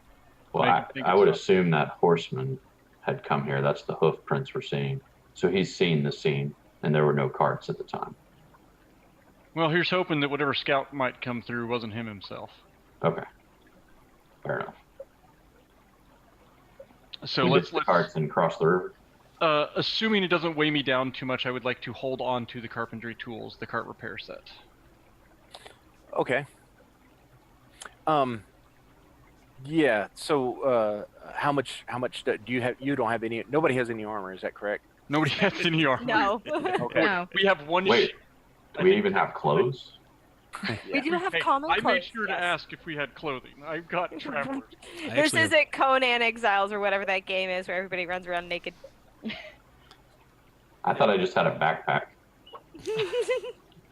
Well, I would assume that horseman had come here. That's the hoof prints we're seeing. So he's seen the scene, and there were no carts at the time.
Well, here's hoping that whatever scout might come through wasn't him himself.
Okay. Fair enough.
So
let's the carts and cross the river.
Assuming it doesn't weigh me down too much, I would like to hold on to the carpentry tools, the cart repair set.
Okay. Yeah. So, how much do you have? You don't have any. Nobody has any armor. Is that correct?
Nobody has any armor.
No.
Okay.
No.
We have one.
Wait. Do we even have clothes?
We do have
Hey,
common
I
clothes.
made sure to ask if we had clothing. I've got travelers.
This isn't Conan Exiles or whatever that game is where everybody runs around naked.
I thought I just had a backpack.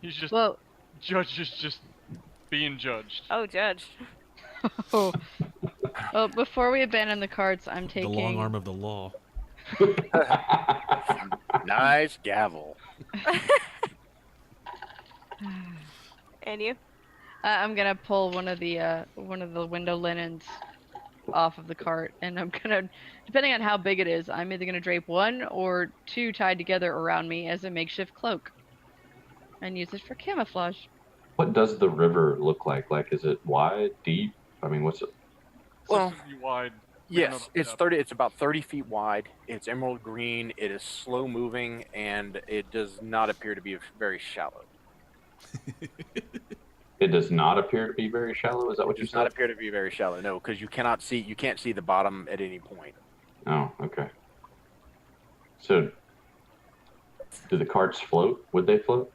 He's just
Well,
judge is just being judged.
Oh, judge.
well, before we abandon the carts, I'm taking
the long arm of the law.
Nice gavel.
And you?
I'm gonna pull one of the window linens off of the cart, and I'm gonna, depending on how big it is, I'm either gonna drape one or two tied together around me as a makeshift cloak, and use it for camouflage.
What does the river look like? Like, is it wide, deep? I mean, what's it?
Well,
Sufficiently wide. We don't know
yes,
about
it's
depth.
30. It's about 30 feet wide. It's emerald green. It is slow moving, and it does not appear to be very shallow.
It does not appear to be very shallow. Is that what
It
you
does not
said?
appear to be very shallow. No, because you can't see the bottom at any point.
Oh, okay. So, do the carts float? Would they float?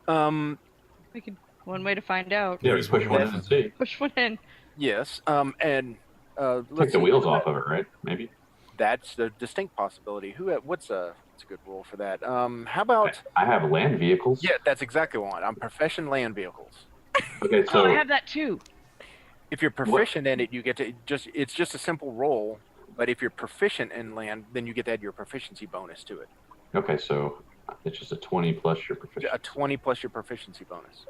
We could. One way to find out.
Yeah, we push one in and see.
Push one in.
Yes. And
Take
let's
the
see.
wheels off of it, right? Maybe.
That's a distinct possibility. What's a good rule for that? How about?
I have land vehicles.
Yeah, that's exactly what I want. I'm proficient land vehicles.
Okay,
Oh,
so
I have that too.
If you're proficient in it, you get to it's just a simple roll. But if you're proficient in land, then you get to add your proficiency bonus to it.
okay, so it's just a 20 plus your proficiency.
A 20 plus your proficiency bonus.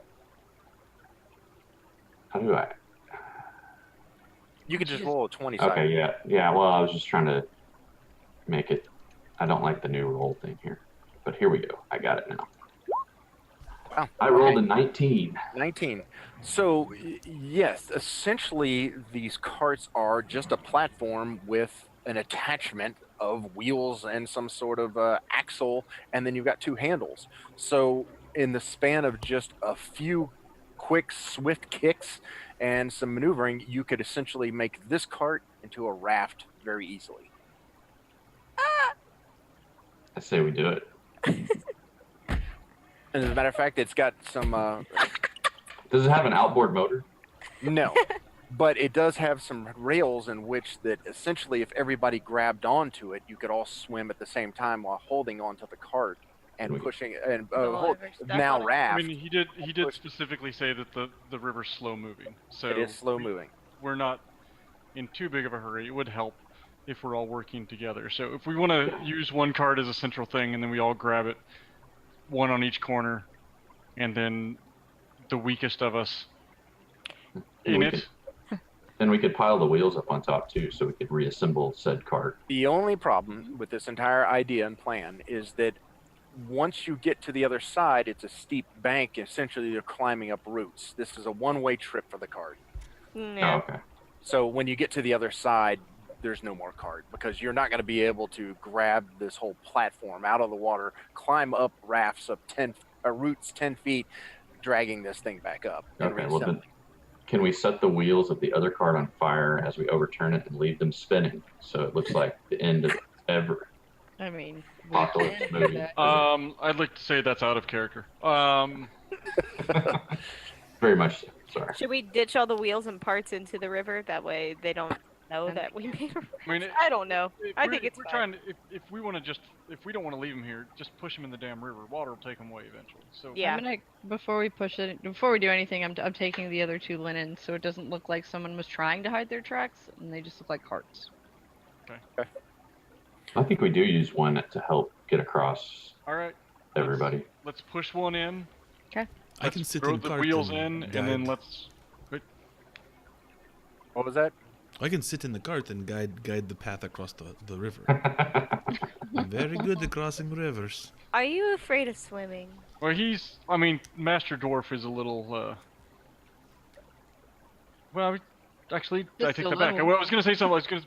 How do I?
You could just roll a 20 side.
Okay, yeah. Well, I was just trying to make it. I don't like the new roll thing here, but here we go. I got it now.
Wow.
I rolled a 19.
19. So, yes, essentially, these carts are just a platform with an attachment of wheels and some sort of axle, and then you've got two handles. So, in the span of just a few quick, swift kicks and some maneuvering, you could essentially make this cart into a raft very easily.
I say we do it.
And as a matter of fact, it's got some.
Does it have an outboard motor?
No, but it does have some rails in which that essentially, if everybody grabbed onto it, you could all swim at the same time while holding onto the cart and pushing and now raft.
I mean, he did specifically say that the river's slow moving, so
It is slow moving.
we're not in too big of a hurry. It would help if we're all working together. So if we want to use one card as a central thing, and then we all grab it, one on each corner, and then the weakest of us in it.
Then we could pile the wheels up on top too, so we could reassemble said cart.
The only problem with this entire idea and plan is that once you get to the other side, it's a steep bank. Essentially, you're climbing up roots. This is a one-way trip for the cart.
Yeah.
Oh, okay.
So when you get to the other side, there's no more cart because you're not going to be able to grab this whole platform out of the water, climb up rafts of roots 10 feet, dragging this thing back up. And
Okay, well then,
reassembling.
can we set the wheels of the other cart on fire as we overturn it and leave them spinning so it looks like the end of ever
I mean,
apocalypse movie?
I'd like to say that's out of character.
Very much so. Sorry.
Should we ditch all the wheels and parts into the river? That way they don't know that we made a
I mean,
I don't know. I think it's
we're
fine.
trying to, if we want to if we don't want to leave them here, just push them in the damn river. Water will take them away eventually. So
Yeah.
I'm gonna before we do anything, I'm taking the other two linens so it doesn't look like someone was trying to hide their tracks and they just look like carts.
I think we do use one to help get across
all right,
everybody.
let's push one in.
I can sit
throw
in
the
cart
wheels
and
in, and then
guide-
let's.
What was that?
I can sit in the cart and guide the path across the river. I'm very good at crossing rivers.
Are you afraid of swimming?
Well, I mean, Master Dwarf is a little. Well, actually, I
Just
take
a
that back. I
little.
was going to say something.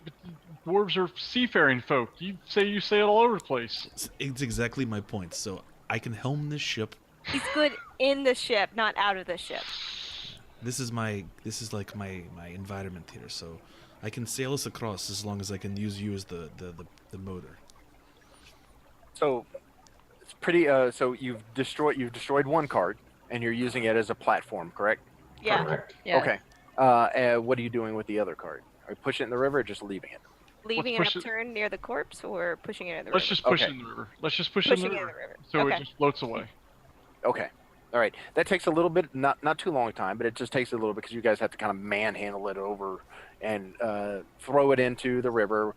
Dwarves are seafaring folk. You sail all over the place.
It's exactly my point. So I can helm this ship.
He's good in the ship, not out of the ship.
This is like my environment here. So I can sail us across as long as I can use you as the motor.
So it's pretty. So you've destroyed one cart, and you're using it as a platform, correct?
Yeah.
Correct.
Yeah.
Okay. What are you doing with the other cart? Are you pushing it in the river or just leaving it?
Leaving
Let's
it
push it-
upturned near the corpse or pushing it in the
Let's
river?
just push
Okay.
it in the river. Let's just push
Pushing
it in
it
the
in
river.
the river.
So
Okay.
it just floats away.
Okay. All right. That takes a little bit, not too long time, but it just takes a little because you guys have to kind of manhandle it over and throw it into the river.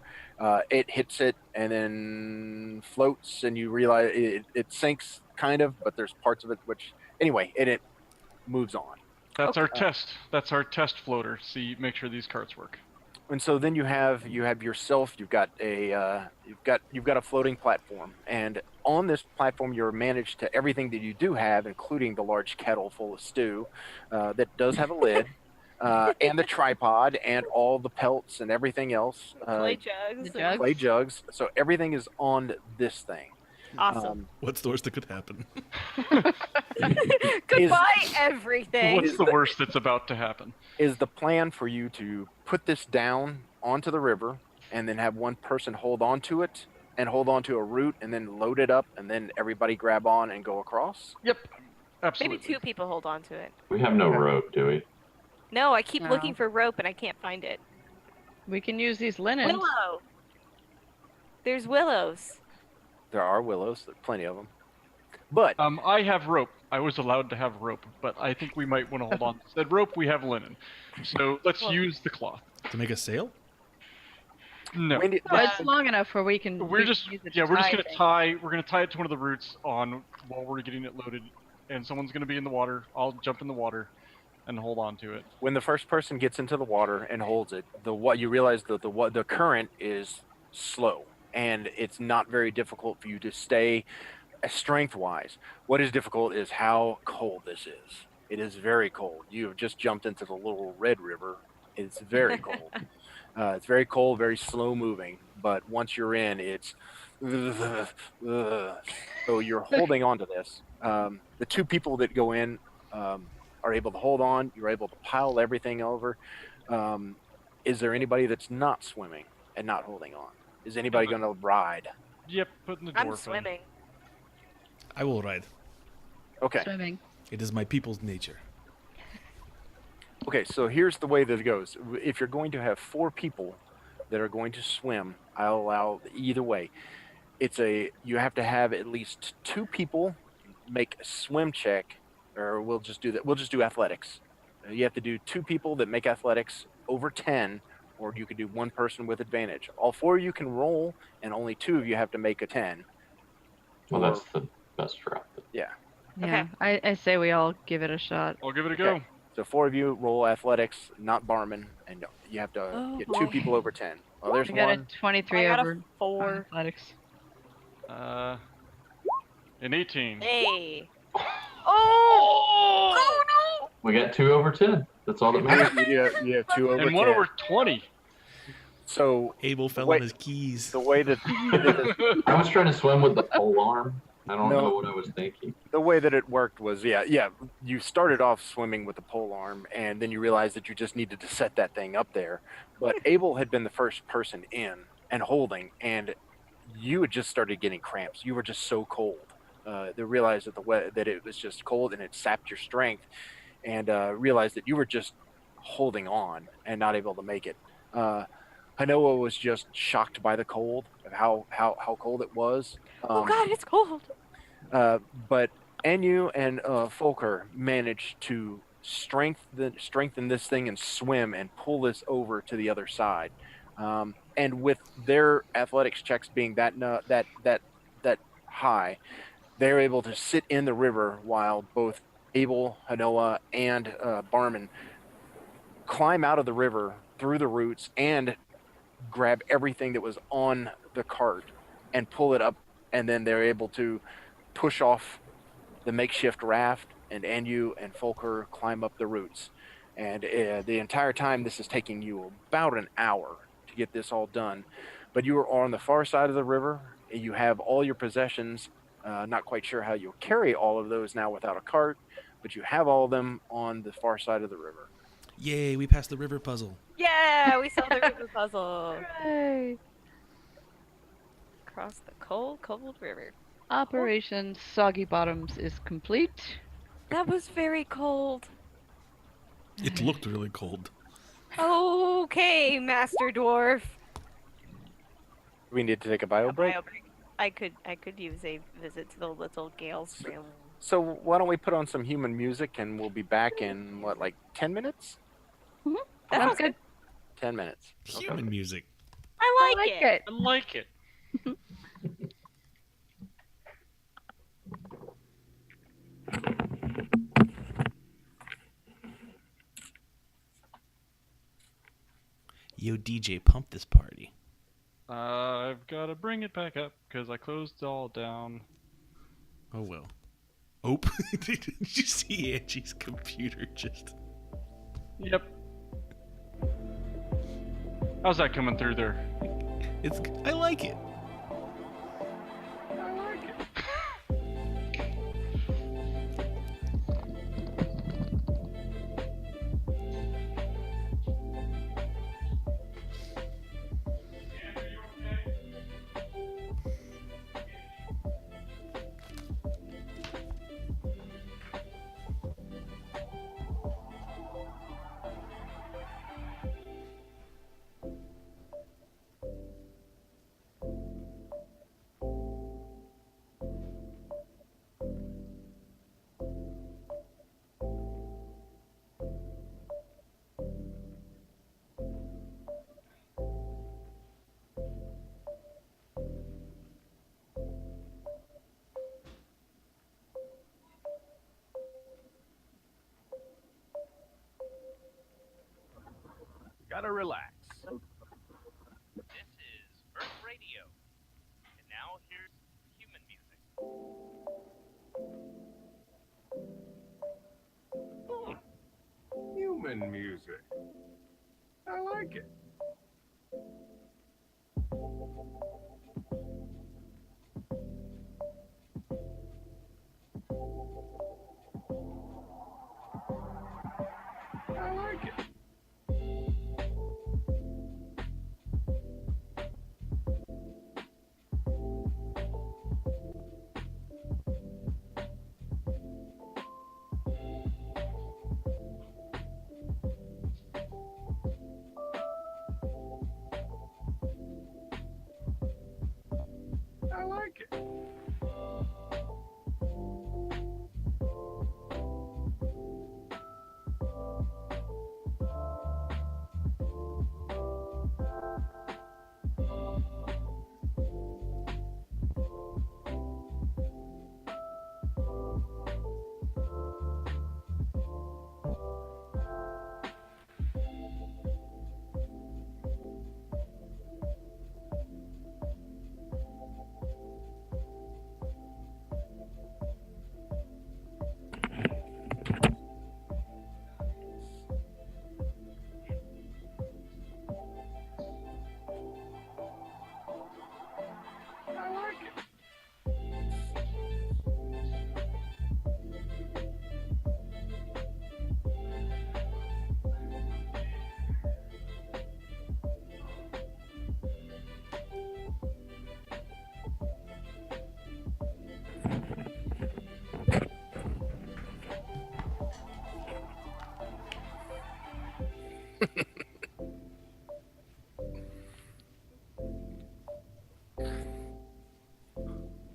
It hits it and then floats, and you realize it sinks kind of, but there's parts of it which, anyway, it moves on.
That's
Okay.
our test. That's our test floater. See, make sure these carts work.
And so then you have yourself. You've got a floating platform, and on this platform you're managed to everything that you do have, including the large kettle full of stew that does have a lid, and the tripod, and all the pelts and everything else.
Clay jugs.
The jugs?
Clay jugs. So everything is on this thing.
Awesome.
What's the worst that could happen?
Goodbye, everything.
What's the worst that's about to happen?
Is the plan for you to put this down onto the river and then have one person hold on to it and hold on to a root and then load it up and then everybody grab on and go across?
Yep, absolutely.
Maybe 2 people hold on to it.
We have no rope, do we?
No, I keep
No.
looking for rope and I can't find it.
We can use these linens.
Willow. There's willows.
There are willows, there's plenty of them. But
I have rope. I was allowed to have rope, but I think we might want to hold on. Instead rope, we have linen. So let's use the cloth.
To make a sail?
No.
when did-
But it's long enough where we can.
We're
we
just
can use it
we're just
tie
gonna
things.
tie. We're gonna tie it to one of the roots on while we're getting it loaded, and someone's gonna be in the water. I'll jump in the water, and hold on to it.
when the first person gets into the water and holds it, you realize that the current is slow and it's not very difficult for you to stay strength-wise. What is difficult is how cold this is. It is very cold. You have just jumped into the little red river. It's very cold. It's very cold, very slow moving. But once you're in, it's so you're holding on to this. The 2 people that go in are able to hold on. You're able to pile everything over. Is there anybody that's not swimming and not holding on? Is anybody going to ride?
Yep, putting the dwarf
I'm
in.
swimming.
I will ride.
Okay.
Swimming.
It is my people's nature.
Okay, so here's the way that it goes. If you're going to have 4 people that are going to swim, I'll allow either way. You have to have at least 2 people make a swim check, or we'll just do that. We'll just do athletics. You have to do 2 people that make athletics over 10, or you could do 1 person with advantage. All 4 of you can roll, and only 2 of you have to make a 10.
Well,
Or-
that's the best route.
Yeah,
Okay.
I say we all give it a shot.
I'll give it a go.
Okay. So 4 of you roll athletics, not Barmin, and you have to
Oh,
get
boy.
2 people over 10. Well, there's
I got a
one.
23
I got
over
a 4.
athletics.
An 18.
Hey. Oh! Oh
We got 2 over 10. That's all that matters.
You have 2 over
And
10.
1 over 20.
So
Abel fell
Wait.
on his keys.
the way that
I was trying to swim with the pole arm. I don't
No.
know what I was thinking.
the way that it worked was you started off swimming with the pole arm, and then you realized that you just needed to set that thing up there. But Abel had been the first person in and holding, and you had just started getting cramps. You were just so cold. They realized that it was just cold and it sapped your strength, and realized that you were just holding on and not able to make it. Hanoa was just shocked by the cold, of how cold it was.
oh God, it's cold.
But Anu and Folkher managed to strengthen this thing and swim and pull this over to the other side. And with their athletics checks being that high, they're able to sit in the river while both Abel, Hanoa, and Barmin climb out of the river through the roots and grab everything that was on the cart and pull it up, and then they're able to push off the makeshift raft, and Anu and Folker climb up the roots. And the entire time this is taking you about an hour to get this all done. But you are on the far side of the river, and you have all your possessions. Not quite sure how you'll carry all of those now without a cart, but you have all of them on the far side of the river.
Yay, we passed the river puzzle.
Yeah, we solved the river puzzle.
Hooray!
Across the cold river.
Operation Soggy Bottoms is complete.
That was very cold.
It looked really cold.
Okay, Master Dwarf.
We need to take a bio break.
I could use a visit to the little Gale's family.
So why don't we put on some human music, and we'll be back in, what, like 10 minutes?
That sounds good.
10 minutes.
Human music.
I like it.
I like it.
Yo, DJ, pump this party.
I've got to bring it back up because I closed it all down.
Oh, well. Oh, did you see Angie's computer just...
Yep. How's that coming through there?
I like it.
I like it.
Gotta relax. This is Earth Radio. And now here's human music. Human music. I like it. I like it. I like it. I like it.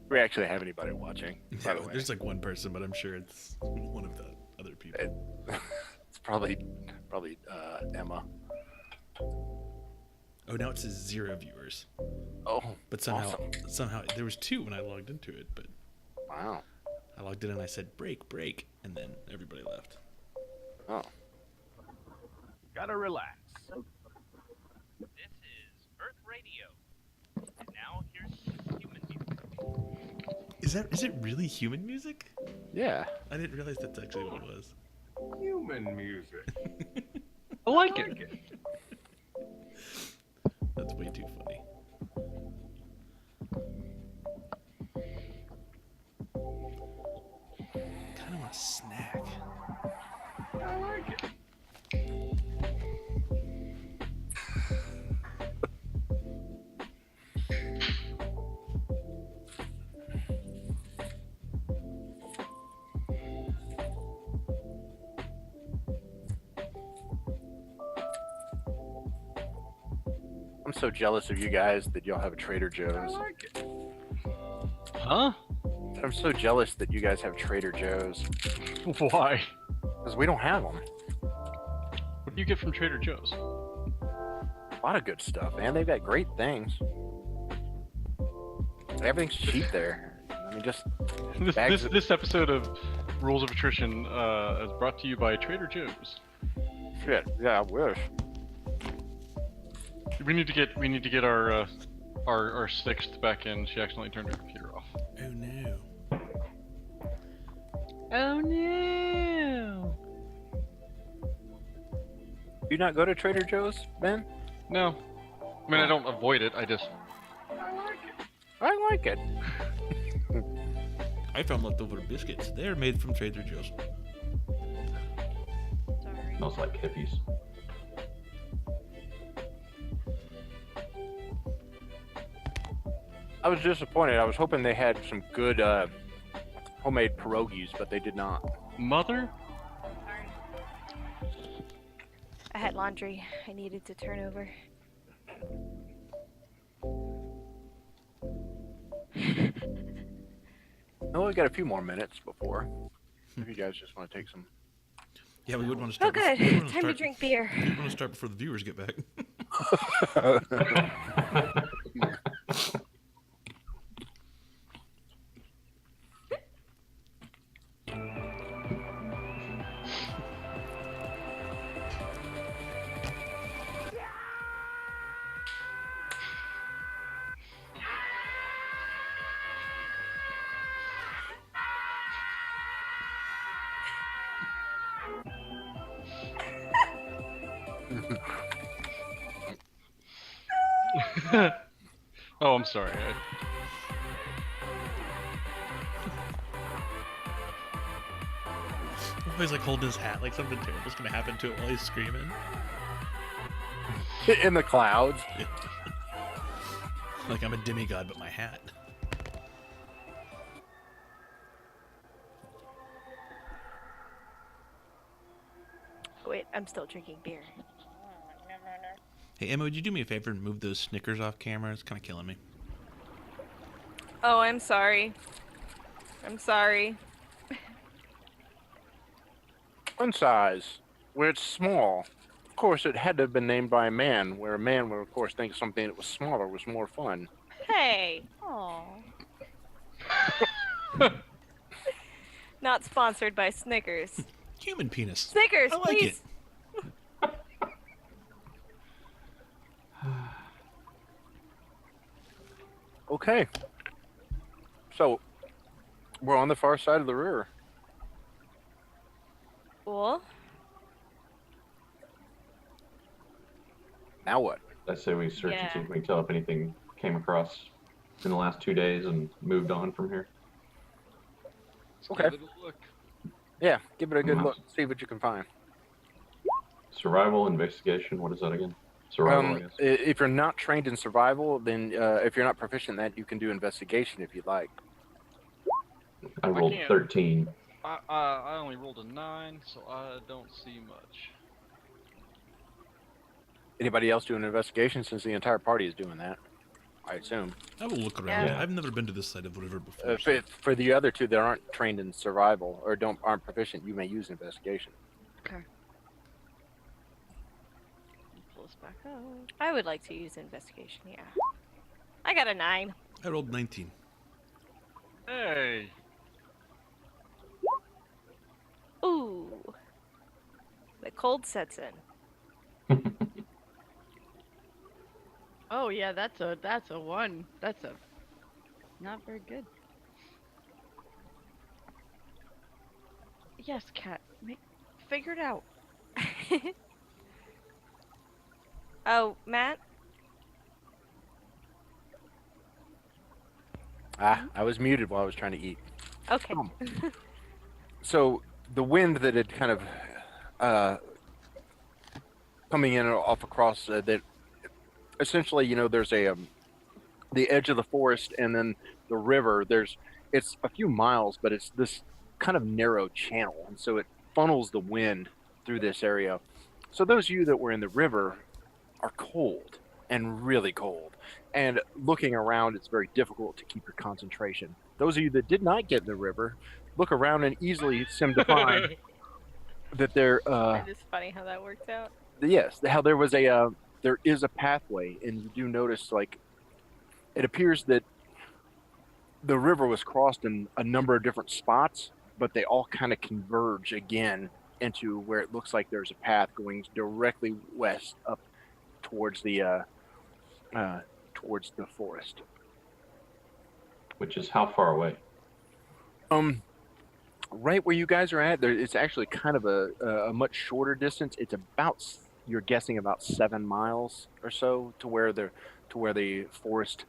We actually have anybody watching, by the way.
There's like one person, but I'm sure it's one of the other people.
It's probably Emma.
Oh, now it says 0 viewers.
Oh,
But somehow,
awesome.
there was 2 when I logged into it, but
Wow.
I logged in and I said break, and then everybody left.
Oh.
Gotta relax. This is Earth Radio. And now here's human music.
Is it really human music?
Yeah.
I didn't realize that's actually what it was.
Human music.
I like it.
That's way too funny. Kind of want a snack.
I like it.
I'm so jealous of you guys that y'all have a Trader
I
Joe's.
like it.
Huh?
I'm so jealous that you guys have Trader Joe's.
Why?
Because we don't have them.
What do you get from Trader Joe's?
A lot of good stuff, man. They've got great things. Everything's cheap there. I mean, just bags of-
This episode of Rules of Attrition is brought to you by Trader Joe's.
shit. Yeah, I wish.
We need to get our sixth back in. She accidentally turned her computer off.
Oh no.
Oh no!
Do you not go to Trader Joe's, Ben?
No, I mean I don't avoid it. I just
I like it.
I found leftover biscuits. They're made from Trader Joe's.
Sorry.
Smells like hippies.
I was disappointed. I was hoping they had some good homemade pierogies, but they did not.
mother.
I had laundry I needed to turn over.
Oh, we got a few more minutes before. If you guys just want to take some.
Yeah, we would want to
Oh,
start.
good.
we would wanna
Time to
start-
drink beer.
We want to start before the viewers get back.
Oh, I'm sorry.
He's like holding his hat, like something terrible's gonna happen to it while he's screaming.
In the clouds.
Like I'm a demigod, but my hat.
Wait, I'm still drinking beer.
Hey Emma, would you do me a favor and move those Snickers off camera? It's kind of killing me.
Oh, I'm sorry. I'm sorry.
One size, where it's small. Of course, it had to have been named by a man, where a man would, of course, think something that was smaller was more fun.
Hey. Aww. Not sponsored by Snickers.
Human penis.
Snickers,
I like
please.
it.
Okay. So, we're on the far side of the river.
Cool.
Now what?
I say we search and see
Yeah.
if we can tell if anything came across in the last 2 days and moved on from here.
Okay.
Give it a look.
Yeah, give it a good
Mhm.
look. See what you can find.
Survival, investigation, what is that again? Survival, I guess.
If you're not trained in survival, then if you're not proficient in that, you can do investigation if you'd like.
I rolled
can't.
13.
I only rolled a 9, so I don't see much.
Anybody else doing an investigation since the entire party is doing that? I assume.
I will look around.
Yeah.
I've never been to this side of the river before.
For the other two that aren't trained in survival or aren't proficient, you may use investigation.
Okay. Pull us back up.
I would like to use investigation, yeah. I got a 9.
I rolled 19.
Hey.
Ooh. The cold sets in.
Oh yeah, that's a 1. That's a not very good. Yes, cat. Figure it out.
Oh, Matt?
I was muted while I was trying to eat.
Okay.
So the wind that had kind of coming in off across that essentially, there's the edge of the forest and then the river. It's a few miles, but it's this kind of narrow channel, and so it funnels the wind through this area. So those of you that were in the river are cold and really cold, and looking around, it's very difficult to keep your concentration. Those of you that did not get in the river look around and easily seem to find that there
It is funny how that worked out.
yes, how there was there is a pathway, and you do notice, like, it appears that the river was crossed in a number of different spots, but they all kind of converge again into where it looks like there's a path going directly west up towards the towards the forest.
Which is how far away?
Right where you guys are at, it's actually kind of a much shorter distance. It's about, you're guessing, about 7 miles or so to where the forest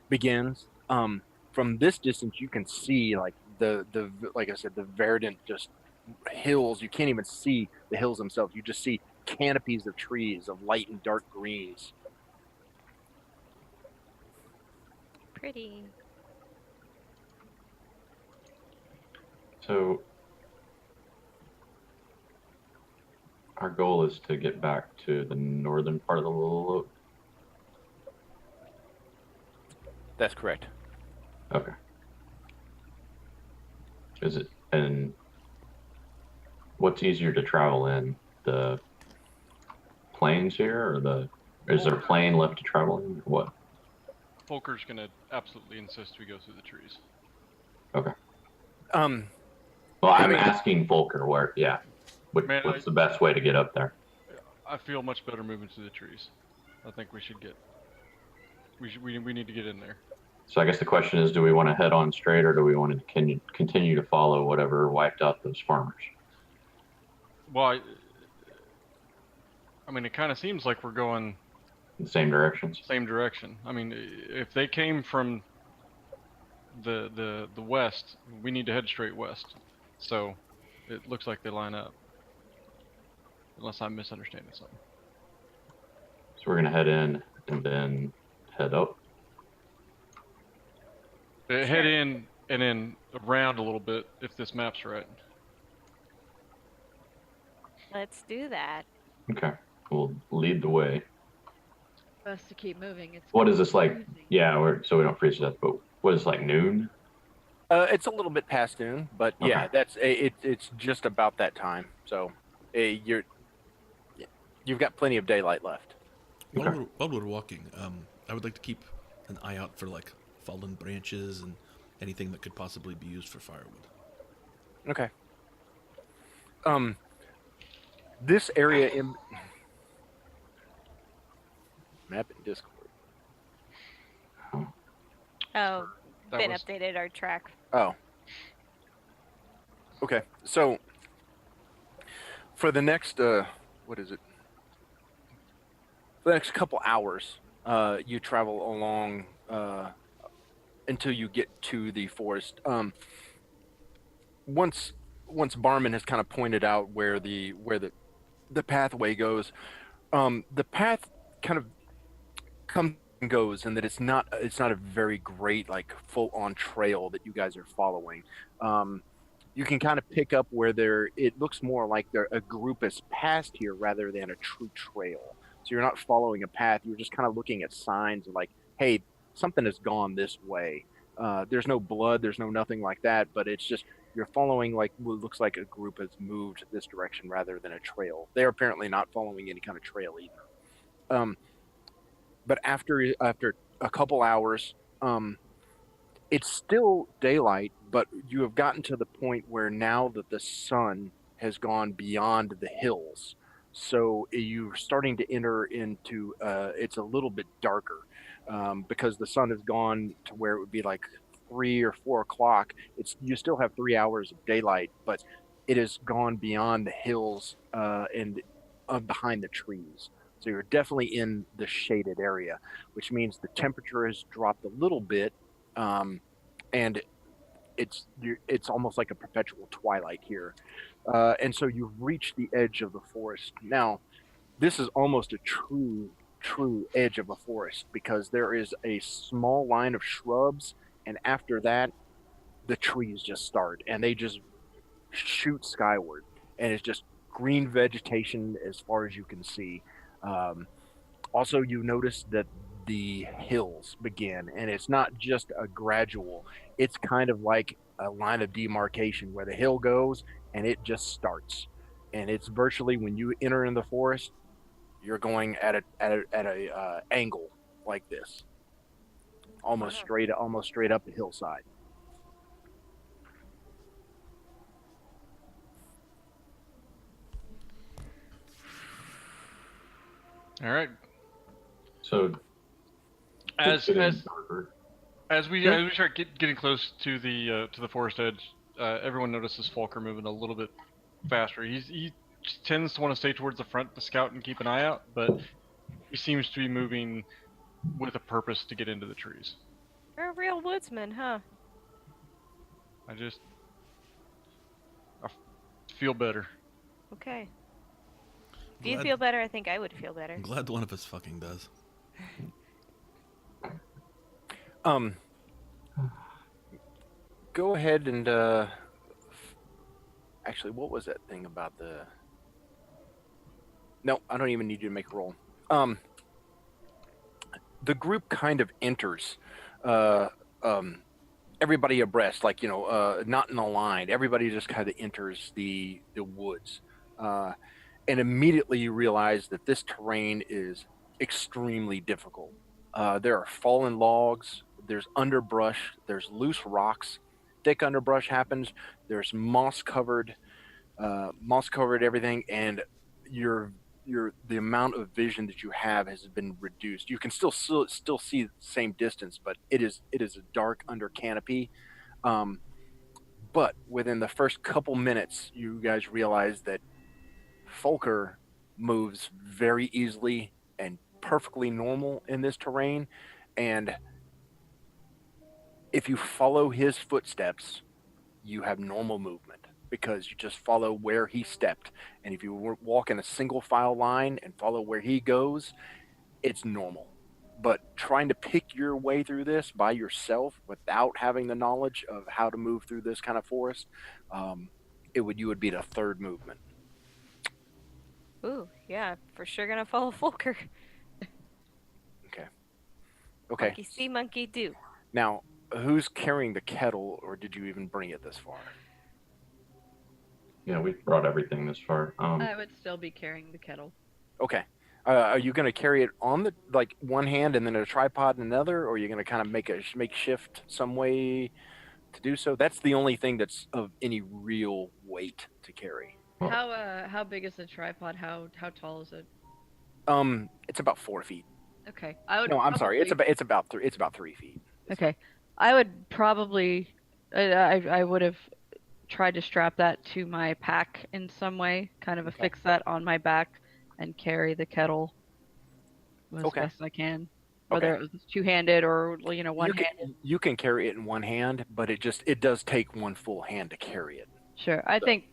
begins. From this distance, you can see like the like I said, the verdant just hills. You can't even see the hills themselves. You just see canopies of trees of light and dark greens.
Pretty.
So our goal is to get back to the northern part of the Lolalolt.
That's correct.
Okay. Is it, and what's easier to travel in, the plains here, or is there a plain left to travel in, or what?
Folker's gonna absolutely insist we go through the trees.
Okay.
Well,
I'm asking Folker where, yeah,
Man,
what's the best way to get up there?
I feel much better moving through the trees. I think we need to get in there.
So I guess the question is, do we want to head on straight, or do we want to continue to follow whatever wiped out those farmers?
Well, I mean, it kind of seems like we're going
In the same directions?
same direction. I mean, if they came from the west, we need to head straight west. So it looks like they line up. Unless I'm misunderstanding something.
So we're going to head in and then head up?
Head in and then around a little bit if this map's right.
Let's do that.
Okay. We'll lead the way.
For us to keep moving. It's
What is this like?
freezing.
Yeah, so we don't freeze to death, but what is it, like noon?
It's a little bit past noon, but yeah,
Okay.
that's it's just about that time. So you've got plenty of daylight left.
Okay.
While we're walking, I would like to keep an eye out for like fallen branches and anything that could possibly be used for firewood.
Okay. This area in map in Discord.
Oh,
That
Ben
was
updated our track.
Oh. Okay. So for the next what is it? For the next couple hours, you travel along until you get to the forest. Once Barmin has kind of pointed out where the pathway goes, the path kind of comes and goes, and that it's not a very great like full on trail that you guys are following. You can kind of pick up where it looks more like a group has passed here rather than a true trail. So you're not following a path, you're just kind of looking at signs like, hey, something has gone this way. There's no blood, there's no nothing like that, but it's just you're following like what looks like a group has moved this direction rather than a trail. They're apparently not following any kind of trail either. But after a couple hours, it's still daylight, but you have gotten to the point where now that the sun has gone beyond the hills, so you're starting to enter into it's a little bit darker because the sun has gone to where it would be like 3 or 4 o'clock. You still have 3 hours of daylight, but it has gone beyond the hills and behind the trees. So you're definitely in the shaded area, which means the temperature has dropped a little bit, and it's almost like a perpetual twilight here. And so you've reached the edge of the forest. Now, this is almost a true edge of a forest because there is a small line of shrubs, and after that, the trees just start, and they just shoot skyward, and it's just green vegetation as far as you can see. Also, you notice that the hills begin, and it's not just a gradual, it's kind of like a line of demarcation where the hill goes and it just starts. And it's virtually, when you enter in the forest, you're going at a angle like this, almost straight up the hillside.
all right.
So
As
Getting
as
darker.
as we
Yeah.
start getting close to the forest edge, everyone notices Folker moving a little bit faster. He tends to want to stay towards the front to scout and keep an eye out, but he seems to be moving with a purpose to get into the trees.
You're a real woodsman, huh?
I feel better.
Okay. If you
Glad-
feel better, I think I would feel better.
I'm glad one of us fucking does.
Go ahead and actually, what was that thing about the? No, I don't even need you to make a roll. The group kind of enters, uh, everybody abreast, like not in a line. Everybody just kind of enters the woods, and immediately you realize that this terrain is extremely difficult. There are fallen logs. There's underbrush. There's loose rocks. Thick underbrush happens. There's moss covered everything, and the amount of vision that you have has been reduced. You can still see the same distance, but it is a dark under canopy. But within the first couple minutes, you guys realize that Folker moves very easily and perfectly normal in this terrain, and if you follow his footsteps, you have normal movement because you just follow where he stepped. And if you walk in a single file line and follow where he goes, it's normal. But trying to pick your way through this by yourself without having the knowledge of how to move through this kind of forest, you would be the third movement.
Ooh, yeah, for sure gonna follow Folker.
Okay.
Monkey see, monkey do.
Now, who's carrying the kettle, or did you even bring it this far?
Yeah, we brought everything this far.
I would still be carrying the kettle.
Okay. Are you going to carry it on the one hand and then a tripod in another, or are you going to kind of make shift some way to do so? That's the only thing that's of any real weight to carry.
How big is the tripod? How tall is it?
It's about 4 feet.
Okay. I would.
No, I'm sorry. It's about 3 feet.
Okay. I would probably. I would have tried to strap that to my pack in some way, kind of affix that on my back, and carry the kettle as best I can. Whether it was two-handed or one-handed.
You can carry it in one hand, but it does take one full hand to carry it.
Sure. I think,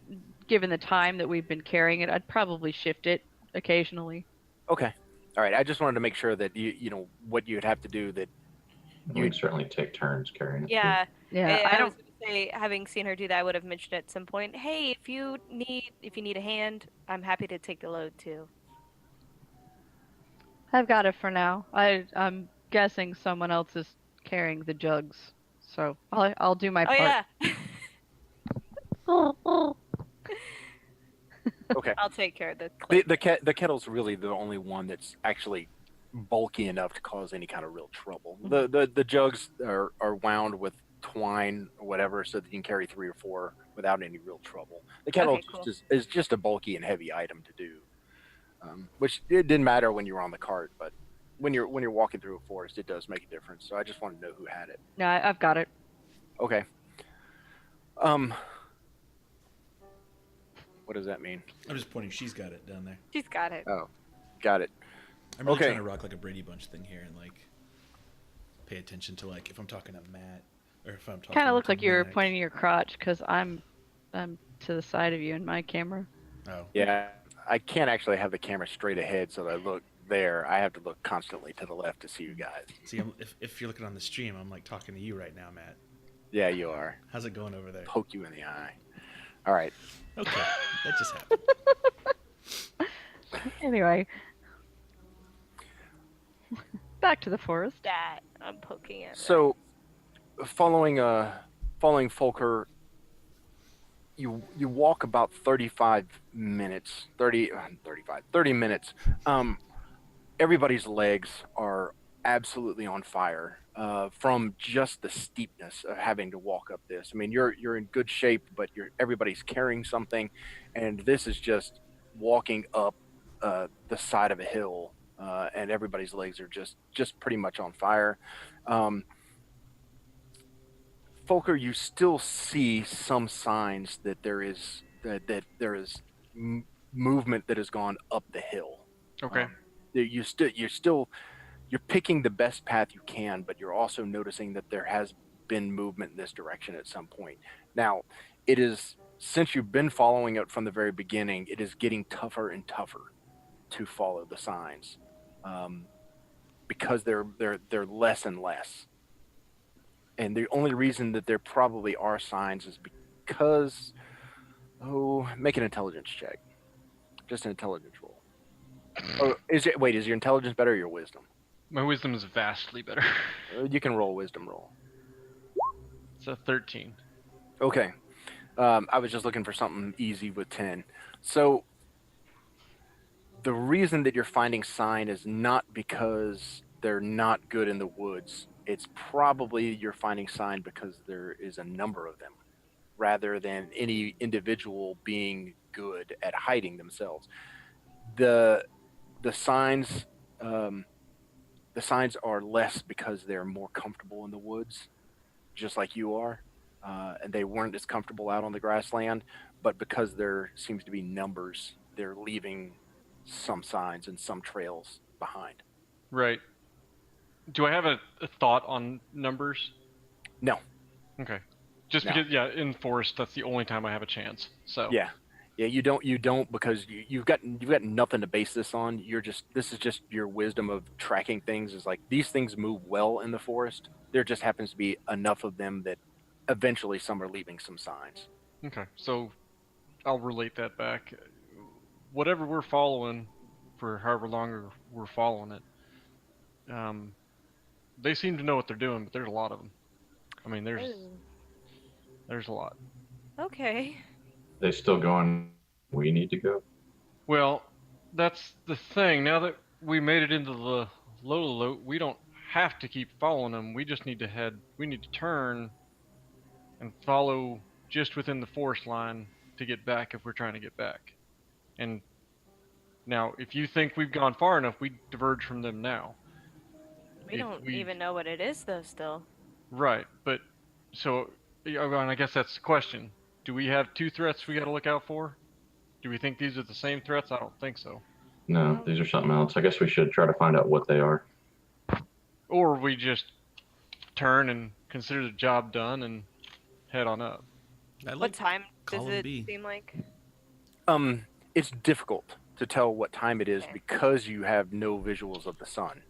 given the time that we've been carrying it, I'd probably shift it occasionally.
Okay. All right. I just wanted to make sure that you know what you'd have to do. That
we can certainly take turns carrying it.
Yeah.
Yeah.
I was gonna say, having seen her do that, I would have mentioned at some point, hey, if you need a hand, I'm happy to take the load too.
I've got it for now. I'm guessing someone else is carrying the jugs, so I'll do my part.
Oh yeah.
Okay.
I'll take care of the
The kettle's really the only one that's actually bulky enough to cause any kind of real trouble. The jugs are wound with twine or whatever, so that you can carry 3 or 4 without any real trouble. The kettle is just a bulky and heavy item to do, which it didn't matter when you were on the cart, but when you're walking through a forest, it does make a difference. So I just wanted to know who had it.
No, I've got it.
Okay. What does that mean?
I'm just pointing. She's got it down there.
She's got it.
Oh, got it.
I'm really
Okay.
trying to rock like a Brady Bunch thing here and pay attention to if I'm talking to Matt or if I'm talking.
Kind of looked
to
like you were
Mac.
pointing your crotch because I'm to the side of you in my camera.
Oh.
Yeah, I can't actually have the camera straight ahead so that I look there. I have to look constantly to the left to see you guys.
See, if you're looking on the stream, I'm talking to you right now, Matt.
Yeah, you are.
How's it going over there?
Poke you in the eye. All right.
Okay, that just happened.
Anyway, back to the forest.
That I'm poking at.
So, following Folker, you walk about 30 minutes. Everybody's legs are absolutely on fire from just the steepness of having to walk up this. I mean, you're in good shape, but everybody's carrying something, and this is just walking up the side of a hill and everybody's legs are just pretty much on fire. Folker, you still see some signs that there is movement that has gone up the hill.
Okay.
You're picking the best path you can, but you're also noticing that there has been movement in this direction at some point. Now, it is, since you've been following it from the very beginning, it is getting tougher and tougher to follow the signs, because they're less and less. And the only reason that there probably are signs is because, make an intelligence check. Just an intelligence roll. Oh, is your intelligence better or your wisdom?
My wisdom is vastly better.
You can roll a wisdom roll.
It's a 13.
Okay. I was just looking for something easy with 10. So the reason that you're finding sign is not because they're not good in the woods. It's probably you're finding sign because there is a number of them, rather than any individual being good at hiding themselves. The signs are less because they're more comfortable in the woods, just like you are, and they weren't as comfortable out on the grassland. But because there seems to be numbers, they're leaving some signs and some trails behind.
Right. Do I have a thought on numbers?
No.
Okay. Just
No.
because, yeah, in forest, that's the only time I have a chance. So.
Yeah, you don't because you've got nothing to base this on. This is just your wisdom of tracking things. Is like these things move well in the forest. There just happens to be enough of them that eventually some are leaving some signs.
Okay. So I'll relate that back. Whatever we're following, for however long we're following it, they seem to know what they're doing, but there's a lot of them. I mean, there's a lot.
Okay.
They still going? We need to go.
Well, that's the thing. Now that we made it into the Lolalolt, we don't have to keep following them. We just need to we need to turn and follow just within the forest line to get back if we're trying to get back. And now, if you think we've gone far enough, we diverge from them now.
We don't even know what it is, though, still.
Right, but so, and I guess that's the question. Do we have two threats we got to look out for? Do we think these are the same threats? I don't think so.
No, these are something else. I guess we should try to find out what they are.
Or we just turn and consider the job done and head on up.
What time does
column
it
B.
seem like?
It's difficult to tell what time it is because you have no visuals of the sun.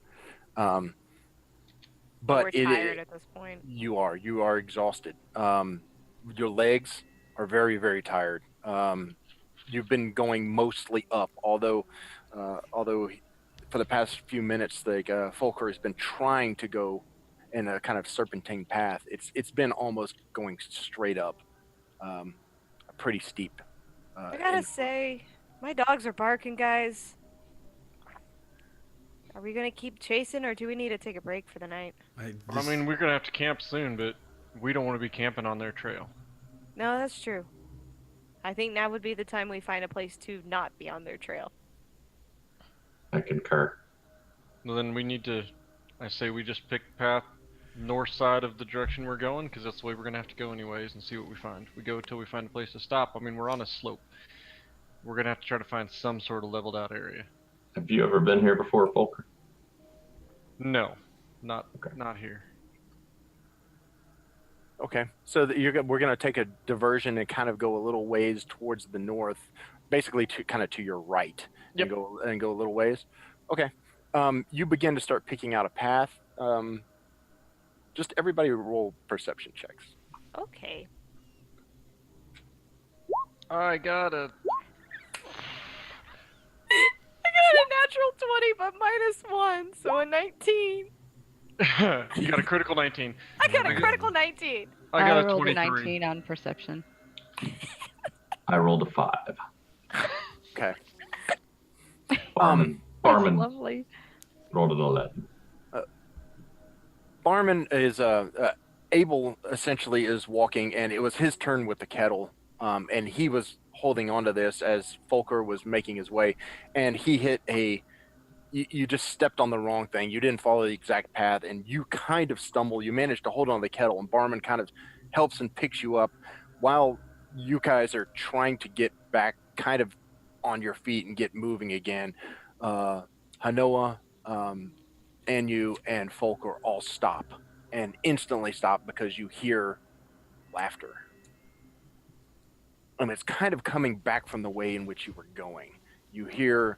But
we're tired at this point.
You are exhausted. Your legs are very, very tired. You've been going mostly up, although for the past few minutes, Folkher has been trying to go in a kind of serpentine path. It's been almost going straight up, pretty steep.
I gotta say, my dogs are barking, guys. Are we gonna keep chasing, or do we need to take a break for the night?
I mean, we're gonna have to camp soon, but we don't want to be camping on their trail.
No, that's true. I think now would be the time we find a place to not be on their trail.
I concur.
Well, then we need to, I say we just pick path north side of the direction we're going, because that's the way we're gonna have to go anyways, and see what we find. We go until we find a place to stop. I mean, we're on a slope. We're gonna have to try to find some sort of leveled out area.
Have you ever been here before, Folkher?
No, not here.
Okay, so we're going to take a diversion and kind of go a little ways towards the north, basically to your right.
Yep.
and go a little ways. Okay, you begin to start picking out a path. Just everybody roll perception checks.
Okay.
I got a
natural 20, but -1, so a 19.
You got a critical 19.
I got a critical 19.
I got a
rolled
23.
a 19 on perception.
I rolled a 5.
Okay.
Barmin
Lovely.
rolled an 11.
Barmin is Abel essentially is walking, and it was his turn with the kettle, and he was holding onto this as Folkher was making his way, and he hit a you just stepped on the wrong thing. You didn't follow the exact path, and you kind of stumble. You manage to hold on to the kettle, and Barmin kind of helps and picks you up while you guys are trying to get back kind of on your feet and get moving again. Hanoa, and you and Folkher all stop and instantly stop because you hear laughter. And it's kind of coming back from the way in which you were going. You hear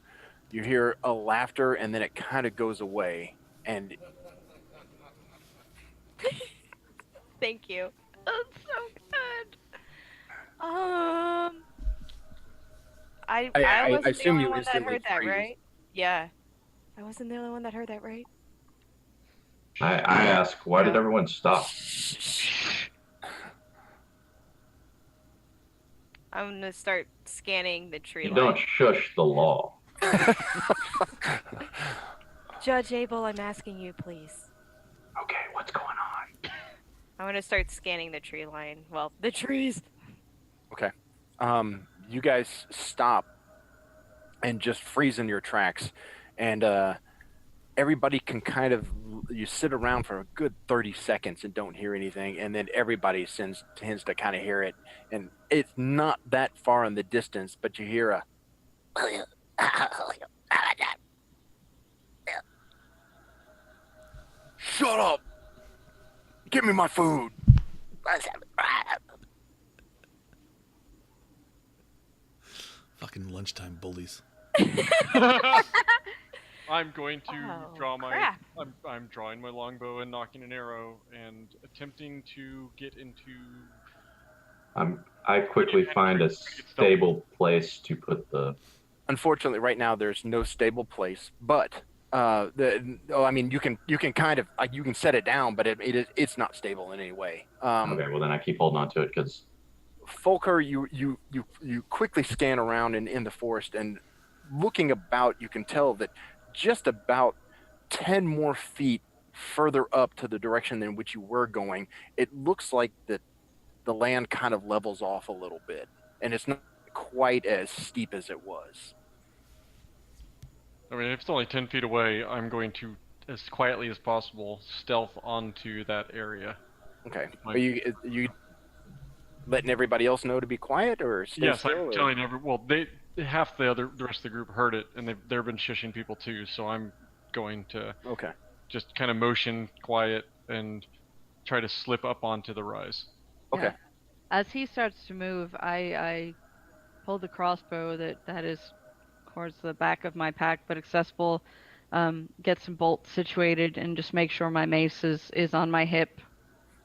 a laughter, and then it kind of goes away, and
Thank you.
That's so good.
I
I
wasn't the
assume
only
you
one that
instantly
heard that,
freeze.
right? Yeah. I wasn't the only one that heard that, right?
I ask, why did everyone stop?
I'm gonna start scanning the tree
You
line.
don't shush the law.
Judge Abel, I'm asking you, please.
Okay, what's going on?
I'm gonna start scanning the tree line. Well, the trees.
Okay. You guys stop and just freeze in your tracks, and everybody can kind of, you sit around for a good 30 seconds and don't hear anything, and then everybody tends to kind of hear it, and it's not that far in the distance, but you hear a shut up, give me my food.
Fucking lunchtime bullies.
I'm going to
Oh,
draw my.
crap.
I'm drawing my longbow and knocking an arrow and attempting to get into.
I quickly find a stable place to put the.
Unfortunately, right now there's no stable place, but I mean, you can kind of you can set it down, but it's not stable in any way.
Okay, well then I keep holding on to it because.
Folkher, you quickly scan around in the forest, and looking about, you can tell that just about 10 more feet further up to the direction in which you were going, it looks like that the land kind of levels off a little bit, and it's not quite as steep as it was.
I mean, if it's only 10 feet away, I'm going to, as quietly as possible, stealth onto that area.
Okay.
Like-
Are you letting everybody else know to be quiet, or stay
Yes,
still?
I'm
or-
telling the rest of the group heard it, and they've been shushing people too. So I'm going to
Okay.
just kind of motion quiet and try to slip up onto the rise.
Okay.
Yeah. As he starts to move, I pull the crossbow that is towards the back of my pack, but accessible. Get some bolts situated, and just make sure my mace is on my hip.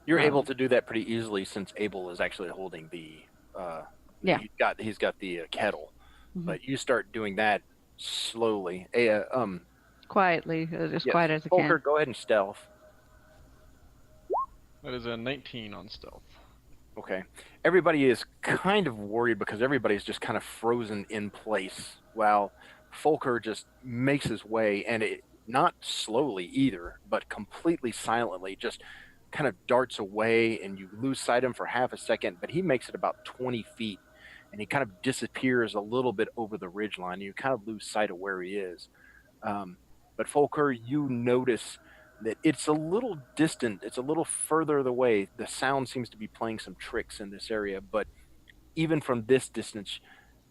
You're able to do that pretty easily since Abel is actually holding the.
Yeah.
He's got the kettle,
Mhm.
but you start doing that slowly.
Quietly, as
Yes.
quiet as I
Folkher,
can.
go ahead and stealth.
That is a 19 on stealth.
Okay. Everybody is kind of worried because everybody's just kind of frozen in place while Folkher just makes his way, and it not slowly either, but completely silently, just kind of darts away, and you lose sight of him for half a second, but he makes it about 20 feet, and he kind of disappears a little bit over the ridgeline, and you kind of lose sight of where he is. But Folkher, you notice that it's a little distant, it's a little further away. The sound seems to be playing some tricks in this area, but even from this distance,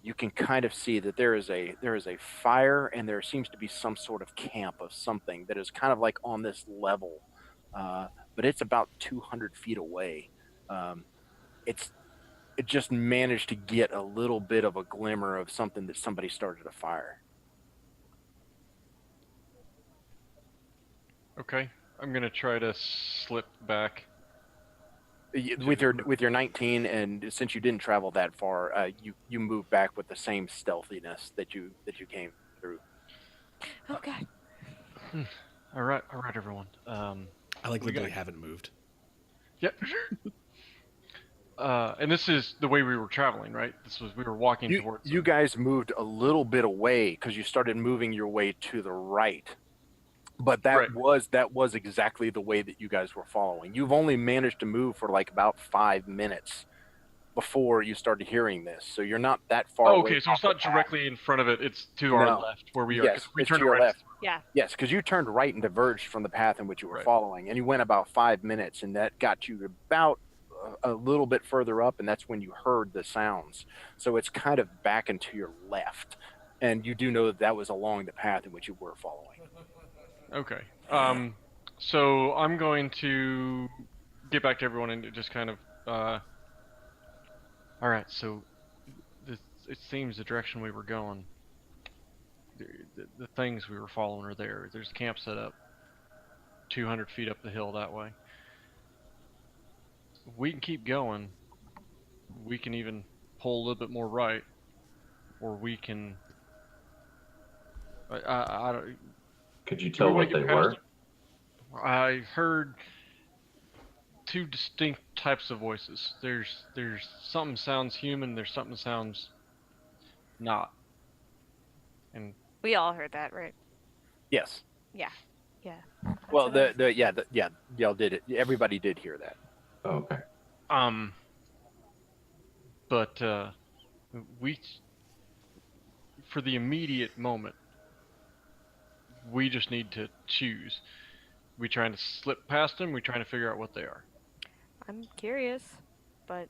you can kind of see that there is a fire, and there seems to be some sort of camp of something that is kind of like on this level, but it's about 200 feet away. It just managed to get a little bit of a glimmer of something that somebody started a fire.
Okay, I'm gonna try to slip back.
With your 19, and since you didn't travel that far, you move back with the same stealthiness that you came through.
Okay.
All right, everyone.
I like
We
that
got-
they haven't moved.
Yep. And this is the way we were traveling, right? We were walking towards.
You guys moved a little bit away because you started moving your way to the right, but that was exactly the way that you guys were following. You've only managed to move for like about 5 minutes before you started hearing this, so you're not that far
Oh,
away.
okay, so it's
from
not
the path.
directly in front of it. It's to our
No.
left where we are.
Yes,
'Cause we
it's
turned
to your
right.
left.
Yeah.
Yes, because you turned right and diverged from the path in which you were
Right.
following, and you went about 5 minutes, and that got you about a little bit further up, and that's when you heard the sounds. So it's kind of back and to your left, and you do know that that was along the path in which you were following.
Okay. So I'm going to get back to everyone and just kind of. All right. So it seems the direction we were going. The things we were following are there. There's camp set up 200 feet up the hill that way. We can keep going. We can even pull a little bit more right, or we can. I don't.
Could you
Do we
tell
wanna
what
get
they
past
were?
them? I heard two distinct types of voices. There's something sounds human. There's something sounds not. And
We all heard that, right?
Yes.
Yeah. Yeah.
Well,
That's what I-
y'all did it. Everybody did hear that.
Oh, okay.
but we, for the immediate moment, we just need to choose. We trying to slip past them. We trying to figure out what they are.
I'm curious, but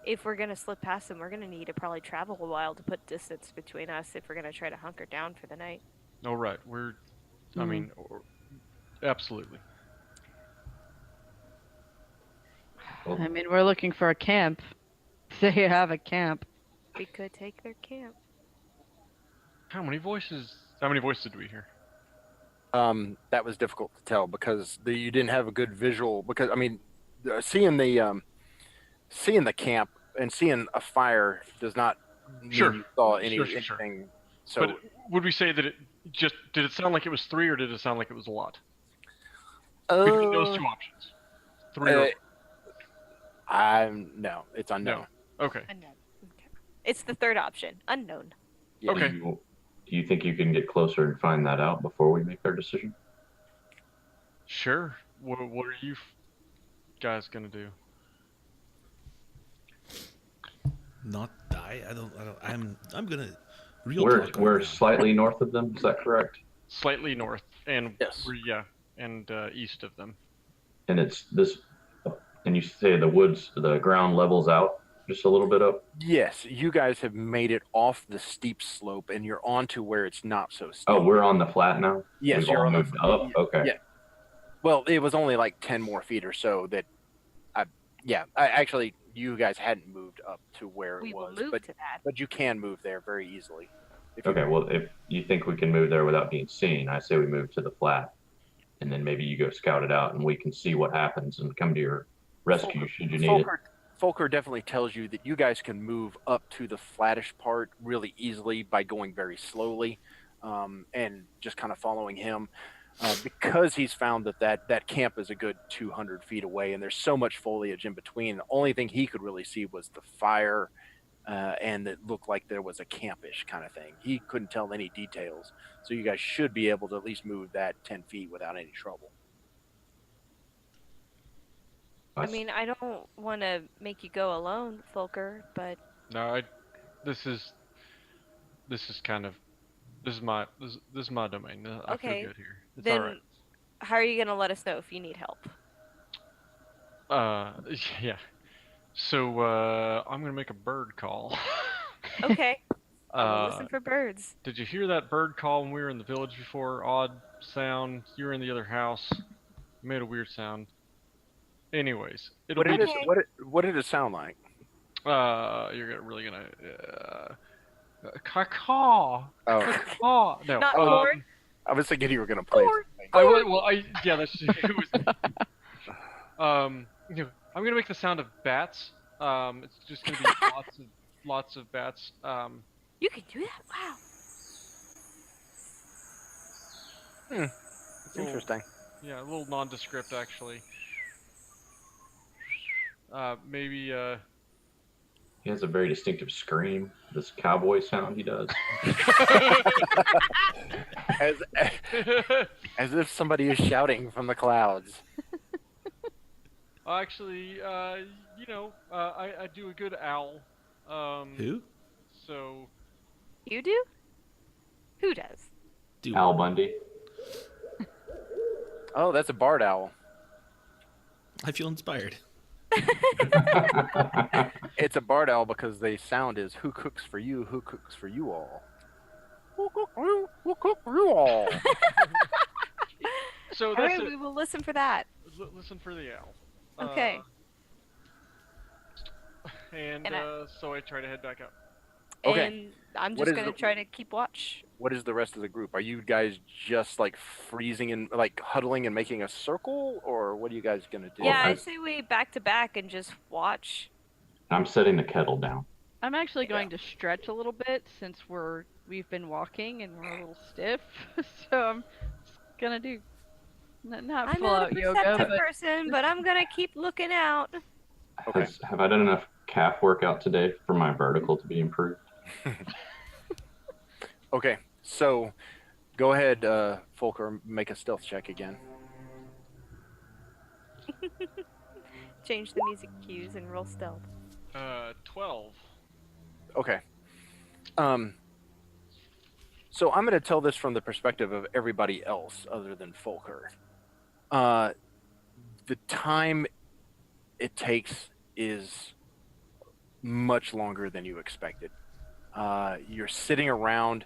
if we're gonna slip past them, we're gonna need to probably travel a while to put distance between us if we're gonna try to hunker down for the night.
Oh right, I mean, absolutely.
Well,
I mean, we're looking for a camp. They have a camp.
We could take their camp.
How many voices did we hear?
That was difficult to tell because you didn't have a good visual. Because I mean, seeing the camp and seeing a fire does not mean
Sure.
you saw
Sure.
anything. So
But would we say that did it sound like it was 3, or did it sound like it was a lot? Between those two options, 3 or
no, it's unknown.
okay.
Unknown. Okay. It's the third option. Unknown.
Yeah.
Okay.
Do you think you can get closer and find that out before we make our decision?
Sure. What are you guys gonna do?
Not die. I'm gonna.
We're slightly north of them. Is that correct?
Slightly north, and
Yes.
and east of them.
And it's this. And you say the woods, the ground levels out just a little bit up.
Yes, you guys have made it off the steep slope, and you're onto where it's not so steep.
Oh, we're on the flat now.
Yes,
We've
you're
all
on the
moved up. Okay.
Yeah. Well, it was only like 10 more feet or so that actually you guys hadn't moved up to where
We
it
will
was,
move
but
to that.
you can move there very easily. If you
Okay.
want.
Well, if you think we can move there without being seen, I say we move to the flat, and then maybe you go scout it out, and we can see what happens and come to your rescue should you need it.
Folkher definitely tells you that you guys can move up to the flattish part really easily by going very slowly, and just kind of following him, because he's found that camp is a good 200 feet away, and there's so much foliage in between. The only thing he could really see was the fire, and it looked like there was a campish kind of thing. He couldn't tell any details, so you guys should be able to at least move that 10 feet without any trouble.
I mean, I don't want to make you go alone, Folker, but
No, this is my domain. I
Okay,
feel good here. It's
then
all right.
how are you gonna let us know if you need help?
Yeah. So I'm gonna make a bird call.
Okay, I'll listen
uh,
for birds.
did you hear that bird call when we were in the village before? Odd sound. You were in the other house. You made a weird sound. Anyways, it'll be.
What did it sound like?
You're really gonna. Caw.
Oh,
Caw. No.
Not corn.
I was thinking you were going to play something.
Yeah, that's it was. I'm gonna make the sound of bats. It's just gonna be lots of bats.
You can do that? Wow.
It's interesting.
Yeah, a little nondescript actually. Maybe.
He has a very distinctive scream. This cowboy sound he does.
As if somebody is shouting from the clouds.
Actually, I do a good owl.
Who?
So
You do? Who does?
Do
Al
what?
Bundy.
Oh, that's a barred owl.
I feel inspired.
It's a barred owl because the sound is "Who cooks for you? Who cooks for you all? Who cook for you? Who cook for you all?"
so
All
that's
right,
it.
we will listen for that.
Listen for the owl.
Okay.
And
And
so I try to head back up.
Okay.
And I'm
What
just
is
gonna
the-
try to keep watch.
What is the rest of the group? Are you guys just like freezing and like huddling and making a circle, or what are you guys gonna do?
Yeah,
I-
I say we back to back and just watch.
I'm setting the kettle down.
I'm actually going to stretch a little bit since we've been walking and we're a little stiff. So I'm just gonna do not
I'm
full
not a
out yoga,
perceptive
but
person, but I'm gonna keep looking out.
Okay.
Have I done enough calf workout today for my vertical to be improved?
Okay. So, go ahead, Folker, make a stealth check again.
Change the music cues and roll stealth.
12.
Okay. So I'm going to tell this from the perspective of everybody else other than Folker. The time it takes is much longer than you expected. You're sitting around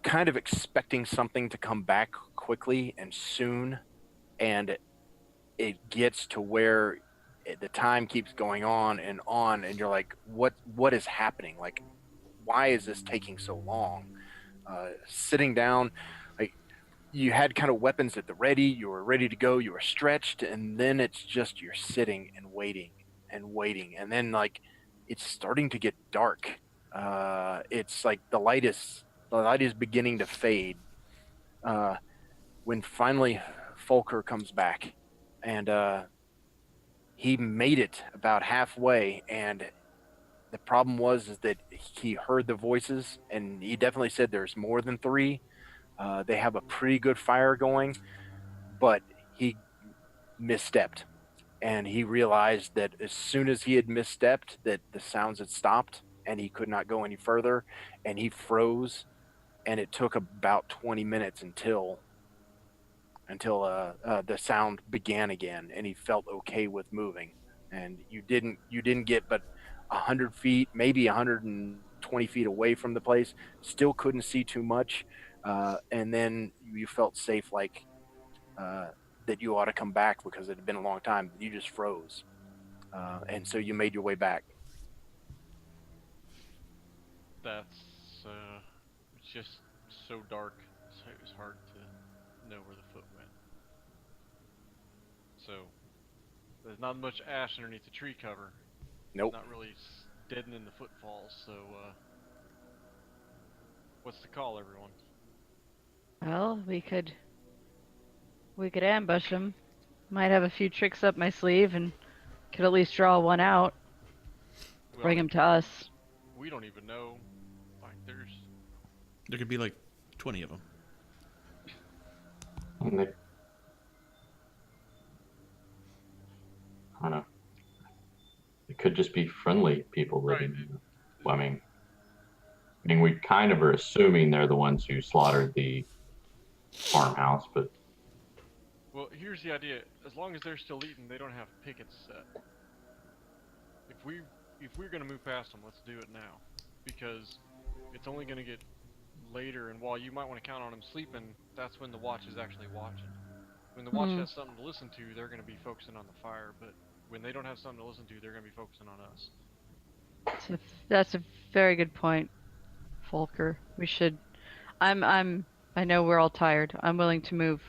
kind of expecting something to come back quickly and soon, and it gets to where the time keeps going on, and you're like, what is happening? Like, why is this taking so long? Sitting down, like, you had kind of weapons at the ready, you were ready to go, you were stretched, and then it's just you're sitting and waiting, and then like it's starting to get dark. It's like the light is beginning to fade. When finally Folker comes back, and he made it about halfway, and the problem is that he heard the voices, and he definitely said there's more than three. They have a pretty good fire going, but he misstepped, and he realized that as soon as he had misstepped, that the sounds had stopped, and he could not go any further, and he froze, and it took about 20 minutes until the sound began again, and he felt okay with moving. And you didn't get but 100 feet, maybe 120 feet away from the place. Still couldn't see too much, and then you felt safe, like that you ought to come back because it had been a long time. You just froze, and so you made your way back.
That's it's just so dark. So it was hard to know where the foot went. So there's not much ash underneath the tree cover.
Nope.
Not really deadening the footfalls. So what's the call, everyone?
well, we could ambush them. Might have a few tricks up my sleeve and could at least draw one out.
Well,
Bring him to us.
We don't even know. Like
There could be like 20 of them.
And I don't know. It could just be friendly people living.
Right.
Well, I mean, we kind of are assuming they're the ones who slaughtered the farmhouse, but
Well, here's the idea. As long as they're still eating, they don't have pickets set. If we're gonna move past them, let's do it now, because it's only gonna get later. And while you might want to count on them sleeping, that's when the watch is actually watching. When the watch has something to listen to, they're gonna be focusing on the fire. But when they don't have something to listen to, they're gonna be focusing on us.
That's a very good point, Folker. We should. I know we're all tired. I'm willing to move.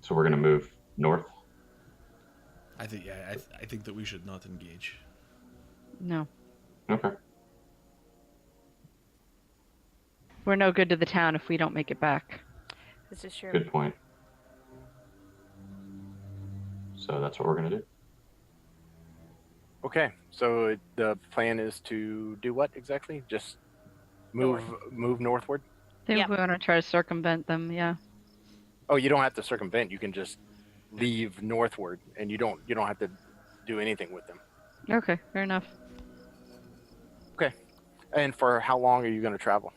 so we're gonna move north.
I think I think that we should not engage.
No,
Okay.
we're no good to the town if we don't make it back.
This is true.
Good point. So that's what we're gonna do.
Okay, so the plan is to do what exactly? Just move northward?
I think
Yeah.
we want to try to circumvent them. Yeah.
Oh, you don't have to circumvent. You can just leave northward, and you don't have to do anything with them.
Okay, fair enough.
And for how long are you going to travel?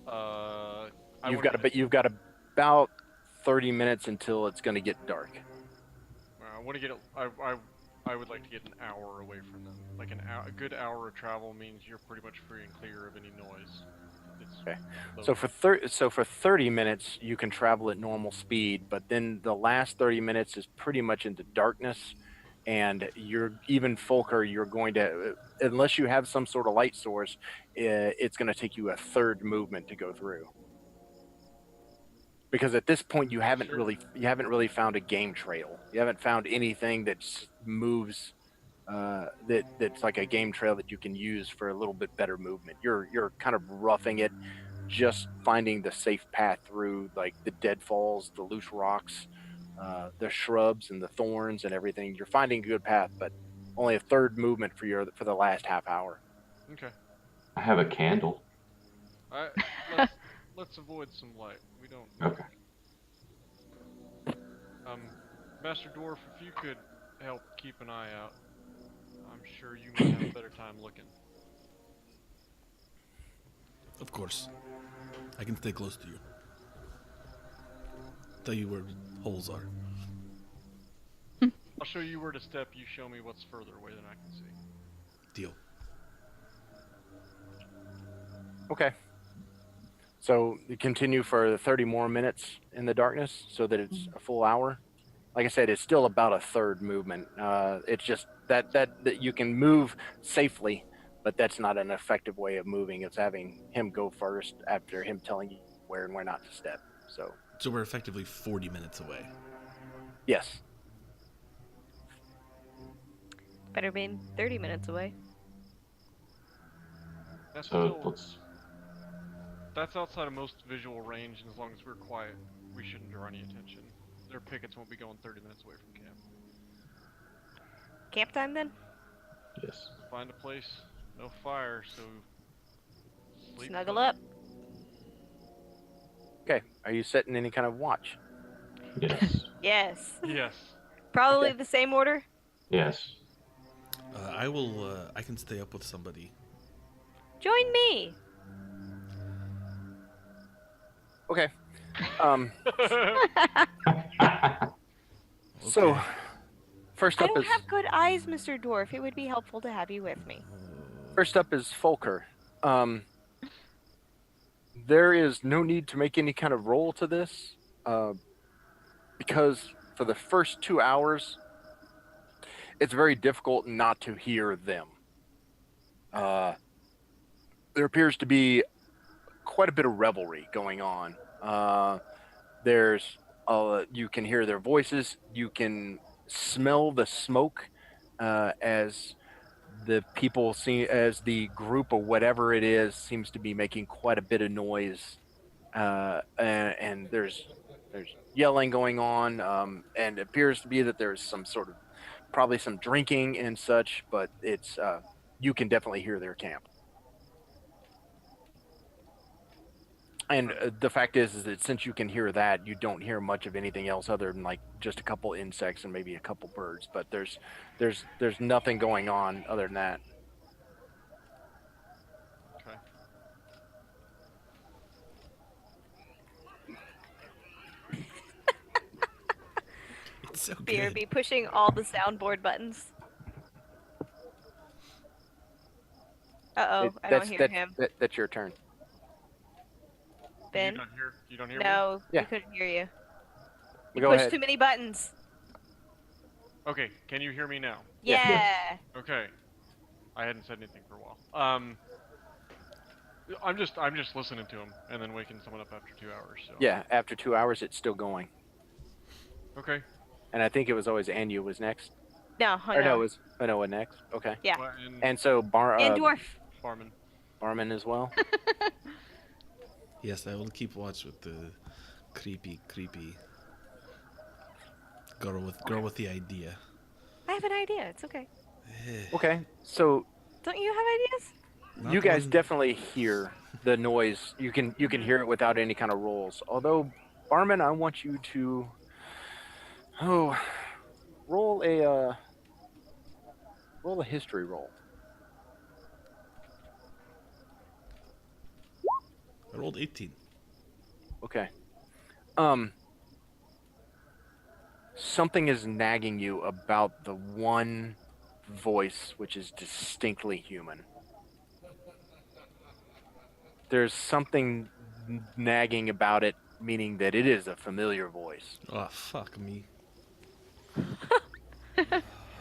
I
You've
wanna
got you've got about 30 minutes until it's going to get dark.
I want to get. I would like to get an hour away from them. Like a good hour of travel means you're pretty much free and clear of any noise. It's
Okay.
low.
So for 30 minutes you can travel at normal speed, but then the last 30 minutes is pretty much into darkness, and even Folkher, you're going to, unless you have some sort of light source, it's going to take you a third movement to go through. Because at this point you haven't really found a game trail. You haven't found anything that moves that's like a game trail that you can use for a little bit better movement. You're kind of roughing it, just finding the safe path through like the deadfalls, the loose rocks, the shrubs and the thorns and everything. You're finding a good path, but only a third movement for the last half hour.
Okay.
I have a candle.
Let's avoid some light. We don't.
Okay.
Master Dwarf, if you could help keep an eye out, I'm sure you may have a better time looking.
Of course. I can stay close to you. Tell you where holes are.
I'll show you where to step. You show me what's further away than I can see.
Deal.
Okay. So you continue for 30 more minutes in the darkness, so that it's a full hour. Like I said, it's still about a third movement. It's just that you can move safely, but that's not an effective way of moving. It's having him go first after him telling you where and where not to step. So
we're effectively 40 minutes away.
yes.
Better be 30 minutes away.
That's outside of most visual range, and as long as we're quiet, we shouldn't draw any attention. Their pickets won't be going 30 minutes away from camp.
Camp time then?
Yes.
Find a place, no fire, so sleep.
Snuggle up.
Okay. Are you setting any kind of watch?
Yes.
Yes.
Yes.
Probably
Okay.
the same order.
Yes.
I will. I can stay up with somebody.
Join me.
Okay.
Okay.
So first
I
up
don't
is
have good eyes, Mr. Dwarf. It would be helpful to have you with me.
Folkher. There is no need to make any kind of roll to this, because for the first 2 hours, it's very difficult not to hear them. There appears to be quite a bit of revelry going on. You can hear their voices. You can smell the smoke as the people as the group or whatever it is seems to be making quite a bit of noise, and there's yelling going on, and it appears to be that there's some sort of probably some drinking and such, but it's you can definitely hear their camp. And the fact is that since you can hear that, you don't hear much of anything else other than like just a couple insects and maybe a couple birds. But there's nothing going on other than that.
Okay.
It's so
Beer
good.
be pushing all the soundboard buttons. Uh-oh, I don't hear him.
That's your turn.
Ben?
You don't hear me?
No,
Yeah.
we couldn't hear you. You
Go
pushed
ahead.
too many buttons.
Okay, can you hear me now?
Yeah.
Okay. I hadn't said anything for a while. I'm just listening to him and then waking someone up after 2 hours. So.
Yeah, after 2 hours, it's still going.
Okay.
And I think it was always Anu was next.
No,
Or no, it
no.
was Noah next. Okay.
Yeah.
Well,
And so
And Dwarf.
Barmin.
Barmin as well.
Yes, I will keep watch with the creepy girl with the idea.
I have an idea. It's okay.
Okay, so
Don't you have ideas?
Not
you guys
one-
definitely hear the noise. You can hear it without any kind of rolls. Although, Barmin, I want you to Oh, roll a history roll.
I rolled 18.
Okay. Something is nagging you about the one voice which is distinctly human. There's something nagging about it, meaning that it is a familiar voice.
Oh, fuck me.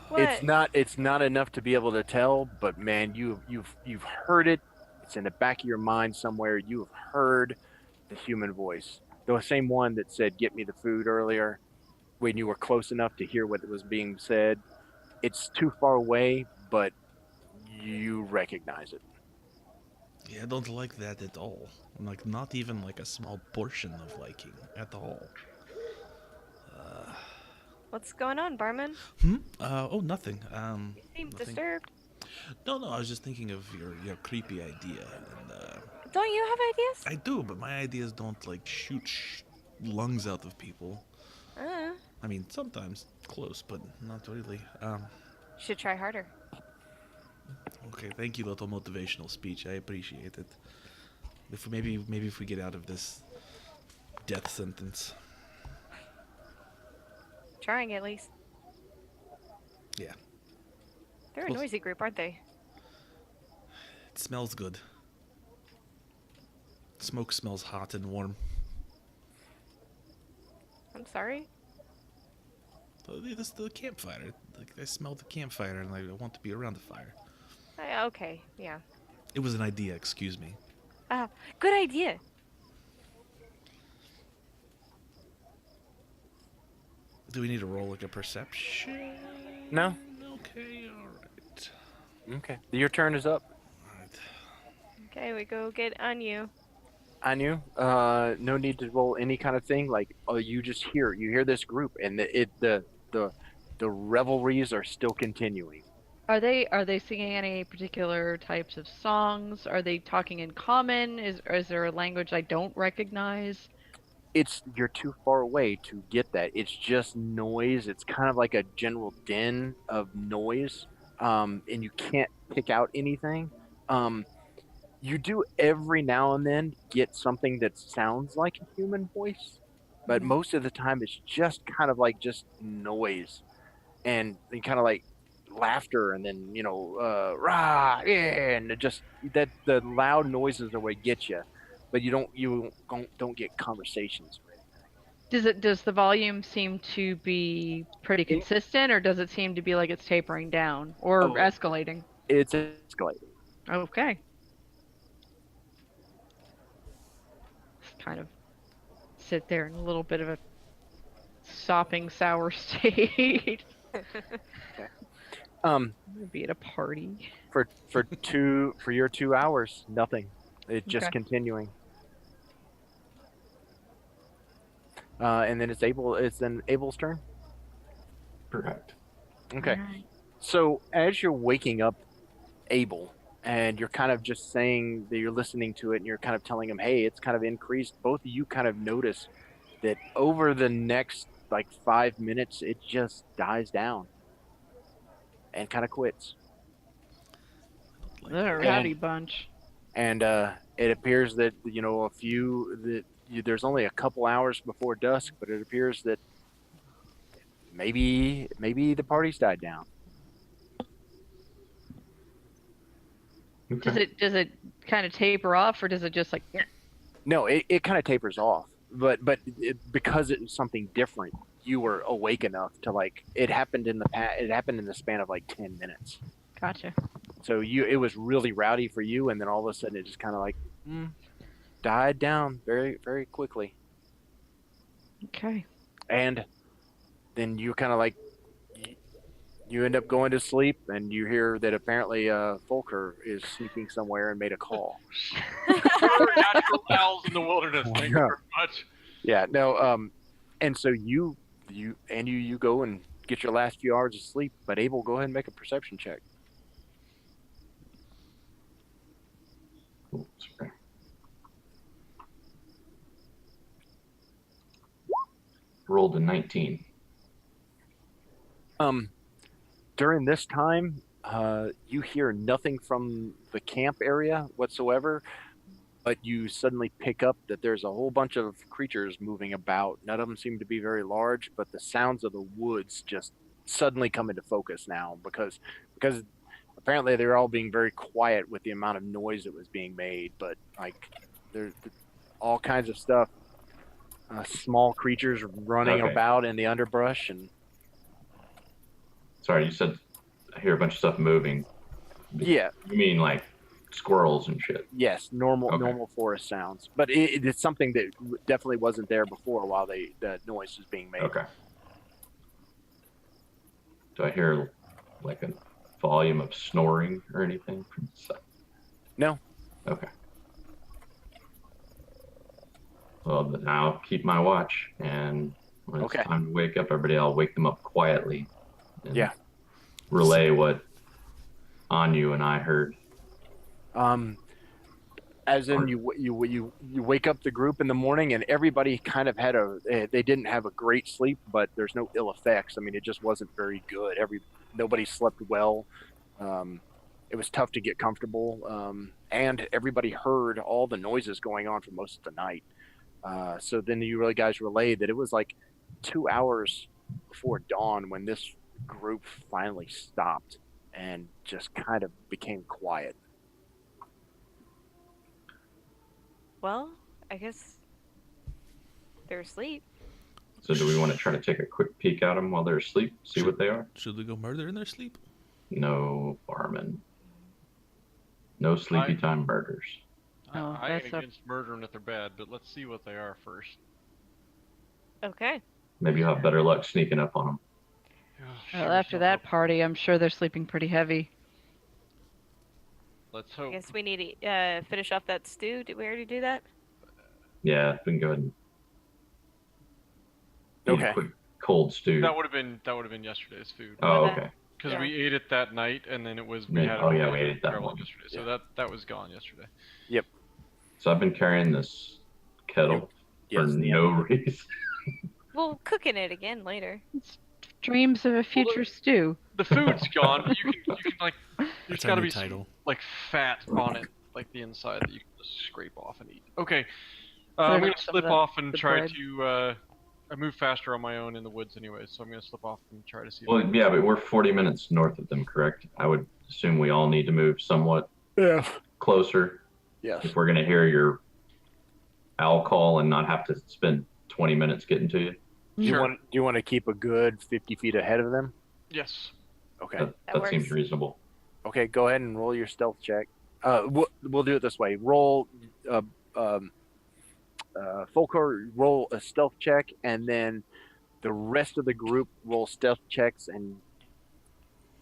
What?
It's not enough to be able to tell, but man, you've heard it. It's in the back of your mind somewhere. You have heard the human voice. The same one that said, "Get me the food" earlier when you were close enough to hear what was being said. It's too far away, but you recognize it.
Yeah, I don't like that at all. Like, not even like a small portion of liking at all.
What's going on, Barmin?
Oh, nothing.
You seem
Nothing.
disturbed.
No, I was just thinking of your creepy idea, and
Don't you have ideas?
I do, but my ideas don't like shoot lungs out of people.
Uh,
I mean, sometimes close, but not really.
should try harder.
Okay, thank you, little motivational speech. I appreciate it. If maybe if we get out of this death sentence.
Trying at least.
Yeah,
They're a
Well-
noisy group, aren't they?
it smells good. Smoke smells hot and warm.
I'm sorry.
This is the campfire. Like, I smell the campfire, and I want to be around the fire.
Okay, yeah.
It was an idea. Excuse me.
Good idea.
Do we need to roll like a perception?
No?
Okay, alright.
Okay. Your turn is up.
Alright.
Okay, we go get Anu.
Anu, no need to roll any kind of thing. Like, oh, you hear this group, and the revelries are still continuing.
Are they singing any particular types of songs? Are they talking in common? Is there a language I don't recognize?
You're too far away to get that. It's just noise. It's kind of like a general din of noise, and you can't pick out anything. You do every now and then get something that sounds like a human voice, but most of the time it's just kind of like just noise, and kind of like laughter, and then rah, yeah, and just that the loud noises are what get you, but you don't get conversations.
Does the volume seem to be pretty consistent, or does it seem to be like it's tapering down or
Oh.
escalating?
It's escalating.
Okay. Just kind of sit there in a little bit of a sopping sour state. Maybe at a party.
For your 2 hours, nothing. It's just
Okay.
continuing. And then it's then Abel's turn.
Correct.
Okay.
Alright.
So as you're waking up Abel, and you're kind of just saying that you're listening to it, and you're kind of telling him, hey, it's kind of increased, both of you kind of notice that over the next like 5 minutes, it just dies down and kind of quits.
They're a rowdy bunch.
And it appears that there's only a couple hours before dusk, but it appears that maybe the party's died down.
Okay.
Does it kind of taper off, or does it just like?
No, it kind of tapers off, but because it was something different, you were awake enough to like it happened in the span of like 10 minutes.
Gotcha.
So it was really rowdy for you, and then all of a sudden it just kind of like died down very, very quickly.
Okay.
And then you kind of like you end up going to sleep, and you hear that apparently Folkher is sneaking somewhere and made a call.
Natural owls in the wilderness. Thank you very much.
Yeah, no, and so you go and get your last few hours of sleep, but Abel, go ahead and make a perception check.
Cool. Sorry. Rolled a 19.
During this time, you hear nothing from the camp area whatsoever, but you suddenly pick up that there's a whole bunch of creatures moving about. None of them seem to be very large, but the sounds of the woods just suddenly come into focus now because apparently they're all being very quiet with the amount of noise that was being made. But like there's all kinds of stuff, small creatures running
Okay.
about in the underbrush and.
Sorry, you said I hear a bunch of stuff moving.
Yeah.
You mean like squirrels and shit?
Yes, normal
Okay.
normal forest sounds, but it's something that definitely wasn't there before while the noise was being made.
Okay. Do I hear like a volume of snoring or anything from the side?
No.
Okay. Well, then I'll keep my watch, and when it's
Okay.
time to wake up everybody, I'll wake them up quietly. And
Yeah.
relay what Anu and I heard.
As in you wake up the group in the morning and everybody kind of had they didn't have a great sleep, but there's no ill effects. I mean, it just wasn't very good. Nobody slept well. It was tough to get comfortable, and everybody heard all the noises going on for most of the night. So then you guys relayed that it was like 2 hours before dawn when this group finally stopped and just kind of became quiet.
Well, I guess they're asleep.
So do we want to try to take a quick peek at them while they're asleep, see what they are?
Should we go murder in their sleep?
No, Barmin. No sleepy time murders.
Oh,
I ain't
that's a-
against murdering if they're bad, but let's see what they are first.
Okay.
Maybe you'll have better luck sneaking up on them.
Well, after that party, I'm sure they're sleeping pretty heavy.
Let's
I
hope.
guess we need to finish off that stew. Did we already do that?
Yeah, we can go ahead and eat
Okay.
a quick cold stew.
That would have been yesterday's food.
Oh,
that-
okay.
Because
Yeah.
we ate it that night, and then it was
Yeah,
we had.
oh,
it
yeah,
while
we ate it that
traveling
morning.
yesterday. So that was gone yesterday.
So I've been carrying this kettle for
Yes, the
no reason.
We'll cooking it again later.
Dreams of a future stew.
The food's gone. But you can like. There's
That's
got
our
to
new
be some,
title.
like fat on it, like the inside that you can just scrape off and eat. Okay.
So
I'm
there's
gonna
some of
slip
the-
off and
the
try
bread.
to. I move faster on my own in the woods anyway, so I'm gonna slip off and try to see. if I
Well,
can-
yeah, but we're 40 minutes north of them, correct? I would assume we all need to move somewhat
Yeah.
closer
Yes.
if we're going to hear your owl call and not have to spend 20 minutes getting to you.
Do you
Sure.
want to keep a good 50 feet ahead of them?
Yes.
Okay.
That seems
works.
reasonable.
Okay, go ahead and roll your stealth check. We'll do it this way. Roll, Folkher, roll a stealth check, and then the rest of the group roll stealth checks, and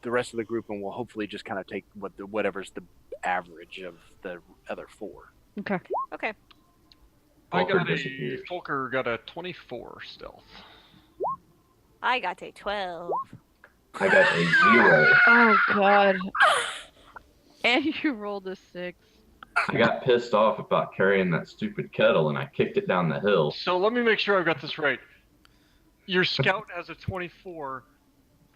the rest of the group, and we'll hopefully just kind of take whatever's the average of the other four.
Okay.
Okay.
Folkher disappears.
Folkher got a 24 stealth.
I got a 12.
I got a 0.
Oh God. And you rolled a 6.
I got pissed off about carrying that stupid kettle and I kicked it down the hill.
So let me make sure I've got this right. Your scout has a 24,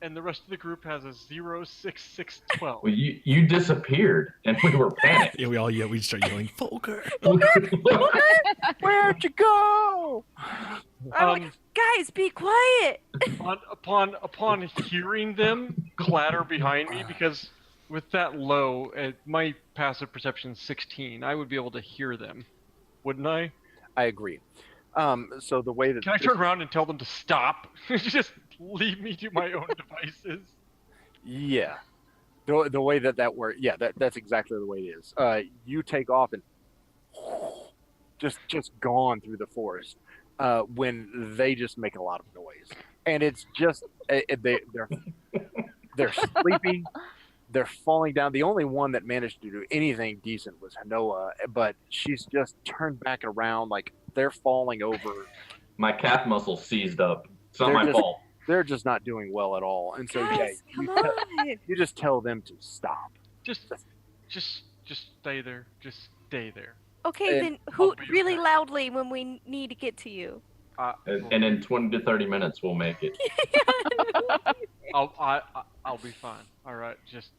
and the rest of the group has a 0, 6, 6, 12.
Well, you disappeared and we were panicked.
Yeah, we just start yelling, Folkher!
Where'd you go?
I'm like, guys, be quiet.
Upon hearing them clatter behind me, because with that low, my passive perception is 16, I would be able to hear them, wouldn't I?
I agree. So the way that
Can I turn around and tell them to stop? Just leave me to my own devices.
Yeah, the way that works. Yeah, that's exactly the way it is. You take off and just gone through the forest when they just make a lot of noise, and it's just they're sleepy. They're falling down. The only one that managed to do anything decent was Hanoa, but she's just turned back around like they're falling over.
My calf muscle seized up. It's not
They're
my
just-
fault.
They're just not doing well at all. And so
Guys,
yeah,
come on.
you just tell them to stop.
Just stay there. Just stay there.
Okay,
And
then hoot
I'll be
really
back.
loudly when we need to get to you.
And in 20 to 30 minutes, we'll make it.
I'll be fine. All right, just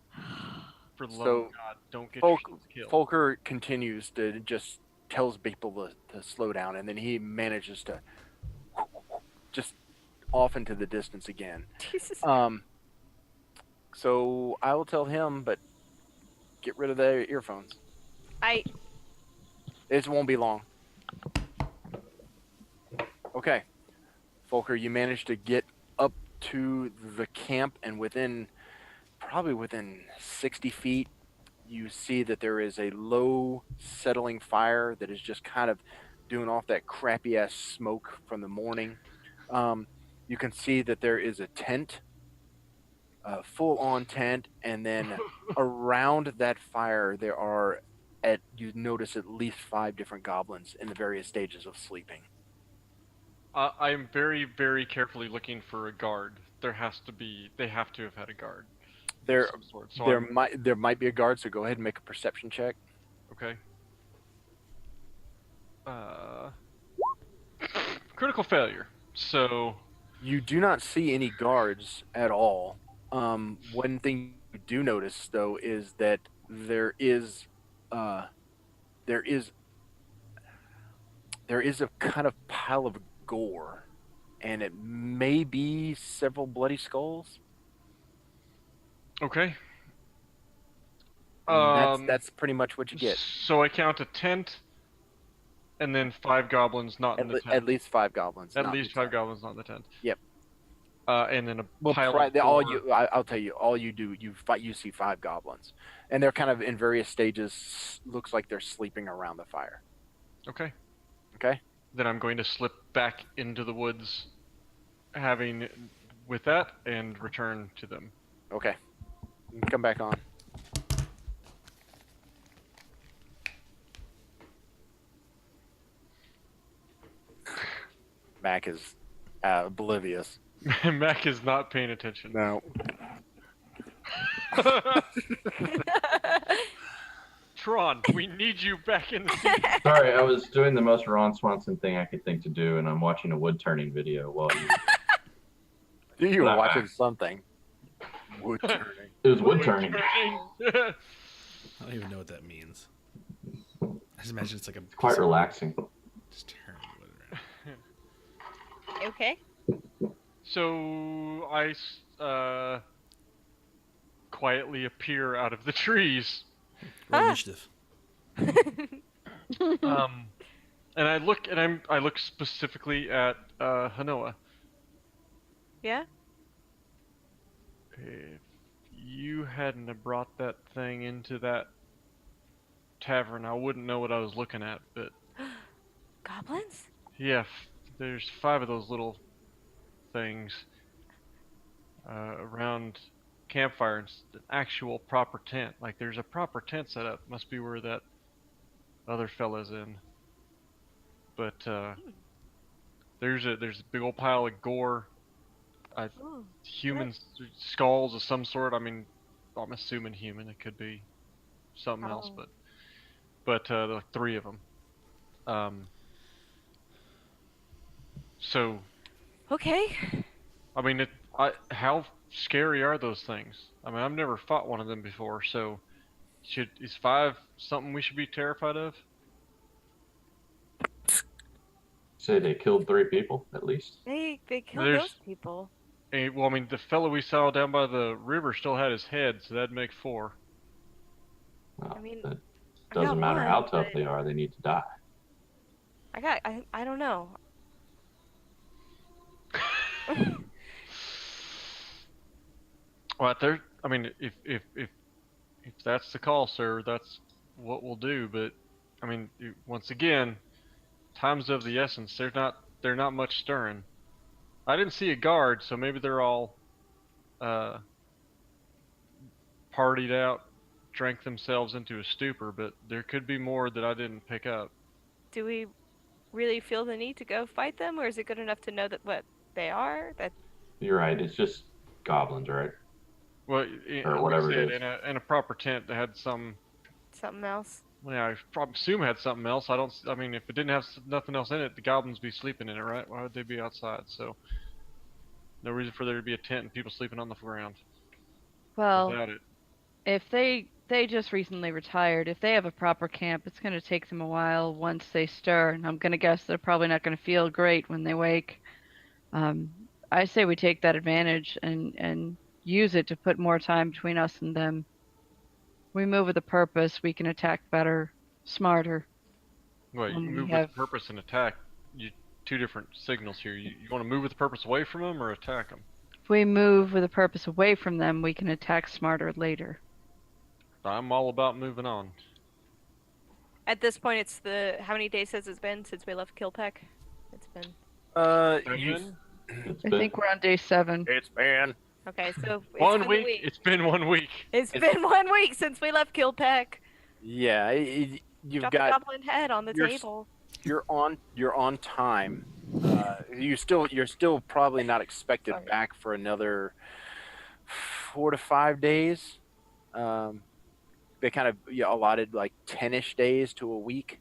for the love
So,
of God, don't get
Folk,
yourselves killed.
Folker continues to just tells people to slow down, and then he manages to just off into the distance again.
Jesus.
So I will tell him, but get rid of the earphones.
I
It won't be long. Okay, Folker, you managed to get up to the camp, and probably within 60 feet, you see that there is a low settling fire that is just kind of doing off that crappy ass smoke from the morning. You can see that there is a tent, a full on tent, and then around that fire you notice at least 5 different goblins in the various stages of sleeping.
I'm very, very carefully looking for a guard. They have to have had a guard. of
There
some sort. So
there might be a guard, so go ahead and make a perception check.
okay. Critical failure. So
You do not see any guards at all. One thing you do notice, though, is that there is a kind of pile of gore, and it may be several bloody skulls.
okay.
That's pretty much what you get.
So I count a tent, and then 5 goblins not in the tent.
At least 5 goblins.
At
not in
least
the
5
tent.
goblins not in the tent.
Yep.
And then a pile of
all
gore.
I'll tell you, all you do, you see 5 goblins, and they're kind of in various stages. Looks like they're sleeping around the fire.
Okay.
Okay.
Then I'm going to slip back into the woods, having with that, and return to them.
Okay. You can come back on. Mac is oblivious.
Mac is not paying attention.
No.
Tron, we need you back in the scene.
Sorry, I was doing the most Ron Swanson thing I could think to do, and I'm watching a wood turning video while you.
You were watching something. Wood turning.
It was wood turning.
I don't even know what that means. I just imagine it's like a
Quite relaxing.
Just turn wood around.
okay.
So I quietly appear out of the trees.
Roll initiative.
And I look specifically at Hanoa.
Yeah.
If you hadn't have brought that thing into that tavern, I wouldn't know what I was looking at. But
Goblins?
yeah, there's 5 of those little things around campfire. It's an actual proper tent. Like there's a proper tent set up. Must be where that other fella's in. But there's a big old pile of gore.
Ooh.
Human skulls of some sort. I mean, I'm assuming human. It could be something else,
Oh.
but like 3 of them. So
Okay.
I mean, how scary are those things? I mean, I've never fought one of them before. So is 5 something we should be terrified of?
Say they killed 3 people at least.
They killed
There's-
those people.
Well, I mean, the fellow we saw down by the river still had his head, so that'd make 4.
Well,
I mean,
that
I got
doesn't matter
one,
how tough
but-
they are; they need to die.
I don't know.
Well, I mean, if that's the call, sir, that's what we'll do. But I mean, once again, time's of the essence. They're not much stirring. I didn't see a guard, so maybe they're all partied out, drank themselves into a stupor. But there could be more that I didn't pick up.
Do we really feel the need to go fight them, or is it good enough to know that what they are? That
You're right. It's just goblins, right?
Well,
Or
like
whatever
I
it
said,
is.
in a proper tent that had some.
something else.
Well, yeah, I probably assume it had something else. I mean, if it didn't have nothing else in it, the goblins be sleeping in it, right? Why would they be outside? So, No reason for there to be a tent and people sleeping on the ground.
Well,
Without it.
if they just recently retired, if they have a proper camp, it's going to take them a while once they stir, and I'm going to guess they're probably not going to feel great when they wake. Um, I say we take that advantage and use it to put more time between us and them. We move with a purpose, we can attack better, smarter.
Well, you
when we
move
have
with purpose and attack. You two different signals here. You want to move with purpose away from them or attack them?
If we move with a purpose away from them, we can attack smarter later.
I'm all about moving on.
At this point, it's the how many days has it been since we left Kilpeck? It's been
You,
It's
I
been,
think we're on day 7.
it's been
okay. So it's
1
been a
week? It's been 1 week.
It's
it's-
been 1 week since we left Kilpeck.
yeah. You've
Drop
got
a goblin head on the
you're
table.
you're on time. You're still probably not expected
Sorry.
back for another 4 to 5 days. They kind of allotted like 10ish days to a week,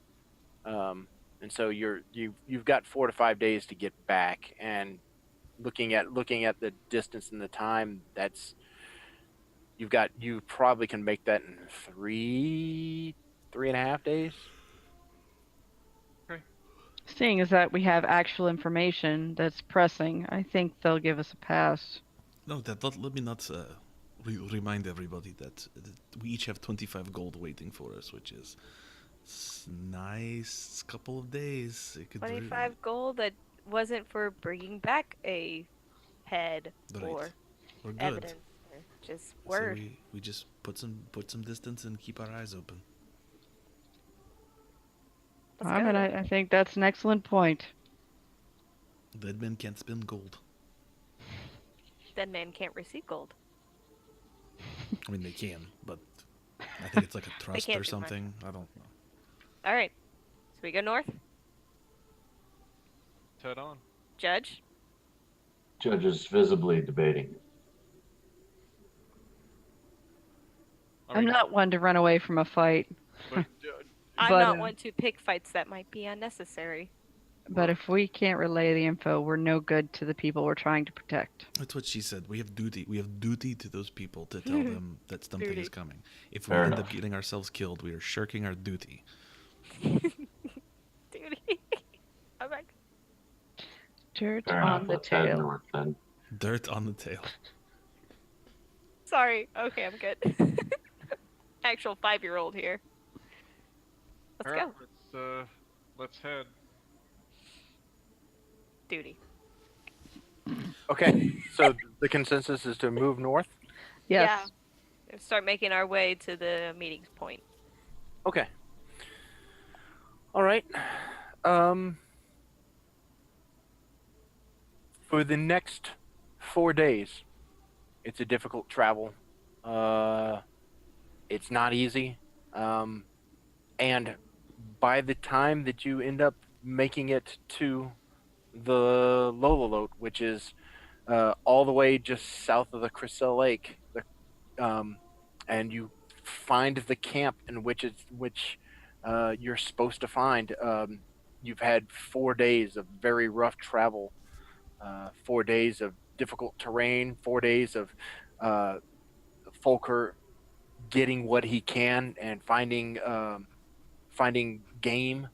and so you've got 4 to 5 days to get back. And looking at the distance and the time, you probably can make that in 3.5 days.
Seeing as that we have actual information that's pressing, I think they'll give us a pass.
No, let me not remind everybody that we each have 25 gold waiting for us, which is nice couple of days. It could
25 gold that wasn't for bringing back a head
Right.
or
We're good.
evidence or just
So
word.
we just put some distance and keep our eyes open.
Let's
I
go
mean,
then.
I think that's an excellent point.
Dead men can't spin gold.
Dead man can't receive gold.
I mean, they can, but I think it's like a trust
can't
or
do much.
something. I don't know.
All right. So we go north.
Head on.
Judge.
Judge is visibly debating.
I'm not one to run away from a fight,
But,
I'm
But,
not
uh,
one to pick fights that might be unnecessary.
but if we can't relay the info, we're no good to the people we're trying to protect.
That's what she said. We have duty. We have duty to those people to tell them that something
Duty.
is coming. If we
Fair
end
enough.
up getting ourselves killed, we are shirking our duty.
Dude. I'm like,
Dirt
Fair
on
enough.
the
Let's head
tail.
north then.
Dirt on the tail.
sorry. Okay, I'm good. Actual 5-year-old here. Let's
Alright,
go.
let's head.
Duty.
Okay, so the consensus is to move north.
Yes.
Yeah. Start making our way to the meeting point.
Okay. All right. For the next 4 days, it's a difficult travel. It's not easy. And by the time that you end up making it to the Lolalolt, which is all the way just south of the Crystal Lake, and you find the camp in which you're supposed to find. You've had 4 days of very rough travel, 4 days of difficult terrain, 4 days of Folkher getting what he can and finding game,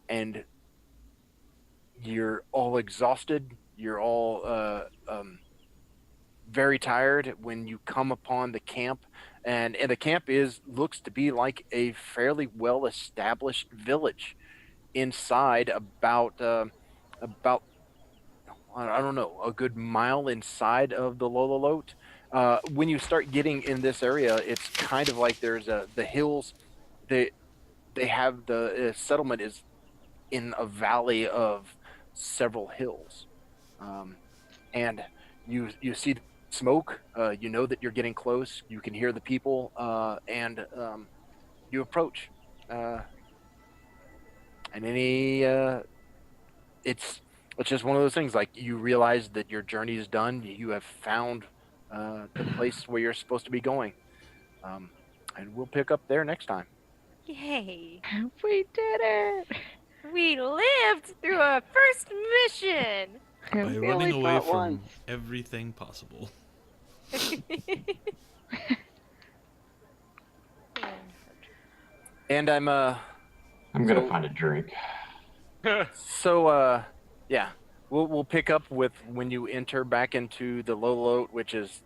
and you're all exhausted. You're all very tired when you come upon the camp, and the camp looks to be like a fairly well established village inside about I don't know, a good mile inside of the Lolalolt. When you start getting in this area, it's kind of like there's the hills. They have the settlement is in a valley of several hills, and you see smoke. You know that you're getting close. You can hear the people, and you approach. And it's just one of those things. Like, you realize that your journey is done. You have found the place where you're supposed to be going, and we'll pick up there next time.
Yay!
We did it!
We lived through a first mission!
By
We
running
only
away
fought
from
once.
everything possible.
And I'm
gonna
So-
find a drink.
so yeah. We'll pick up with when you enter back into the Lolalolt, which is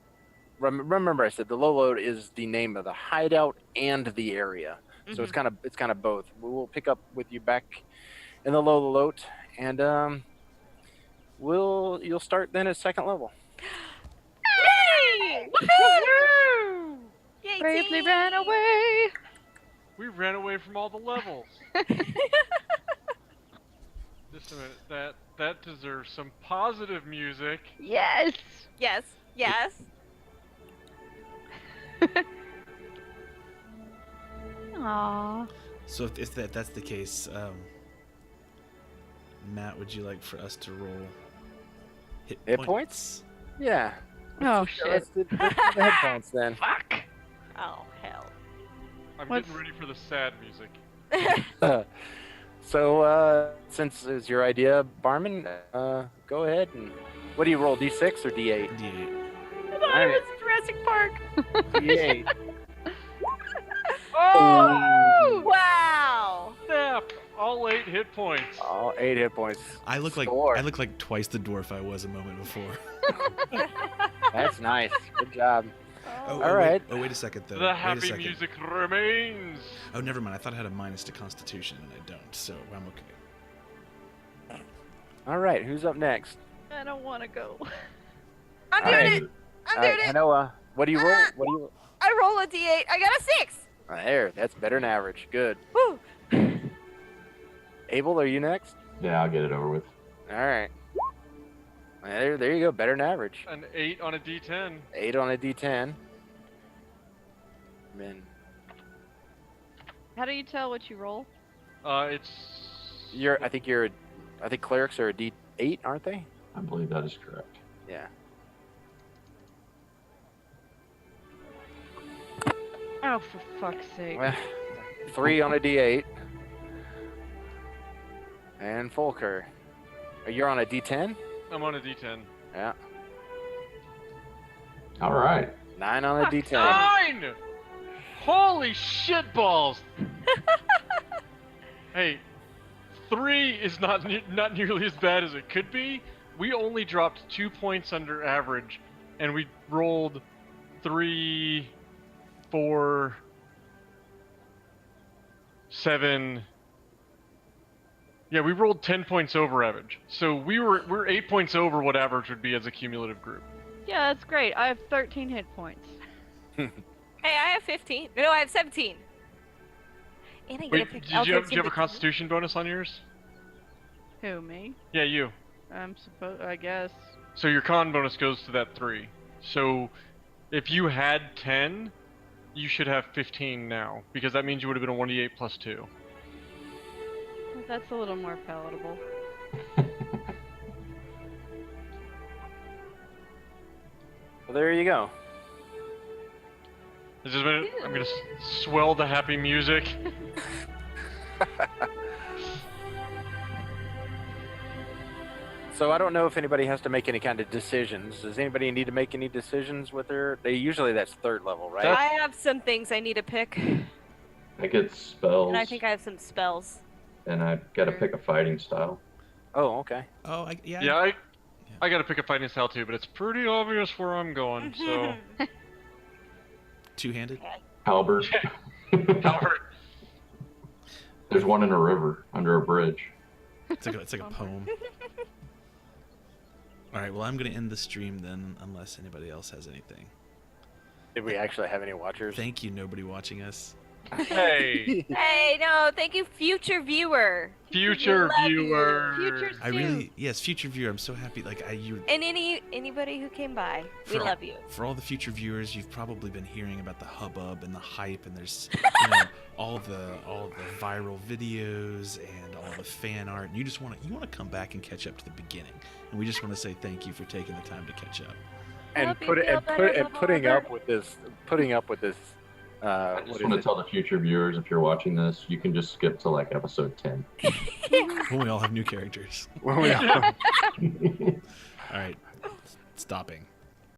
remember I said the Lolalolt is the name of the hideout and the area. So it's kind of both. We'll pick up with you back in the Lolalolt, and you'll start then at second level.
Yay! Woohoo! Yay,
Bravely
team!
ran away.
We ran away from all the levels. Just a minute. That deserves some positive music.
Yes.
Yes, yes.
Aww.
So if that's the case, Matt, would you like for us to roll
Hit points? Yeah.
Oh
Let's
shit.
do the hit points then.
Fuck!
Oh, hell.
I'm
What's-
getting ready for the sad music.
So since it's your idea, Barmin, go ahead and what do you roll? D6 or D8?
D8?
I thought it was Jurassic Park.
D8.
Oh! Wow!
Snap! All 8 hit points.
All 8 hit points.
I look like
Score.
I look like twice the dwarf I was a moment before.
That's nice. Good job.
Oh,
All right.
Wait a second though.
The
Wait a
happy
second.
music remains.
Oh, never mind. I thought I had a minus to Constitution, and I don't, so I'm okay.
All right. Who's up next?
I don't want to go.
I'm
All
doing
right.
it! I'm
All
doing
right,
it!
Hanoa, what do you roll? What do you?
I roll a d8. I got a 6!
There. That's better than average. Good.
Woo!
Abel, are you next?
Yeah, I'll get it over with.
All right. There you go. Better than average.
An 8 on a d10.
8 on a D10. Then
How do you tell what you roll?
It's.
I think clerics are a D8, aren't they?
I believe that is correct.
Yeah.
Oh, for fuck's sake.
Well, 3 on a D8. And Folkher. You're on a D10?
I'm on a d10.
Yeah.
All right.
9 on a
Fuck.
D10.
9! Holy shit balls! Hey, 3 is not nearly as bad as it could be. We only dropped 2 points under average, and we rolled 3, 4, 7. Yeah, we rolled 10 points over average. So we're 8 points over what average would be as a cumulative group.
Yeah, that's great. I have 13 hit points.
Hey, I have 15. No, I have 17. And I get
Wait,
to pick
did you have a
Alfred's
Constitution bonus on yours?
Who, me?
Yeah, you.
I guess.
So your con bonus goes to that 3. So if you had 10, you should have 15 now, because that means you would have been a 1d8 plus 2.
That's a little more palatable.
Well, there you go.
Just a minute, I'm gonna swell the happy music.
So I don't know if anybody has to make any kind of decisions. Does anybody need to make any decisions with their? Usually that's third level, right?
I have some things I need to pick,
I get spells,
and I think I have some spells.
and I got to pick a fighting style.
Oh, okay.
Oh,
Yeah, I gotta pick a fighting style too, but it's pretty obvious where I'm going, so...
two-handed.
Halberd.
Albert,
There's one in a river under a bridge.
It's like a poem. All right. Well, I'm gonna end the stream then, unless anybody else has anything.
Did we actually have any watchers?
Thank you, nobody watching us.
hey,
Hey, no, thank you, future viewer.
future
Love you.
viewer.
Future
I really, yes, future viewer. I'm so happy. Like you.
And anybody who came by, we
For-
love you.
For all the future viewers, you've probably been hearing about the hubbub and the hype, and there's all the viral videos and all the fan art. And you want to come back and catch up to the beginning. And we just want to say thank you for taking the time to catch up.
And
Hope you
put it
feel
and
better,
put and
Lolalolt.
putting up with this
I
what
just
is
want to
it?
tell the future viewers, if you're watching this, you can just skip to like episode 10.
When we all have new characters.
When we-
All right, stopping.